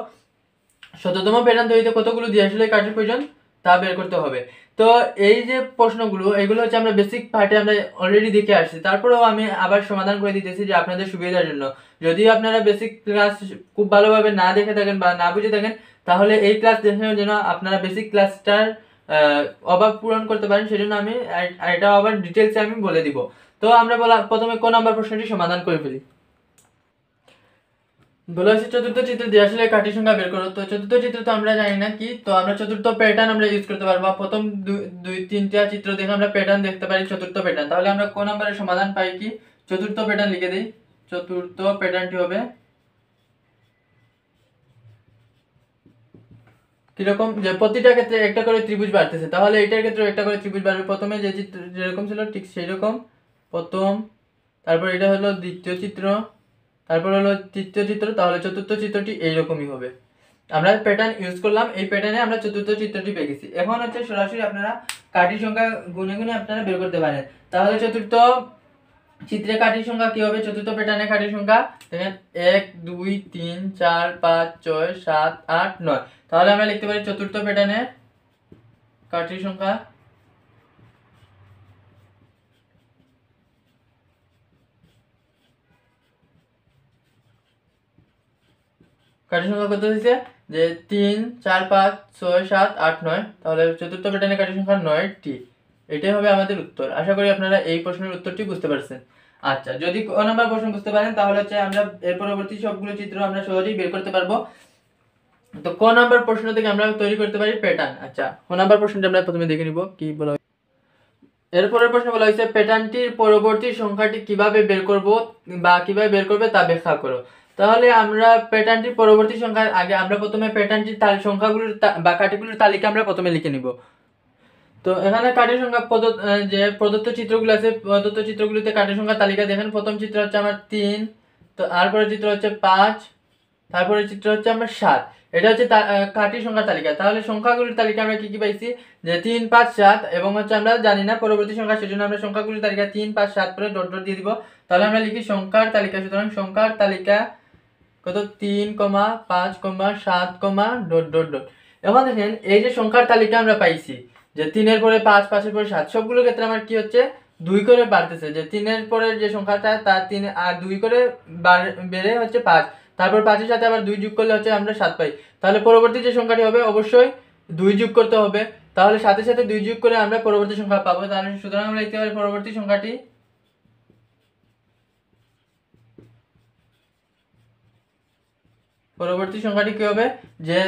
শততম প্যাটার্ন তৈরিতে কতগুলো দিয়ে আসলে কাঠের প্রয়োজন তা বের করতে হবে। তো এই যে প্রশ্নগুলো, এগুলো হচ্ছে আমরা বেসিক পার্টে আমরা অলরেডি দেখে আসছি, তারপরেও আমি আবার সমাধান করে দিতেছি যে আপনাদের সুবিধার জন্য। যদি আপনারা বেসিক ক্লাস খুব ভালোভাবে না দেখে থাকেন বা না বুঝে থাকেন, তাহলে এই ক্লাস দেখানোর জন্য আপনারা বেসিক ক্লাসটার অভাব পূরণ করতে পারেন, সেজন্য আমি এটা আবার ডিটেলসে আমি বলে দিব। তো আমরা প্রথমে ক নাম্বার প্রশ্নটি সমাধান করে ফেলি। বলা হচ্ছে চতুর্থ চিত্র দিয়ে আসলে কাঠের সংখ্যা বের করো। তো চতুর্থ চিত্র তো আমরা জানি না কি, তো আমরা চতুর্থ প্যাটার্ন আমরা ইউজ করতে পারবো। প্রথম দুই তিনটা চিত্র দেখে আমরা প্যাটার্ন দেখতে পারি চতুর্থ প্যাটার্ন। তাহলে আমরা কোন নাম্বারের সমাধান পাই কি, চতুর্থ প্যাটার্ন লিখে দিই। চতুর্থ প্যাটার্নটি হবে কিরকম, যে প্রতিটা ক্ষেত্রে একটা করে ত্রিভুজ বাড়তেছে, তাহলে এটার ক্ষেত্রে একটা করে ত্রিভুজ বাড়বে। প্রথমে যে চিত্র যেরকম ছিল ঠিক সেই রকম প্রথম, তারপর এটা হলো দ্বিতীয় চিত্র, তারপর হলো তৃতীয় চিত্র, তাহলে চতুর্থ চিত্রটি এইরকমই হবে। আমরা প্যাটার্ন ইউজ করলাম, এই প্যাটার্নে আমরা চতুর্থ চিত্রটি পেয়ে গেছি। এখন হচ্ছে সরাসরি আপনারা কাঠির সংখ্যা গুনে গুনে আপনারা বের করতে পারেন। তাহলে চতুর্থ চিত্রে কাঠির সংখ্যা কি হবে, চতুর্থ প্যাটার্নে কাঠির সংখ্যা দেখেন 1 2 3 4 5 6 7 8 9। তাহলে আমরা লিখতে পারি চতুর্থ প্যাটার্নে কাঠির সংখ্যা কত হয়েছে, যে 3 4 5 6 7 8 9। তাহলে চতুর্থ প্যাটার্নে কাঠির সংখ্যা 9টি। এটাই হবে আমাদের উত্তর। আশা করি আপনারা এই প্রশ্নের উত্তরটি বুঝতে পারছেন। আচ্ছা, যদি ক নাম্বার প্রশ্ন বুঝতে পারেন তাহলে হচ্ছে আমরা এর পরবর্তী সবগুলো চিত্র আমরা সহজেই বের করতে পারবো। তো ক নাম্বার প্রশ্ন থেকে আমরা তৈরি করতে পারি প্যাটার্ন। আচ্ছা, ক নাম্বার প্রশ্নটা আমরা প্রথমে দেখে নিব কি বলা। এরপরের প্রশ্ন বলা হয়েছে প্যাটার্নটির পরবর্তী সংখ্যাটি কিভাবে বের করব বা কিভাবে বের করবে তা ব্যাখ্যা করো। তাহলে আমরা প্যাটার্নটির পরবর্তী সংখ্যার আগে আমরা প্রথমে প্যাটার্নটির সংখ্যাগুলোর বা কাঠিগুলোর তালিকা আমরা প্রথমে লিখে নিব। তো এখানে কাঠের সংখ্যা যে প্রদত্ত চিত্রগুলো আছে, প্রদত্ত চিত্রগুলিতে কাঠের সংখ্যা তালিকা দেখেন। প্রথম চিত্র হচ্ছে আমার 3, তো তারপরে চিত্র হচ্ছে 5, তারপরে চিত্র হচ্ছে আমার 7। এটা হচ্ছে কাঠির সংখ্যার তালিকা। তাহলে সংখ্যাগুলির তালিকা আমরা কি কি পাইছি, যে 3 5 7, এবং হচ্ছে আমরা জানি না পরবর্তী সংখ্যা, সেজন্য আমরা সংখ্যাগুলির তালিকা 3 5 7 পরে ডট ডট দিয়ে দিব। তাহলে আমরা লিখি সংখ্যার তালিকা। সুতরাং সংখ্যার তালিকা কত, 3 5 7 ডট ডট ডট। এখন দেখেন এই যে সংখ্যার তালিকা আমরা পাইছি, যে 3 এর পরে 5 5 এর পরে 7, সবগুলোর ক্ষেত্রে আমার কি হচ্ছে 2 করে বাড়তেছে। যে 3 এর পরে যে সংখ্যাটা তার 3 আর 2 করে বেড়ে হচ্ছে 5, তারপর 5 এর সাথে আবার 2 যোগ করলে হচ্ছে আমরা 7 পাই। তাহলে পরবর্তী যে সংখ্যাটি হবে অবশ্যই 2 যোগ করতে হবে। তাহলে সাথে সাথে 2 যোগ করে আমরা পরবর্তী সংখ্যা পাবো। তাহলে সুতরাং আমরা লিখতে পারি পরবর্তী সংখ্যাটি কি হবে, যে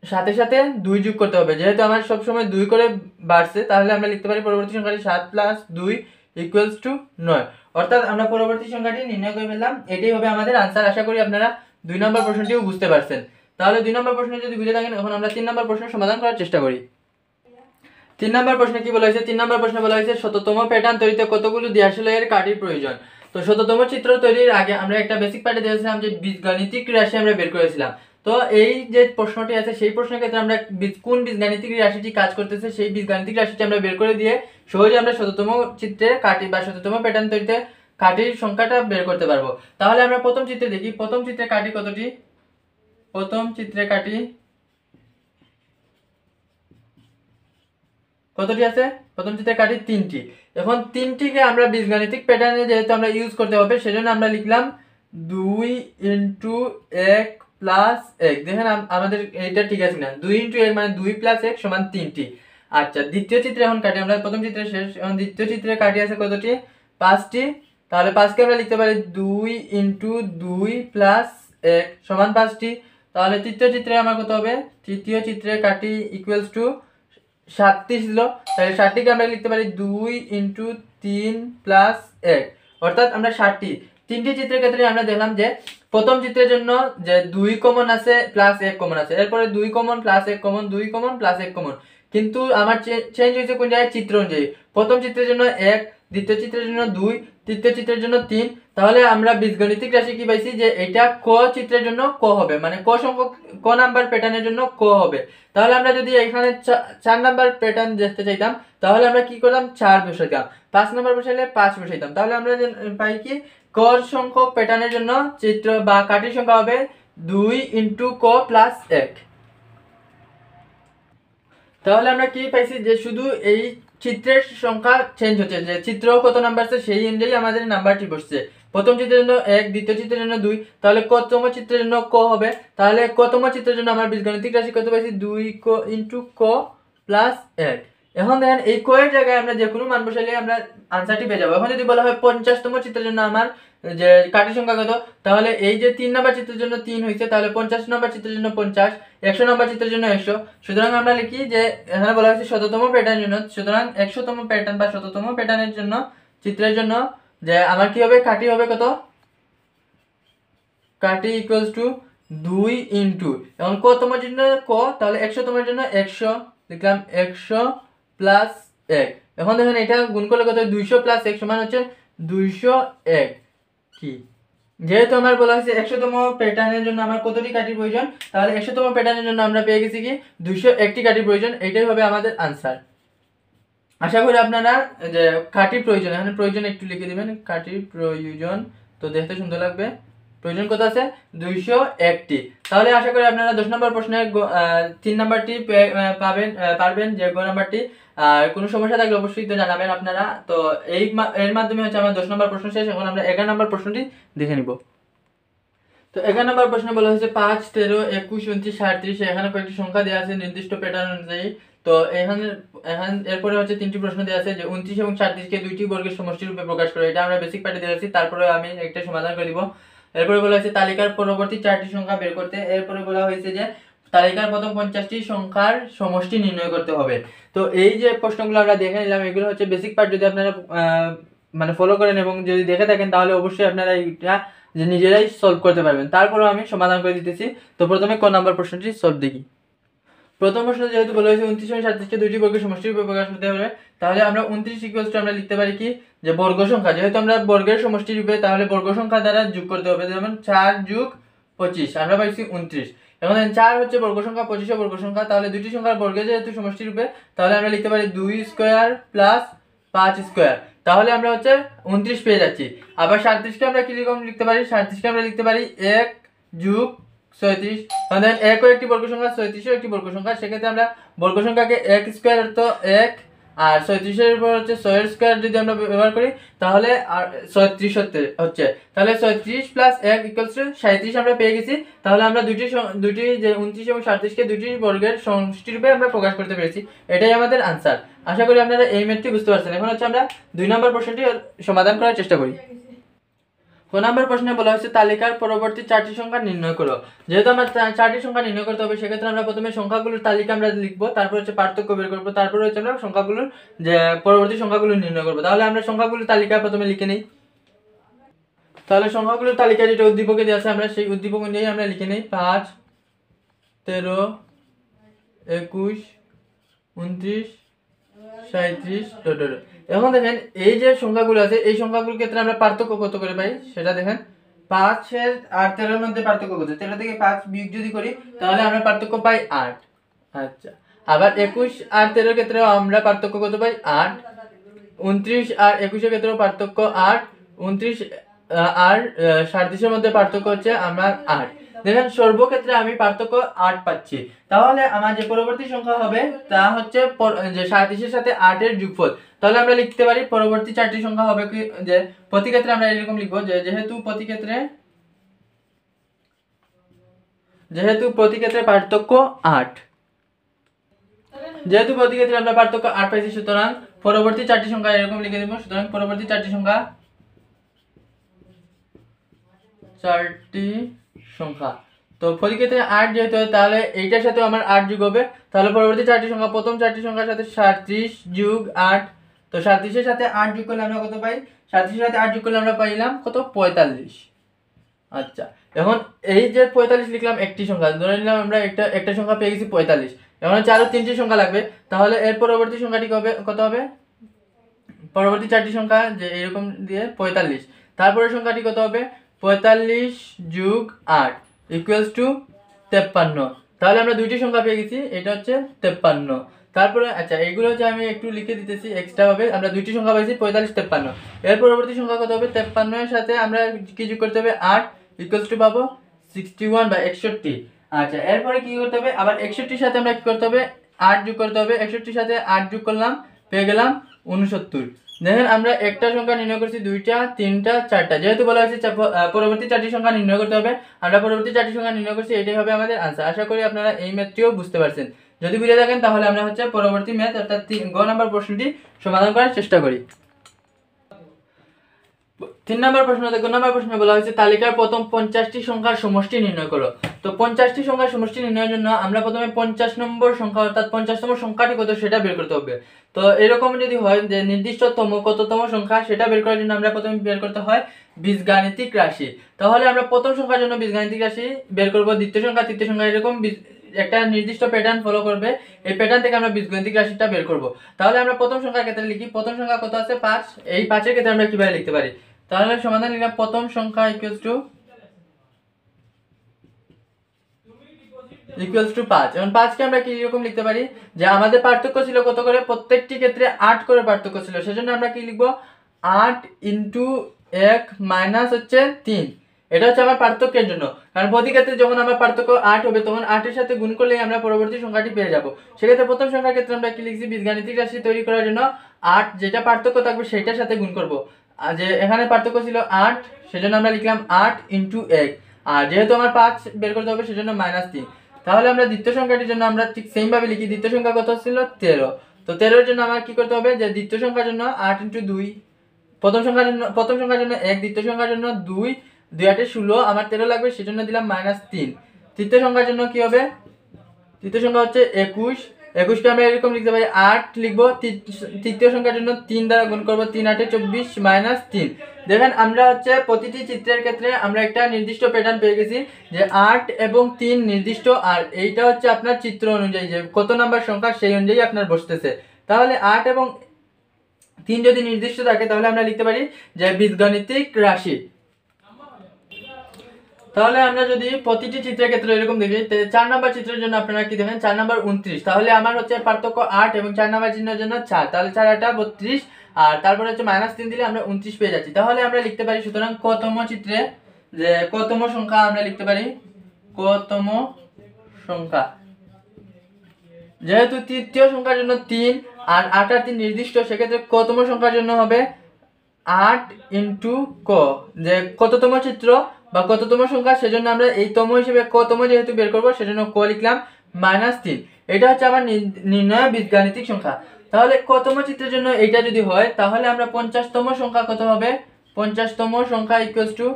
সাথে সাথে 2 যোগ করতে হবে। যেহেতু আমার সব সময় 2 করে বাড়ছে, তাহলে আমরা লিখতে পারি পরবর্তী সংখ্যাটি 7 + 2 = 9। অর্থাৎ আমরা পরবর্তী সংখ্যাটি নির্ণয় করে ফেললাম। এটাই হবে আমাদের आंसर। আশা করি আপনারা 2 নম্বর প্রশ্নটিও বুঝতে পারছেন। তাহলে 2 নম্বর প্রশ্ন যদি বুঝে থাকেন, এখন আমরা 3 নম্বর প্রশ্নের সমাধান করার চেষ্টা করি। 3 নম্বর প্রশ্নে কি বলা হয়েছে, 3 নম্বর প্রশ্নে বলা হয়েছে শততম প্যাটার্ন তৈরিতে কতগুলো দিয়াশলাইয়ের কাঠির প্রয়োজন। তো শততম চিত্র তৈরির আগে আমরা একটা বেসিক পার্টে দেখেছিলাম যে বীজগাণিতিক রাশি আমরা বের করেছিলাম। তো এই যে প্রশ্নটি আছে সেই প্রশ্নের ক্ষেত্রে আমরা কোন বীজগাণিতিক রাশিটি কাজ করতেছে সেই বীজগাণিতিক রাশিটি আমরা বের করে দিয়ে সহজে আমরা শততম চিত্রে কাঠি বা শততম প্যাটার্ন তৈরিতে কাঠির সংখ্যাটা বের করতে পারবো। তাহলে আমরা প্রথম চিত্রে দেখি, প্রথম চিত্রে কাঠি কতটি, প্রথম চিত্রে কাঠি কতটি আছে, প্রথম চিত্রে কাঠি 3টি। এখন 3টিকে আমরা বীজগাণিতিক প্যাটার্নে যেহেতু আমরা ইউজ করতে হবে, সেজন্য আমরা লিখলাম 2 × 1 + 1। দেখেন আমাদের এটা ঠিক আছে না, 2 × 1 মানে 2 + 1 = 3টি। আচ্ছা, দ্বিতীয় চিত্রে এখন কাটি, আমরা প্রথম চিত্রে শেষ, এখন দ্বিতীয় চিত্রে কাটি আছে কতটি, 5টি। তাহলে 5কে আমরা লিখতে পারি 2 × 2 + 1 = 5টি। তাহলে তৃতীয় চিত্রে আমার কত হবে, তৃতীয় চিত্রে কাটি = 7টি ছিল, তাহলে 7টিকে আমরা লিখতে পারি 2 × 3 + 1, অর্থাৎ আমরা 7টি। 3টি চিত্রের ক্ষেত্রে আমরা দেখলাম যে প্রথম চিত্রের জন্য যে 2 কমন আছে +1 কমন আছে, এরপরে 2 কমন +1 কমন, 2 কমন +1 কমন, কিন্তু আমার চেঞ্জ হয়েছে কোন জায়গায়, চিত্র অনুযায়ী। প্রথম চিত্রের জন্য 1, দ্বিতীয় চিত্রের জন্য 2, তৃতীয় চিত্রের জন্য 3। তাহলে আমরা বীজগণিতিক রাশি কি পাইছি যে এটা ক চিত্রের জন্য ক হবে, মানে ক সংখ্যক ক নাম্বার প্যাটার্নের জন্য ক হবে। তাহলে আমরা যদি এখানে 4 নাম্বার প্যাটার্ন দেখতে চাইতাম তাহলে আমরা কি করতাম, 4 বসাইতাম, 5 নাম্বার বসাইলে 5 বসাইতাম। তাহলে আমরা পাই কি, ক সংখ্যক প্যাটার্নের জন্য চিত্র বা কাঠির সংখ্যা হবে 2 × ক + 1। তাহলে আমরা কি পাইছি যে শুধু এই চিত্রের সংখ্যা চেঞ্জ হচ্ছে, যে চিত্র কত নাম্বার আছে সেই অনুযায়ী আমাদের নাম্বারটি বসছে। প্রথম চিত্রের জন্য 1, দ্বিতীয় চিত্রের জন্য 2, তাহলে কতম চিত্রের জন্য ক হবে। তাহলে কতম চিত্রের জন্য আমার বীজগণিতিক রাশি কত পাইছি, 2 × ক + 1। এখন দেখেন এই ক এর জায়গায় আমরা যে কোনো মান বসাইলে আমরা আনসারটি পেয়ে যাবো। এখন যদি বলা হয় 50তম চিত্রের জন্য আমার যে কাঠির সংখ্যা কত, তাহলে এই যে 3 নাম্বার চিত্রের জন্য 3 হয়েছে, তাহলে 50 নাম্বার চিত্রের জন্য 50, 100 নাম্বার চিত্রের জন্য 100। সুতরাং আমরা লিখি যে এখানে বলা হয়েছে 100তম প্যাটার্নের জন্য, সুতরাং 100তম প্যাটার্ন বা 100তম প্যাটার্নের জন্য চিত্রের জন্য যে আমার কি হবে, কাঠি হবে কত, কাঠি = 2 × এখন কতম জন্য ক, তাহলে 100তমের জন্য 100 লিখলাম, 100 + 1। এখন দেখেন এটা গুণ করলে কত, 200 + 1 সমান হচ্ছে 201। কি যেহেতু আমার বলা হয়েছে 100তম প্যাটার্নের জন্য আমার কতটি কাঠির প্রয়োজন, তাহলে 100তম প্যাটার্নের জন্য আমরা পেয়ে গেছি কি 201টি কাঠির প্রয়োজন। এটাই হবে আমাদের আনসার। আশা করি আপনারা যে কাঠির প্রয়োজন, এখানে প্রয়োজন একটু লিখে দিবেন, কাঠির প্রয়োজন, তো দেখতে সুন্দর লাগবে। প্রয়োজন কত আছে, 201টি। তাহলে আশা করি আপনারা 10 নম্বর প্রশ্নের 3 নাম্বারটি পারবেন, যে গ নাম্বারটি। আর কোনো সমস্যা থাকলে অবশ্যই তো জানাবেন আপনারা। তো এর মাধ্যমে হচ্ছে আমার 10 নম্বর প্রশ্ন শেষ। এখন আমরা 11 নম্বর প্রশ্নটি দেখে নিব। তো 11 নম্বর প্রশ্নে বলা হয়েছে 5, 13, 21, 29, 37। এখানে কয়েকটি সংখ্যা দেওয়া আছে নির্দিষ্ট প্যাটার্ন অনুযায়ী। তো এখানে এরপরে হচ্ছে 3টি প্রশ্ন দেওয়া আছে যে 29 এবং 37কে দুইটি বর্গের সমষ্টি রূপে প্রকাশ করে। এটা আমরা বেসিক পার্টে দিয়েছি, তারপরে আমি একটা সমাধান করে দিব। এরপরে বলা হয়েছে তালিকার পরবর্তী 4টি সংখ্যা বের করতে। এরপরে বলা হয়েছে যে তালিকার প্রথম 50টি সংখ্যার সমষ্টি নির্ণয় করতে হবে। তো এই যে প্রশ্নগুলো আমরা দেখে নিলাম, এগুলো হচ্ছে বেসিক পার্ট। যদি আপনারা মানে ফলো করেন এবং যদি দেখে থাকেন তাহলে অবশ্যই আপনারা এটা যে নিজেরাই সলভ করতে পারবেন। তারপরেও আমি সমাধান করে দিতেছি। তো প্রথমে ক নাম্বার প্রশ্নটি সলভ দেখি। প্রথম প্রশ্ন যেহেতু বলা হয়েছে 29 এবং 37কে দুইটি বর্গের সমষ্টি রূপে প্রকাশ করতে হবে, তাহলে আমরা 29 আমরা লিখতে পারি কি, যে বর্গ সংখ্যা, যেহেতু আমরা বর্গের সমষ্টি রূপে, তাহলে বর্গ সংখ্যা দ্বারা যোগ করতে হবে। যেমন 4 + 25 আমরা পাইছি 29। এখন 4 হচ্ছে বর্গ সংখ্যা, 25 বর্গ সংখ্যা, তাহলে দুটি সংখ্যার বর্গে যেহেতু সমষ্টি রূপে, তাহলে আমরা লিখতে পারি 2² + 5²। তাহলে আমরা হচ্ছে 29 পেয়ে যাচ্ছি। আবার 37কে আমরা কি লিখতে পারি, 37কে আমরা লিখতে পারি 1 + 36। মানে 1 ও একটি বর্গ সংখ্যা, 36 ও একটি বর্গ সংখ্যা। সেক্ষেত্রে আমরা বর্গ সংখ্যাকে 1² অর্থ 1, আর 36 এর উপর হচ্ছে 6 এর স্কয়ার যদি আমরা ব্যবহার করি তাহলে আর 36 হচ্ছে। তাহলে 36 + 1 = 37 আমরা পেয়ে গেছি। তাহলে আমরা দুটি যে 29 এবং 37কে দুটি বর্গের সমষ্টি রূপে আমরা প্রকাশ করতে পেরেছি। এটাই আমাদের আনসার। আশা করি আপনারা এই ম্যাথটি বুঝতে পারছেন। এখন হচ্ছে আমরা 2 নম্বর প্রশ্নটি সমাধান করার চেষ্টা করি। ক নম্বর প্রশ্নে বলা হয়েছে তালিকার পরবর্তী 4টি সংখ্যা নির্ণয় করো। যেহেতু আমরা 4টি সংখ্যা নির্ণয় করতে হবে, সেক্ষেত্রে আমরা প্রথমে সংখ্যাগুলোর তালিকা আমরা লিখবো, তারপর হচ্ছে পার্থক্য বের করবো, তারপর হচ্ছে আমরা সংখ্যাগুলোর যে পরবর্তী সংখ্যাগুলো নির্ণয় করবো। তাহলে আমরা সংখ্যাগুলোর তালিকা প্রথমে লিখে নিই। তাহলে সংখ্যাগুলোর তালিকা যেটা উদ্দীপকে দেওয়া আছে, আমরা সেই উদ্দীপক অনুযায়ী আমরা লিখে নিই। 5, 13, 21, 29, 37 এখন দেখেন এই যে সংখ্যাগুলো আছে, এই সংখ্যাগুলোর ক্ষেত্রে আমরা পার্থক্য কত করে পাই সেটা দেখেন। 5 আর 13 মধ্যে পার্থক্য কত, 13 থেকে 5 বিয়োগ যদি করি তাহলে আমরা পার্থক্য পাই 8। আচ্ছা, আবার 21 আর 13 ক্ষেত্রেও আমরা পার্থক্য কত পাই 8। 29 আর 21 এর ক্ষেত্রেও পার্থক্য 8। 29 আর 37 মধ্যে পার্থক্য হচ্ছে আমার 8। দেখেন সর্বক্ষেত্রে আমি পার্থক্য 8 পাচ্ছি। তাহলে আমার যে পরবর্তী সংখ্যা হবে তা হচ্ছে যে 37 এর সাথে 8 এর যোগফল। তাহলে আমরা লিখতে পারি পরবর্তী 4টি সংখ্যা হবে কি, যে প্রতি ক্ষেত্রে আমরা এরকম লিখবো যে যেহেতু প্রতি ক্ষেত্রে পার্থক্য 8, যেহেতু প্রতি ক্ষেত্রে আমরা পার্থক্য 8 পাইছি, সুতরাং পরবর্তী 4টি সংখ্যা এরকম লিখে দেব। সুতরাং পরবর্তী 4টি সংখ্যা তো প্রতি ক্ষেত্রে 8 যেহেতু হয়, তাহলে এইটার সাথে আমার 8 যোগ হবে। তাহলে পরবর্তী 4টি সংখ্যা, প্রথম 4টি সংখ্যার সাথে 37 + 8। তো 37 এর সাথে 8 যোগ করলে আমরা কত পাই, 37 এর সাথে 8 যোগ করলে আমরা পাইলাম কত, 45। আচ্ছা, এখন এই যে 45 লিখলাম একটি সংখ্যা, ধরে নিলাম আমরা একটা সংখ্যা পেয়ে গেছি 45। এখন হচ্ছে আরো 3টি সংখ্যা লাগবে। তাহলে এর পরবর্তী সংখ্যাটি কত হবে, পরবর্তী চারটি সংখ্যা যে এরকম দিয়ে 45। তারপরের সংখ্যাটি কত হবে? 45 যোগ 8 ইকুয়ালস টু 53। তাহলে আমরা দুইটি সংখ্যা পেয়ে গেছি, এটা হচ্ছে 53। তারপরে আচ্ছা এইগুলো হচ্ছে আমি একটু লিখে দিতেছি এক্সট্রা ভাবে। আমরা দুইটি সংখ্যা পাইছি 45 53। এর পরবর্তী সংখ্যা কত হবে? 53 এর সাথে আমরা কি যোগ করতে হবে? 8 ইকুয়ালস টু পাবো 61 বা 61। আচ্ছা এরপরে কি করতে হবে? আবার 61 সাথে আমরা কি করতে হবে? 8 যোগ করতে হবে। 61 সাথে 8 যোগ করলাম, পেয়ে গেলাম 69। দেখেন আমরা একটা সংখ্যা নির্ণয় করছি, দুইটা, তিনটা, চারটা। যেহেতু বলা হয়েছে পরবর্তী চারটি সংখ্যা নির্ণয় করতে হবে, আমরা পরবর্তী চারটি সংখ্যা নির্ণয় করছি, এটাই হবে আমাদের আনসার। আশা করি আপনারা এই ম্যাথটিও বুঝতে পারছেন। যদি বুঝে থাকেন তাহলে আমরা হচ্ছে পরবর্তী ম্যাথ অর্থাৎ গ নাম্বার প্রশ্নটি সমাধান করার চেষ্টা করি। 3 নম্বর প্রশ্ন, 2 নম্বর প্রশ্নে বলা হয়েছে তালিকার প্রথম 50টি সংখ্যার সমষ্টি নির্ণয় করো। তো 50টি সংখ্যার সমষ্টি নির্ণয়ের জন্য আমরা প্রথমে 50 নম্বর সংখ্যা অর্থাৎ 50তম সংখ্যাটি কত সেটা বের করতে হবে। তো এরকম যদি হয় যে নির্দিষ্টতম কততম সংখ্যা সেটা বের করার জন্য আমরা প্রথমে বের করতে হয় বীজগাণিতিক রাশি। তাহলে আমরা প্রথম সংখ্যার জন্য বীজগাণিতিক রাশি বের করব, দ্বিতীয় সংখ্যা, তৃতীয় সংখ্যা, এরকম একটা নির্দিষ্ট প্যাটার্ন ফলো করবে। এই প্যাটার্ন থেকে আমরা বীজগাণিতিক রাশিটা বের করব। তাহলে আমরা প্রথম সংখ্যার ক্ষেত্রে লিখি, প্রথম সংখ্যা কত আছে? 5। এই 5 এর ক্ষেত্রে আমরা কিভাবে লিখতে পারি? তাহলে সমাধান লিখলাম প্রথম সংখ্যা ইকুয়ালস টু 5। এখন 5 কে আমরা কি রকম লিখতে পারি? যে আমাদের পার্থক্য ছিল কত করে? প্রত্যেকটি ক্ষেত্রে 8 করে পার্থক্য ছিল। সেজন্য আমরা কি লিখব? 8 ইনটু 1 মাইনাস হচ্ছে 3। এটা হচ্ছে আমার পার্থক্যের জন্য, কারণ প্রতি ক্ষেত্রে যখন আমার পার্থক্য 8 হবে তখন 8 এর সাথে গুণ করলেই আমরা পরবর্তী সংখ্যাটি পেয়ে যাব। সেক্ষেত্রে প্রথম সংখ্যার ক্ষেত্রে আমরা কি লিখছি? বীজগাণিতিক রাশি তৈরি করার জন্য 8 যেটা পার্থক্য থাকবে সেটার সাথে গুণ করব। আর যে এখানে পার্থক্য ছিল 8, সেজন্য আমরা লিখলাম 8 ইনটু 1। আর যেহেতু আমার 5 বের করতে হবে সেজন্য -3। তাহলে আমরা দ্বিতীয় সংখ্যাটির জন্য আমরা ঠিক সেম ভাবে লিখি। দ্বিতীয় সংখ্যা কত ছিল? 13। তো 13 এর জন্য আমার কি করতে হবে? যে দ্বিতীয় সংখ্যার জন্য 8 ইনটু 2, প্রথম সংখ্যার জন্য 1, দ্বিতীয় সংখ্যার জন্য 2, 2 8 16, আমার 13 লাগবে সেজন্য দিলাম -3। তৃতীয় সংখ্যার জন্য কি হবে? তৃতীয় সংখ্যা হচ্ছে 21। 21 কে আমরা এরকম লিখতে পারি 8 লিখবো, তৃতীয় সংখ্যার জন্য 3 দ্বারা গুণ করব, 3 8 24 -3। দেখেন আমরা হচ্ছে প্রতিটি চিত্রের ক্ষেত্রে আমরা একটা নির্দিষ্ট প্যাটার্ন পেয়ে গেছি যে 8 এবং 3 নির্দিষ্ট, আর এইটা হচ্ছে আপনার চিত্র অনুযায়ী যে কত নাম্বার সংখ্যা সেই অনুযায়ী আপনার বসতেছে। তাহলে 8 এবং 3 যদি নির্দিষ্ট থাকে তাহলে আমরা লিখতে পারি যে বীজগাণিতিক রাশি। তাহলে আমরা যদি প্রতিটি চিত্রের ক্ষেত্রে এরকম দেখি, 4 নাম্বার চিত্রের জন্য আপনারা কি দেখেন? 4 নাম্বার 29। তাহলে আমার হচ্ছে পার্থক্য 8 এবং 4 নাম্বার চিহ্নের জন্য 4, তাহলে 4 8 32, আর তারপরে হচ্ছে -3 দিলে আমরা 29 পেয়ে যাচ্ছি। তাহলে আমরা লিখতে পারি সুতরাং কতম চিত্রে যে কতম সংখ্যা আমরা লিখতে পারি কতম সংখ্যা। যেহেতু তৃতীয় সংখ্যার জন্য 3 আর 8 আর 3 নির্দিষ্ট, সেক্ষেত্রে কতম সংখ্যার জন্য হবে 8 ইনটু ক, যে কততম চিত্র বা কততম সংখ্যা, সেজন্য আমরা এই তম হিসেবে কতম যেহেতু বের করব সেজন্য ক লিখলাম -3। এটা হচ্ছে আমার নির্ণয় বীজগাণিতিক সংখ্যা। তাহলে কতম চিত্রের জন্য এটা যদি হয় তাহলে আমরা 50তম সংখ্যা কত হবে? 50তম সংখ্যা ইকুয়ালস টু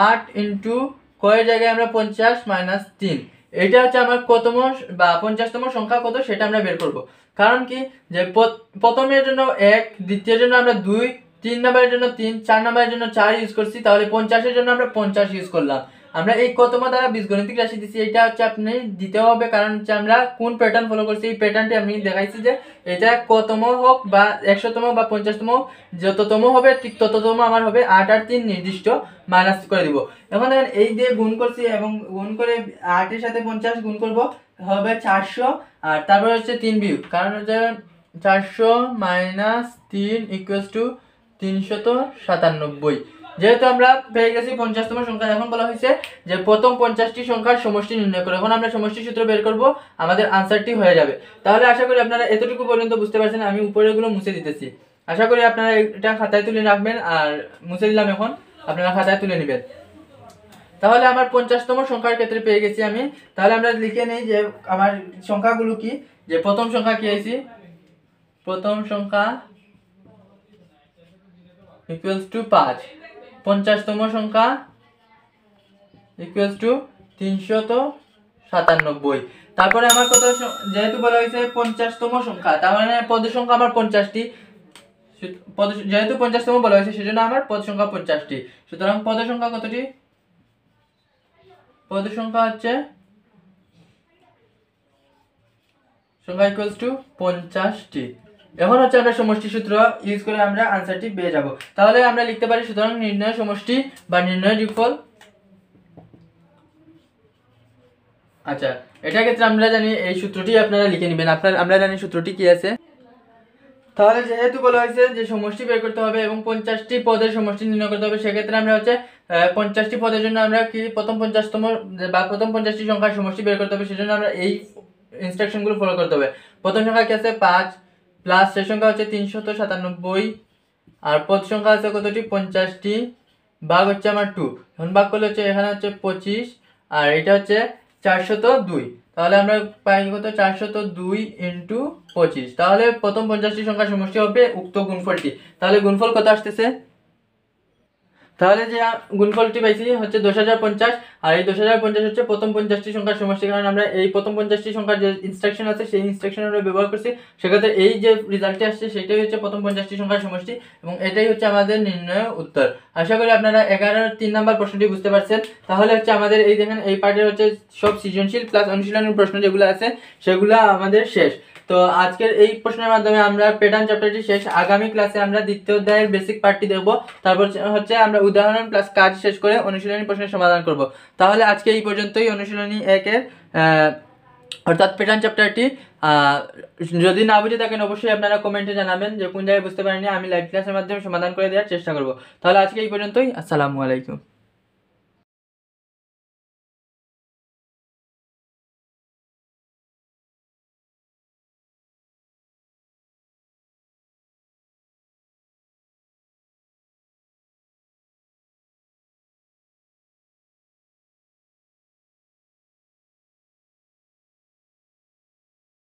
8 ইনটু ক এর জায়গায় আমরা 50 -3। এটা হচ্ছে আমার কতম বা 50তম সংখ্যা কত সেটা আমরা বের করব। কারণ কি যে প্রথমের জন্য 1, দ্বিতীয়ের জন্য আমরা 2, 3 নাম্বারের জন্য 3, 4 নাম্বারের জন্য 4 ইউজ করছি, তাহলে 50 এর জন্য আমরা 50 ইউজ করলাম। আমরা এই কতম দ্বারা বীজগণিতিক রাশি দিছি, এটা হচ্ছে আপনি দিতে হবে, কারণ হচ্ছে আমরা কোন প্যাটার্ন ফলো করছি এই প্যাটার্নটি আমি দেখাইছি যে এটা কতম হোক বা 100তম বা 50তম, যততম হবে ঠিক তততম আমার হবে। 8 আর 3 নির্দিষ্ট, মাইনাস করে দিব। এখন দেখেন এই দিয়ে গুণ করছি এবং গুণ করে 8 এর সাথে 50 গুণ করব, হবে 400, আর তারপরে হচ্ছে 3 বিয়োগ, কারণ হচ্ছে 400 -3 ইকুয়ালস টু 397। যেহেতু আমরা পেয়ে গেছি 50তম সংখ্যা, এখন বলা হয়েছে যে প্রথম 50টি সংখ্যার সমষ্টি নির্ণয় করো। এখন আমরা সমষ্টি সূত্র বের করব, আমাদের আনসারটি হয়ে যাবে। তাহলে আশা করি আপনারা এতটুকু পর্যন্ত বুঝতে পারছেন। আমি উপরেগুলো মুছে দিতেছি, আশা করি আপনারা এটা খাতায় তুলে রাখবেন, আর মুছে দিলাম, এখন আপনারা খাতায় তুলে নেবেন। তাহলে আমার 50তম সংখ্যার ক্ষেত্রে পেয়ে গেছি আমি। তাহলে আমরা লিখে নেই যে আমার সংখ্যাগুলো কি। যে প্রথম সংখ্যা কি আছে? প্রথম সংখ্যা ইকুয়ালস টু 5, 50তম সংখ্যা ইকুয়ালস টু 397। তারপরে আমার কত, যেহেতু বলা হয়েছে 50তম সংখ্যা, তার মানে পদ সংখ্যা আমার 50টি, যেহেতু 50তম বলা হয়েছে সেজন্য আমার পদ সংখ্যা 50টি। সুতরাং পদ সংখ্যা কতটি? পদ সংখ্যা হচ্ছে সংখ্যা ইকুয়ালস টু 50টি। এখন হচ্ছে আমরা সমষ্টি সূত্র ইউজ করে আমরা আনসারটি পেয়ে যাব। তাহলে আমরা লিখতে পারি সুতরাং নির্ণয় সমষ্টি বা নির্ণয় যোগফল। আচ্ছা, এটার ক্ষেত্রে আমরা জানি এই সূত্রটি আপনারা লিখে নেবেন। আমরা জানি সূত্রটি কি আছে। তাহলে যেহেতু বলা হয়েছে যে সমষ্টি বের করতে হবে এবং 50টি পদের সমষ্টি নির্ণয় করতে হবে, সেক্ষেত্রে আমরা হচ্ছে 50টি পদের জন্য আমরা কি প্রথম 50তম বা প্রথম 50টি সংখ্যার সমষ্টি বের করতে হবে, সেজন্য আমরা এই ইনস্ট্রাকশনগুলো ফলো করতে হবে। প্রথম সংখ্যা কি আছে 5 প্লাস শেষ সংখ্যা হচ্ছে 397 আর পদ সংখ্যা আছে কতটি 50টি, ভাগ হচ্ছে আমার 2, এখন ভাগ করলে হচ্ছে এখানে হচ্ছে 25 আর এটা হচ্ছে 402। তাহলে আমরা পাই কত 402 ইন্টু 25। তাহলে প্রথম 50টি সংখ্যার সমষ্টি হবে উক্ত গুণফলটি। তাহলে গুণফল কত আসতেছে? তাহলে যে গুণফলটি পাইছি হচ্ছে 10,050 আর এই 10,050 হচ্ছে প্রথম 50টি সংখ্যার সমষ্টি। কারণ আমরা এই প্রথম 50টি সংখ্যার যে ইনস্ট্রাকশন আছে সেই ইনস্ট্রাকশন আমরা ব্যবহার করছি, সেক্ষেত্রে এই যে রেজাল্টটি আসছে সেটাই হচ্ছে প্রথম 50টি সংখ্যার সমষ্টি এবং এটাই হচ্ছে আমাদের নির্ণয় উত্তর। আশা করি আপনারা 11-3 নম্বর প্রশ্নটি বুঝতে পারছেন। তাহলে হচ্ছে আমাদের এই দেখেন এই পার্টের হচ্ছে সব সৃজনশীল প্লাস অনুশীলনের প্রশ্ন যেগুলো আছে সেগুলো আমাদের শেষ। তো আজকের এই প্রশ্নের মাধ্যমে আমরা প্যাটার্ন চ্যাপ্টারটি শেষ। আগামী ক্লাসে আমরা দ্বিতীয় অধ্যায়ের বেসিক পার্টটি দেখব, তারপর হচ্ছে আমরা উদাহরণ প্লাস কাজ শেষ করে অনুশীলনী প্রশ্নের সমাধান করব। তাহলে আজকে এই পর্যন্তই অনুশীলনী 1-এর অর্থাৎ প্যাটার্ন চ্যাপ্টারটি। যদি না বুঝে থাকেন অবশ্যই আপনারা কমেন্টে জানাবেন যে কোন জায়গায় বুঝতে পারেননি, আমি লাইভ ক্লাসের মাধ্যমে সমাধান করে দেওয়ার চেষ্টা করব। তাহলে আজকে এই পর্যন্তই, আসসালামু আলাইকুম।